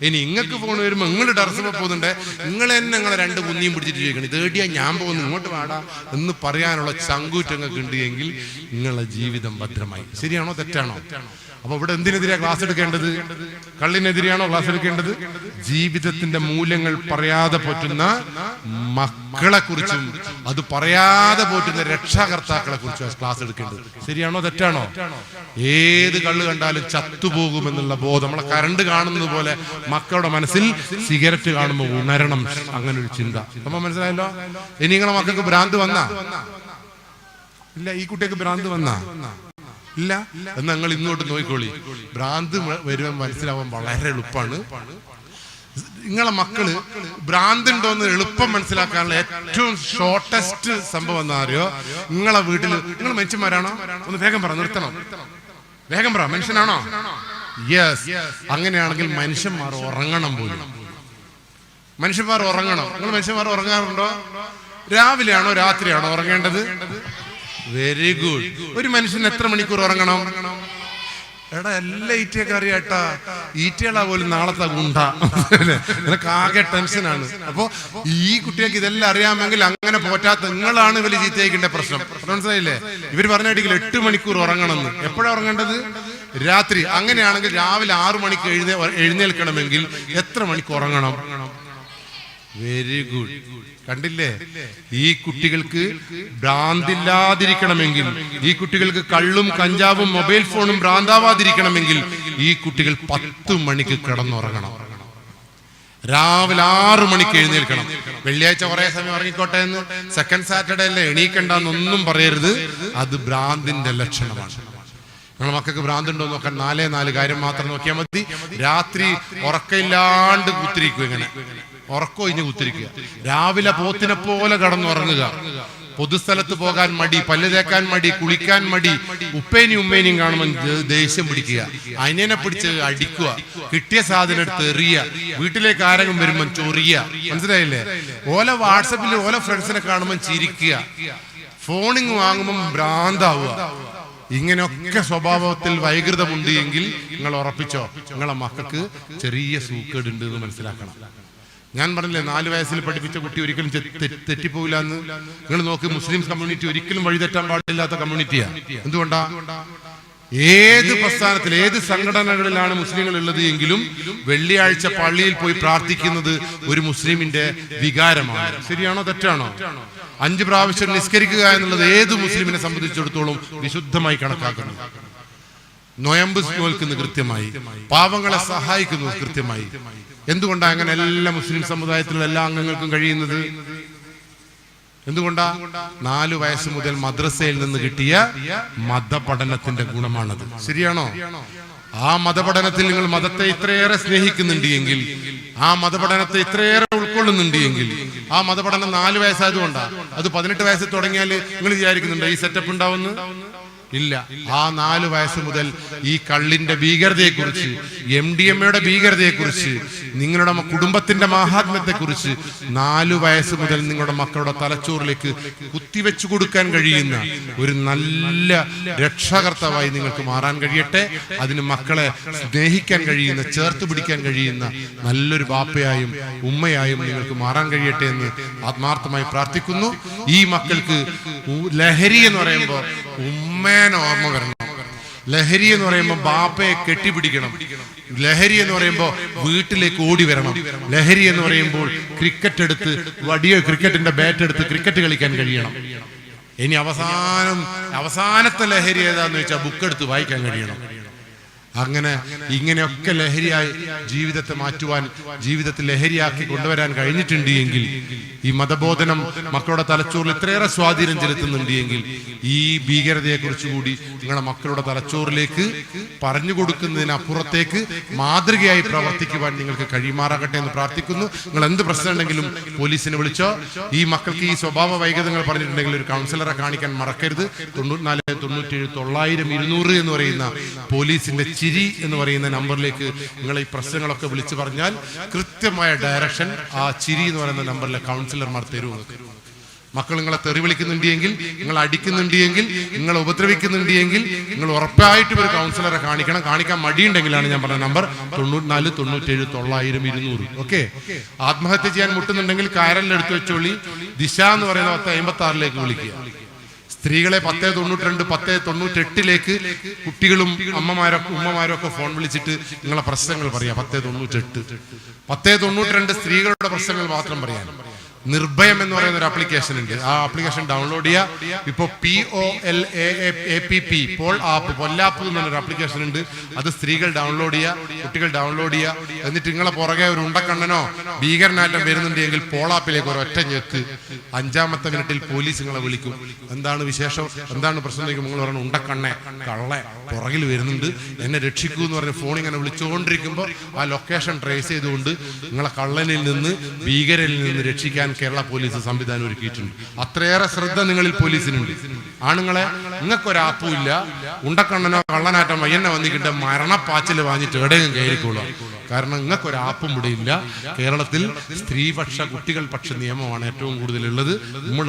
ഇനി ഇങ്ങക്ക് ഫോൺ വരുമ്പോ നിങ്ങൾ ടെറസിൽ പോകുന്നുണ്ട്, നിങ്ങൾ തന്നെ നിങ്ങളെ 2 കുന്നിയും പിടിച്ചിട്ട് ചോദിക്കണം, ഇതേടിയാ ഞാൻ പോകുന്നു, ഇങ്ങോട്ട് വാടാ എന്ന് പറയാനുള്ള ചങ്കൂറ്റങ്ങൾക്ക് ഉണ്ട് എങ്കിൽ നിങ്ങളെ ജീവിതം ഭദ്രമായി. ശരിയാണോ തെറ്റാണോ? അപ്പൊ ഇവിടെ എന്തിനെതിരെയാ ക്ലാസ് എടുക്കേണ്ടത്? കള്ളിനെതിരെയാണോ ക്ലാസ് എടുക്കേണ്ടത്? ജീവിതത്തിന്റെ മൂല്യങ്ങൾ പറയാതെ പോറ്റുന്ന മക്കളെ കുറിച്ചും അത് പറയാതെ പോറ്റുന്ന രക്ഷാകർത്താക്കളെ കുറിച്ചും ക്ലാസ് എടുക്കേണ്ടത്. ശരിയാണോ തെറ്റാണോ? ഏത് കള്ള് കണ്ടാലും ചത്തുപോകുമെന്നുള്ള ബോധം, നമ്മളെ കറണ്ട് കാണുന്നത് പോലെ മക്കളുടെ മനസ്സിൽ സിഗരറ്റ് കാണുമ്പോൾ ഉണരണം. അങ്ങനെ ഒരു ചിന്ത. അപ്പൊ മനസ്സിലായല്ലോ. ഇനി നിങ്ങളെ മക്കൾക്ക് ഭ്രാന്ത് വന്നാ ഇല്ല, ഈ കുട്ടിക്ക് ഭ്രാന്ത് വന്നാ ഇല്ല എന്ന് ഞങ്ങൾ ഇങ്ങോട്ട് നോക്കിക്കോളി. ഭ്രാന്ത് വരുവാൻ മനസ്സിലാവാൻ വളരെ എളുപ്പമാണ്. നിങ്ങളെ മക്കള് ഭ്രാന്തുണ്ടോന്ന് എളുപ്പം മനസ്സിലാക്കാനുള്ള ഏറ്റവും ഷോർട്ടസ്റ്റ് സംഭവം എന്താ അറിയോ? നിങ്ങളെ വീട്ടിൽ നിങ്ങൾ മനുഷ്യന്മാരാണോ? ഒന്ന് വേഗം പറ, നിർത്തണം, വേഗം പറ. മനുഷ്യനാണോ? യെസ്. അങ്ങനെയാണെങ്കിൽ മനുഷ്യന്മാർ ഉറങ്ങണം പോലും. മനുഷ്യന്മാർ ഉറങ്ങണം. നിങ്ങൾ മനുഷ്യന്മാർ ഉറങ്ങാറുണ്ടോ? രാവിലെയാണോ രാത്രിയാണോ ഉറങ്ങേണ്ടത്? Very good. ഒരു മനുഷ്യൻ എത്ര മണിക്കൂർ ഉറങ്ങണം? എടാ എല്ലാ ഈറ്റയൊക്കെ അറിയാട്ടാ. ഈറ്റകളാ പോലും നാളത്തെ ഗുണ്ട. നിനക്ക് ആകെ ടെൻഷനാണ്. അപ്പൊ ഈ കുട്ടികൾക്ക് ഇതെല്ലാം അറിയാമെങ്കിൽ അങ്ങനെ പോറ്റാത്ത നിങ്ങളാണ് ഇവര് ചീത്തയിക്കേണ്ട പ്രശ്നം. മനസ്സിലായില്ലേ? ഇവര് പറഞ്ഞിട്ടില്ല 8 മണിക്കൂർ ഉറങ്ങണമെന്ന്. എപ്പോഴാണ് ഉറങ്ങേണ്ടത്? രാത്രി. അങ്ങനെയാണെങ്കിൽ രാവിലെ 6 മണിക്ക് എഴുന്നേൽക്കണമെങ്കിൽ എത്ര മണിക്ക് ഉറങ്ങണം? Very good. കണ്ടില്ലേ? ഈ കുട്ടികൾക്ക് ഭ്രാന്തില്ലാതിരിക്കണമെങ്കിൽ, ഈ കുട്ടികൾക്ക് കള്ളും കഞ്ചാവും മൊബൈൽ ഫോണും ഭ്രാന്താവാതിരിക്കണമെങ്കിൽ ഈ കുട്ടികൾ 10 മണിക്ക് കിടന്നുറങ്ങണം. രാവിലെ 6 മണിക്ക് എഴുന്നേൽക്കണം. വെള്ളിയാഴ്ച കുറെ സമയം ഉറങ്ങിക്കോട്ടെ എന്ന്, സെക്കൻഡ് സാറ്റർഡേ അല്ലേ എണീക്കണ്ടെന്നൊന്നും പറയരുത്. അത് ഭ്രാന്തിന്റെ ലക്ഷണമാണ്. നിങ്ങളുടെ മക്കൾക്ക് ഭ്രാന്തുണ്ടോ നോക്കാൻ 4 കാര്യം മാത്രം നോക്കിയാൽ മതി. രാത്രി ഉറക്കമില്ലാണ്ട് കുത്തിരിക്കും. ഇങ്ങനെ ഉറക്കൊഴിഞ്ഞ് കുത്തിരിക്കുക. രാവിലെ പോത്തിനെ പോലെ കടന്നുറങ്ങുക. പൊതുസ്ഥലത്ത് പോകാൻ മടി, പല്ല് തേക്കാൻ മടി, കുളിക്കാൻ മടി, ഉമ്മേനിയും കാണുമ്പോൾ ദേഷ്യം പിടിക്കുക, അനിയനെ പിടിച്ച് അടിക്കുക, കിട്ടിയ സാധനം എടുത്ത് എറിയുക, വീട്ടിലേക്ക് ആരെങ്കിലും വരുമ്പോൾ ചൊറിയുക. മനസ്സിലായില്ലേ? ഓല വാട്സപ്പിൽ ഓല ഫ്രണ്ട്സിനെ കാണുമ്പോൾ ചിരിക്കുക, ഫോണിങ് വാങ്ങുമ്പോൾ ഭ്രാന്താവുക. ഇങ്ങനെയൊക്കെ സ്വഭാവത്തിൽ വൈകൃതമുണ്ട് എങ്കിൽ നിങ്ങൾ ഉറപ്പിച്ചോ, നിങ്ങളെ മക്കൾക്ക് ചെറിയ സൂക്കേടുണ്ട് എന്ന് മനസ്സിലാക്കണം. ഞാൻ പറഞ്ഞില്ലേ 4 വയസ്സിൽ പഠിപ്പിച്ച കുട്ടി ഒരിക്കലും തെറ്റിപ്പോവില്ല എന്ന്. നിങ്ങൾ നോക്ക്, മുസ്ലിം കമ്മ്യൂണിറ്റി ഒരിക്കലും വഴിതെറ്റാൻ പാടില്ലാത്ത കമ്മ്യൂണിറ്റിയാ. എന്തുകൊണ്ടാ? ഏത് പ്രസ്ഥാനത്തിൽ, ഏത് സംഘടനകളിലാണ് മുസ്ലിങ്ങൾ ഉള്ളത് എങ്കിലും വെള്ളിയാഴ്ച പള്ളിയിൽ പോയി പ്രാർത്ഥിക്കുന്നത് ഒരു മുസ്ലിമിന്റെ വികാരമാണ്. ശരിയാണോ തെറ്റാണോ? 5 പ്രാവശ്യം നിസ്കരിക്കുക എന്നുള്ളത് ഏത് മുസ്ലിമിനെ സംബന്ധിച്ചിടത്തോളം വിശുദ്ധമായി കണക്കാക്കുന്നു. നൊയമ്പ് നോൽക്കുന്നു കൃത്യമായി, പാവങ്ങളെ സഹായിക്കുന്നു കൃത്യമായി. എന്തുകൊണ്ടാ അങ്ങനെ എല്ലാ മുസ്ലിം സമുദായത്തിലുള്ള എല്ലാ അംഗങ്ങൾക്കും കഴിയുന്നത്? എന്തുകൊണ്ടാ? 4 വയസ്സ് മുതൽ മദ്രസയിൽ നിന്ന് കിട്ടിയ മതപഠനത്തിന്റെ ഗുണമാണത്. ശരിയാണോ? ആ മതപഠനത്തിൽ നിങ്ങൾ മതത്തെ ഇത്രയേറെ സ്നേഹിക്കുന്നുണ്ട് എങ്കിൽ, ആ മതപഠനത്തെ ഇത്രയേറെ ഉൾക്കൊള്ളുന്നുണ്ട് എങ്കിൽ, ആ മതപഠനം 4 വയസ്സായതുകൊണ്ടാ. അത് 18 വയസ്സിൽ തുടങ്ങിയാൽ നിങ്ങൾ വിചാരിക്കുന്നുണ്ടോ ഈ സെറ്റപ്പ് ഉണ്ടാവുന്നു? ഇല്ല. ആ 4 വയസ്സ് മുതൽ ഈ കള്ളിന്റെ ഭീകരതയെക്കുറിച്ച്, MDMA ഭീകരതയെക്കുറിച്ച്, നിങ്ങളുടെ കുടുംബത്തിന്റെ മാഹാത്മ്യത്തെക്കുറിച്ച് 4 വയസ്സ് മുതൽ നിങ്ങളുടെ മക്കളുടെ തലച്ചോറിലേക്ക് കുത്തിവെച്ചു കൊടുക്കാൻ കഴിയുന്ന ഒരു നല്ല രക്ഷാകർത്താവായി നിങ്ങൾക്ക് മാറാൻ കഴിയട്ടെ. അതിന് മക്കളെ സ്നേഹിക്കാൻ കഴിയുന്ന, ചേർത്ത് പിടിക്കാൻ കഴിയുന്ന നല്ലൊരു ബാപ്പയായും ഉമ്മയായും നിങ്ങൾക്ക് മാറാൻ കഴിയട്ടെ എന്ന് ആത്മാർത്ഥമായി പ്രാർത്ഥിക്കുന്നു. ഈ മക്കൾക്ക് ലഹരി എന്ന് പറയുമ്പോൾ ഉമ്മേനെ ഓർമ്മ വരണം. ലഹരി എന്ന് പറയുമ്പോൾ ബാപ്പയെ കെട്ടിപ്പിടിക്കണം. ലഹരി എന്ന് പറയുമ്പോൾ വീട്ടിലേക്ക് ഓടി വരണം. ലഹരി എന്ന് പറയുമ്പോൾ ക്രിക്കറ്റ് എടുത്ത് ക്രിക്കറ്റിന്റെ ബാറ്റ് എടുത്ത് ക്രിക്കറ്റ് കളിക്കാൻ കഴിയണം. ഇനി അവസാനത്തെ ലഹരി ഏതാന്ന് വെച്ചാൽ ബുക്ക് എടുത്ത് വായിക്കാൻ കഴിയണം. അങ്ങനെ ഇങ്ങനെയൊക്കെ ലഹരിയായി ജീവിതത്തെ മാറ്റുവാൻ, ജീവിതത്തിൽ ലഹരിയാക്കി കൊണ്ടുവരാൻ കഴിഞ്ഞിട്ടുണ്ട് എങ്കിൽ, ഈ മതബോധനം മക്കളുടെ തലച്ചോറിൽ ഇത്രയേറെ സ്വാധീനം ചെലുത്തുന്നുണ്ട് എങ്കിൽ, ഈ ഭീകരതയെക്കുറിച്ച് കൂടി നിങ്ങളുടെ മക്കളുടെ തലച്ചോറിലേക്ക് പറഞ്ഞു കൊടുക്കുന്നതിനപ്പുറത്തേക്ക് മാതൃകയായി പ്രവർത്തിക്കുവാൻ നിങ്ങൾക്ക് കഴിയുമാറാകട്ടെ എന്ന് പ്രാർത്ഥിക്കുന്നു. നിങ്ങൾ എന്ത് പ്രശ്നം ഉണ്ടെങ്കിലും പോലീസിനെ വിളിച്ചോ. ഈ മക്കൾക്ക് ഈ സ്വഭാവ വൈകൃതങ്ങൾ പറഞ്ഞിട്ടുണ്ടെങ്കിൽ ഒരു കൗൺസിലറെ കാണിക്കാൻ മറക്കരുത്. 94 97 900 200 എന്ന് പറയുന്ന പോലീസിന്റെ ചിരി എന്ന് പറയുന്ന നമ്പറിലേക്ക് നിങ്ങൾ ഈ പ്രശ്നങ്ങളൊക്കെ വിളിച്ചു പറഞ്ഞാൽ കൃത്യമായ ഡയറക്ഷൻ ആ ചിരി എന്ന് പറയുന്ന നമ്പറിലെ കൗൺസിലർമാർ തരും. മക്കൾ നിങ്ങളെ തെറി വിളിക്കുന്നുണ്ട് എങ്കിൽ, നിങ്ങൾ അടിക്കുന്നുണ്ട് എങ്കിൽ, നിങ്ങൾ ഉപദ്രവിക്കുന്നുണ്ട് എങ്കിൽ, നിങ്ങൾ ഉറപ്പായിട്ടും ഒരു കൗൺസിലറെ കാണിക്കണം. കാണിക്കാൻ മടിയുണ്ടെങ്കിലാണ് ഞാൻ പറഞ്ഞ നമ്പർ 94 97 900 200. ഓക്കെ. ആത്മഹത്യ ചെയ്യാൻ മുട്ടുന്നുണ്ടെങ്കിൽ കയറലെടുത്ത് വെച്ചോളി. ദിശ എന്ന് പറയുന്ന 1056 വിളിക്കുക. സ്ത്രീകളെ 1092 1098 കുട്ടികളും ഉമ്മമാരും ഒക്കെ ഫോൺ വിളിച്ചിട്ട് നിങ്ങളെ പ്രശ്നങ്ങൾ പറയാം. 1098 1092 സ്ത്രീകളുടെ പ്രശ്നങ്ങൾ മാത്രം പറയാൻ. നിർഭയം എന്ന് പറയുന്ന ഒരു ആപ്ലിക്കേഷൻ ഉണ്ട്. ആ ആപ്ലിക്കേഷൻ ഡൗൺലോഡ് ചെയ്യുക. ഇപ്പൊ POLAAPP പൊല്ലാപ്പ് എന്നൊരു ആപ്ലിക്കേഷൻ ഉണ്ട്. അത് സ്ത്രീകൾ ഡൗൺലോഡ് ചെയ്യുക, കുട്ടികൾ ഡൗൺലോഡ് ചെയ്യുക. എന്നിട്ട് നിങ്ങളെ പുറകെ ഒരു ഉണ്ടക്കണ്ണനോ ഭീകരനാറ്റം വരുന്നുണ്ടെങ്കിൽ പോളാപ്പിലേക്ക് ഒരു ഒറ്റ ഞെക്ക്. 5ാമത്തെ മിനിറ്റിൽ പോലീസ് നിങ്ങളെ വിളിക്കും. എന്താണ് വിശേഷം, എന്താണ് പ്രശ്നം? നിങ്ങൾ പറഞ്ഞു ഉണ്ടക്കണ്ണെ കള്ളെ പുറകിൽ വരുന്നുണ്ട്, എന്നെ രക്ഷിക്കൂ എന്ന് പറഞ്ഞ് ഫോൺ ഇങ്ങനെ വിളിച്ചുകൊണ്ടിരിക്കുമ്പോൾ ആ ലൊക്കേഷൻ ട്രേസ് ചെയ്തുകൊണ്ട് നിങ്ങളെ കള്ളനിൽ നിന്ന്, ഭീകരനിൽ നിന്ന് രക്ഷിക്കാൻ കേരള പോലീസ് സംവിധാനം ഒരുക്കിയിട്ടുണ്ട്. അത്രയേറെ ശ്രദ്ധ നിങ്ങളിൽ പോലീസിനുണ്ട്. ആണുങ്ങളെ, നിങ്ങൾക്കൊരാപ്പും ഇല്ല. ഉണ്ടക്കണ്ണനോ കള്ളനാറ്റം വയ്യന്നെ വന്നിട്ട് മരണപ്പാച്ചിൽ വാങ്ങിയിട്ട് എവിടെയും കയറിക്കോളാം. കാരണം നിങ്ങൾക്കൊരാപ്പും ഇവിടെ ഇല്ല. കേരളത്തിൽ സ്ത്രീപക്ഷ കുട്ടികൾ പക്ഷ നിയമമാണ് ഏറ്റവും കൂടുതൽ ഉള്ളത്.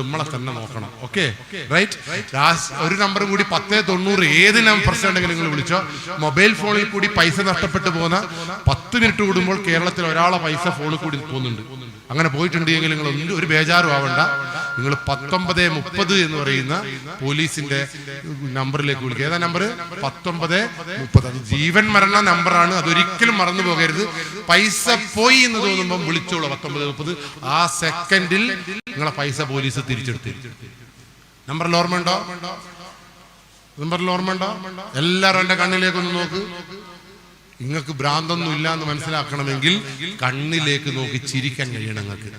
നമ്മളെ തന്നെ നോക്കണം. Okay, right. ഒരു നമ്പറും കൂടി 1090. ഏത് പ്രശ്നം ഉണ്ടെങ്കിലും നിങ്ങൾ വിളിച്ചോ. മൊബൈൽ ഫോണിൽ കൂടി പൈസ നഷ്ടപ്പെട്ടു പോകുന്ന 10 മിനിറ്റ് കൂടുമ്പോൾ കേരളത്തിൽ ഒരാളെ പൈസ ഫോണിൽ കൂടി പോകുന്നുണ്ട്. അങ്ങനെ പോയിട്ടുണ്ടെങ്കിൽ നിങ്ങൾ ഒരു ബേജാറും ആവണ്ട. നിങ്ങൾ 1930 എന്ന് പറയുന്ന പോലീസിന്റെ നമ്പറിലേക്ക് വിളിക്കുക. ഏതാ നമ്പർ? 1930. അത് ജീവൻ മരണ നമ്പറാണ്. അതൊരിക്കലും മറന്നു പോകരുത്. പൈസ പോയി എന്ന് തോന്നുമ്പോൾ വിളിച്ചോളൂ 1930. ആ സെക്കൻഡിൽ നിങ്ങളെ പൈസ പോലീസ് തിരിച്ചെടുത്ത്. നമ്പറിൽ ഓർമ്മയുണ്ടോ? എല്ലാവരും എന്റെ കണ്ണിലേക്കൊന്ന് നോക്ക്. നിങ്ങൾക്ക് ഭ്രാന്തൊന്നും ഇല്ല എന്ന് മനസ്സിലാക്കണമെങ്കിൽ കണ്ണിലേക്ക് നോക്കി ചിരിക്കാൻ കഴിയണം. നിങ്ങൾക്ക്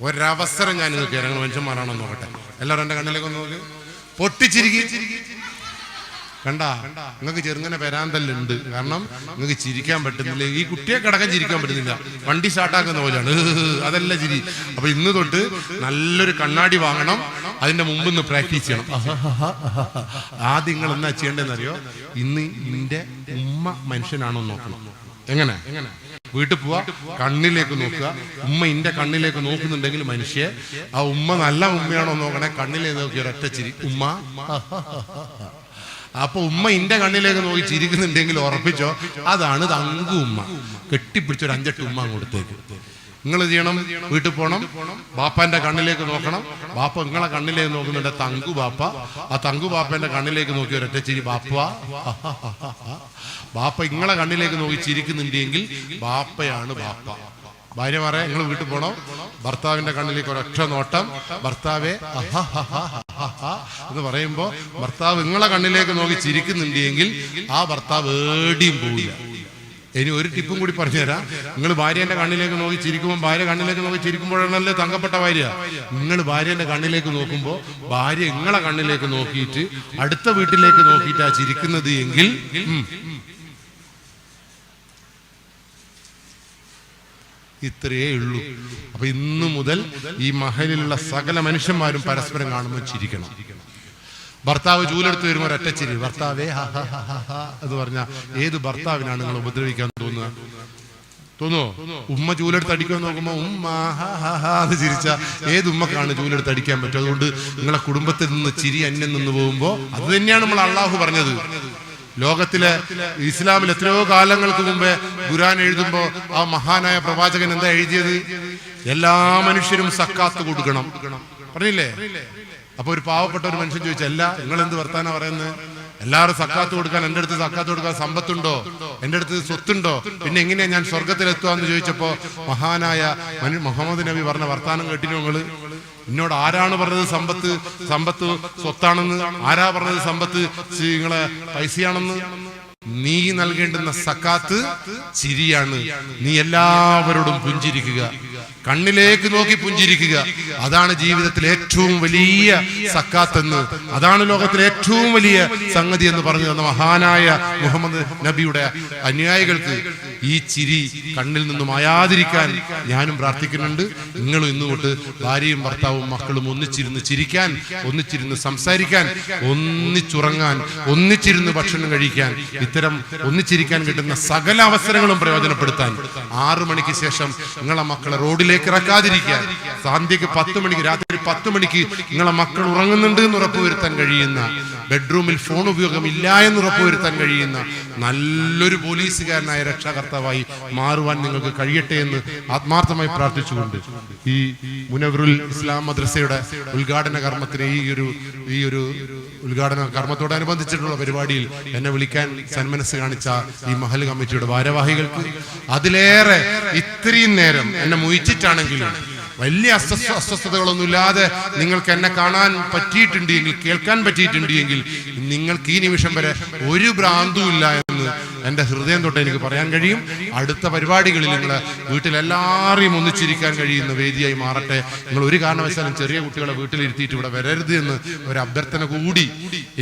ഒരവസരം ഞാൻ നിങ്ങൾക്ക് ഞങ്ങൾ മനുഷ്യന്മാരാണോ നോക്കട്ടെ. എല്ലാവരും എന്റെ കണ്ണിലേക്ക് നോക്കി പൊട്ടിച്ചിരിക്കും. കണ്ടാ, നിങ്ങൾക്ക് ചെറുങ്ങനെ വരാന്തല്ലുണ്ട്. കാരണം നിങ്ങൾക്ക് ചിരിക്കാൻ പറ്റുന്നില്ല. ഈ കുട്ടിയെ കിടക്കാൻ ചിരിക്കാൻ പറ്റുന്നില്ല. വണ്ടി സ്റ്റാർട്ടാക്കുന്ന പോലെയാണ്. അതല്ല ചിരി. അപ്പൊ ഇന്ന് തൊട്ട് നല്ലൊരു കണ്ണാടി വാങ്ങണം. അതിന്റെ മുമ്പ് ഒന്ന് പ്രാക്ടീസ് ചെയ്യണം. ആദ്യം നിങ്ങൾ എന്നാ ചെയ്യേണ്ടതെന്നറിയോ? ഇന്ന് നിന്റെ ഉമ്മ മനുഷ്യനാണോ നോക്കണം. എങ്ങനെ വീട്ടിൽ പോവാ, കണ്ണിലേക്ക് നോക്കുക. ഉമ്മ ഇന്റെ കണ്ണിലേക്ക് നോക്കുന്നുണ്ടെങ്കിൽ മനുഷ്യ, ആ ഉമ്മ നല്ല ഉമ്മയാണോ നോക്കണേ. കണ്ണിലേക്ക് നോക്കി ഒരൊറ്റ ചിരി. ഉമ്മ. അപ്പൊ ഉമ്മ ഇന്റെ കണ്ണിലേക്ക് നോക്കി ചിരിക്കുന്നുണ്ടെങ്കിൽ ഉറപ്പിച്ചോ അതാണ് തങ്കു ഉമ്മ. കെട്ടിപ്പിടിച്ചൊരു 5-8 ഉമ്മ കൊടുത്തേക്ക്. നിങ്ങൾ ചെയ്യണം, വീട്ടിൽ പോകണം, ബാപ്പാന്റെ കണ്ണിലേക്ക് നോക്കണം. ബാപ്പ നിങ്ങളെ കണ്ണിലേക്ക് നോക്കുന്നുണ്ട് തങ്കു ബാപ്പ. ആ തങ്കു ബാപ്പന്റെ കണ്ണിലേക്ക് നോക്കി ഒരൊറ്റ ചിരി. ബാപ്പ നിങ്ങളെ കണ്ണിലേക്ക് നോക്കി ചിരിക്കുന്നുണ്ടെങ്കിൽ ബാപ്പയാണ് ബാപ്പ. ഭാര്യമാരെ, നിങ്ങൾ വീട്ടിൽ പോകണം, ഭർത്താവിന്റെ കണ്ണിലേക്ക് ഒരൊറ്റ നോട്ടം. ഭർത്താവെ എന്ന് പറയുമ്പോ ഭർത്താവ് നിങ്ങളെ കണ്ണിലേക്ക് നോക്കി ചിരിക്കുന്നുണ്ടെങ്കിൽ ആ ഭർത്താവ് ഏടിയും പോവില്ല. ഇനി ഒരു ടിപ്പും കൂടി പറഞ്ഞുതരാം. നിങ്ങൾ ഭാര്യന്റെ കണ്ണിലേക്ക് നോക്കി ചിരിക്കുമ്പോൾ, ഭാര്യ കണ്ണിലേക്ക് നോക്കി ചിരിക്കുമ്പോഴാണല്ലേ തങ്കപ്പെട്ട ഭാര്യ. നിങ്ങൾ ഭാര്യന്റെ കണ്ണിലേക്ക് നോക്കുമ്പോൾ ഭാര്യ നിങ്ങളെ കണ്ണിലേക്ക് നോക്കിയിട്ട് അടുത്ത വീട്ടിലേക്ക് നോക്കിയിട്ടാ ചിരിക്കുന്നത് എങ്കിൽ ഇത്രയേ ഉള്ളൂ. അപ്പൊ ഇന്നു മുതൽ ഈ മഹലിലുള്ള സകല മനുഷ്യന്മാരും പരസ്പരം കാണുമ്പോൾ ചിരിക്കണം. ഭർത്താവ് ജൂലെടുത്ത് വരുമ്പോൾ ഒരൊറ്റ ചിരി, ഭർത്താവേ എന്ന് പറഞ്ഞാൽ ഏത് ഭർത്താവിനാണ് നിങ്ങൾ ഉപദ്രവിക്കാൻ തോന്നുവോ? ഉമ്മ ജൂലെടുത്ത് അടിക്കാൻ നോക്കുമ്പോ ഉമ്മ എന്ന് ചിരിച്ച ഏത് ഉമ്മക്കാണ് ജൂലെടുത്ത് അടിക്കാൻ പറ്റും? അതുകൊണ്ട് നിങ്ങളെ കുടുംബത്തിൽ നിന്ന് ചിരി അന്യം നിന്ന് പോകുമ്പോ അത് തന്നെയാണ് നമ്മൾ അള്ളാഹു പറഞ്ഞത്. ലോകത്തിലെ ഇസ്ലാമിൽ എത്രയോ കാലങ്ങൾക്ക് മുമ്പേ ഖുർആൻ എഴുതുമ്പോ ആ മഹാനായ പ്രവാചകൻ എന്താ എഴുതിയത്? എല്ലാ മനുഷ്യരും സക്കാത്ത് കൊടുക്കണം പറഞ്ഞില്ലേ? അപ്പൊ ഒരു പാവപ്പെട്ട ഒരു മനുഷ്യൻ ചോദിച്ചു, അല്ല നിങ്ങൾ എന്ത് വർത്താനാ പറയുന്നത്? എല്ലാവരും സക്കാത്ത് കൊടുക്കാൻ, എന്റെ അടുത്ത് സക്കാത്ത് കൊടുക്കാൻ സമ്പത്തുണ്ടോ, എന്റെ അടുത്ത് സ്വത്തുണ്ടോ, പിന്നെ എങ്ങനെയാ ഞാൻ സ്വർഗത്തിലെത്തുക ചോദിച്ചപ്പോ മഹാനായ മുഹമ്മദ് നബി പറഞ്ഞ വർത്താനം കേട്ടിനോ നിങ്ങള്? എന്നോട് ആരാണ് പറഞ്ഞത് സമ്പത്ത് സ്വത്താണെന്ന്? ആരാ പറഞ്ഞത് സമ്പത്ത് നിങ്ങളെ പൈസയാണെന്ന്? നീ നൽകേണ്ടുന്ന സക്കാത്ത് ചിരിയാണ്. നീ എല്ലാവരോടും പുഞ്ചിരിക്കുക, കണ്ണിലേക്ക് നോക്കി പുഞ്ചിരിക്കുക. അതാണ് ജീവിതത്തിലെ ഏറ്റവും വലിയ സക്കാത്തെന്ന്, അതാണ് ലോകത്തിലെ ഏറ്റവും വലിയ സംഗതി എന്ന് പറഞ്ഞു തന്ന മഹാനായ മുഹമ്മദ് നബിയുടെ അനുയായികൾക്ക് ഈ ചിരി കണ്ണിൽ നിന്നും മായാതിരിക്കാൻ ഞാനും പ്രാർത്ഥിക്കുന്നുണ്ട്. നിങ്ങളും ഇന്നു തൊട്ട് ഭാര്യയും ഭർത്താവും മക്കളും ഒന്നിച്ചിരുന്ന് ചിരിക്കാൻ, ഒന്നിച്ചിരുന്ന് സംസാരിക്കാൻ, ഒന്നിച്ചുറങ്ങാൻ, ഒന്നിച്ചിരുന്ന് ഭക്ഷണം കഴിക്കാൻ, ഇത്തരം ഒന്നിച്ചിരിക്കാൻ കിട്ടുന്ന സകല അവസരങ്ങളും പ്രയോജനപ്പെടുത്താൻ 6 മണിക്ക് ശേഷം നിങ്ങളെ മക്കളെ റോഡിലേക്ക് ഇറക്കാതിരിക്കാൻ, സന്ധ്യക്ക് 10 മണിക്ക്, രാത്രി 10 മണിക്ക് നിങ്ങളെ മക്കൾ ഉറങ്ങുന്നുണ്ട് എന്ന് ഉറപ്പുവരുത്താൻ കഴിയുന്ന, ബെഡ്റൂമിൽ ഫോൺ ഉപയോഗം ഇല്ല എന്ന് ഉറപ്പുവരുത്താൻ കഴിയുന്ന നല്ലൊരു പോലീസുകാരനായ രക്ഷാകർത്താവായി മാറുവാൻ നിങ്ങൾക്ക് കഴിയട്ടെ എന്ന് ആത്മാർത്ഥമായി പ്രാർത്ഥിച്ചുകൊണ്ട് ഈ മുനവറുൽ ഇസ്ലാം മദ്രസയുടെ ഉദ്ഘാടന കർമ്മത്തിന് ഈ ഒരു ഉദ്ഘാടന കർമ്മത്തോടനുബന്ധിച്ചിട്ടുള്ള പരിപാടിയിൽ എന്നെ വിളിക്കാൻ സന്മനസ് കാണിച്ച ഈ മഹൽ കമ്മിറ്റിയുടെ ഭാരവാഹികൾക്ക്, അതിലേറെ ഇത്രയും നേരം എന്നെ മുയിച്ചിട്ടാണെങ്കിലും വലിയ അസ്വസ്ഥതകളൊന്നുമില്ലാതെ നിങ്ങൾക്ക് എന്നെ കാണാൻ പറ്റിയിട്ടുണ്ട് എങ്കിൽ, കേൾക്കാൻ പറ്റിയിട്ടുണ്ട് എങ്കിൽ, നിങ്ങൾക്ക് ഈ നിമിഷം വരെ ഒരു ഭ്രാന്തും ഇല്ല എന്ന് എൻ്റെ ഹൃദയം തൊട്ട് എനിക്ക് പറയാൻ കഴിയും. അടുത്ത പരിപാടികളിൽ നിങ്ങളെ വീട്ടിലെല്ലാവരെയും ഒന്നിച്ചിരിക്കാൻ കഴിയുന്ന വേദിയായി മാറട്ടെ. നിങ്ങൾ ഒരു കാരണവശാലും ചെറിയ കുട്ടികളെ വീട്ടിലിരുത്തിയിട്ട് ഇവിടെ വരരുത് എന്ന് ഒരു അഭ്യർത്ഥന കൂടി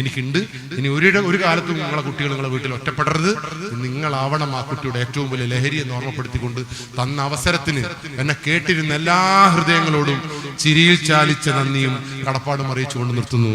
എനിക്കുണ്ട്. ഇനി ഒരു കാലത്തും നിങ്ങളെ കുട്ടികൾ നിങ്ങളെ വീട്ടിൽ ഒറ്റപ്പെടരുത്. നിങ്ങളാവണം ആ കുട്ടിയുടെ ഏറ്റവും വലിയ ലഹരി എന്ന് ഓർമ്മപ്പെടുത്തിക്കൊണ്ട് തന്ന അവസരത്തിന് എന്നെ കേട്ടിരുന്ന എല്ലാ ഹൃദയങ്ങളോടും ചിരിയിൽ ചാലിച്ച നന്ദിയും കടപ്പാടും അറിയിച്ചുകൊണ്ട് നിർത്തുന്നു.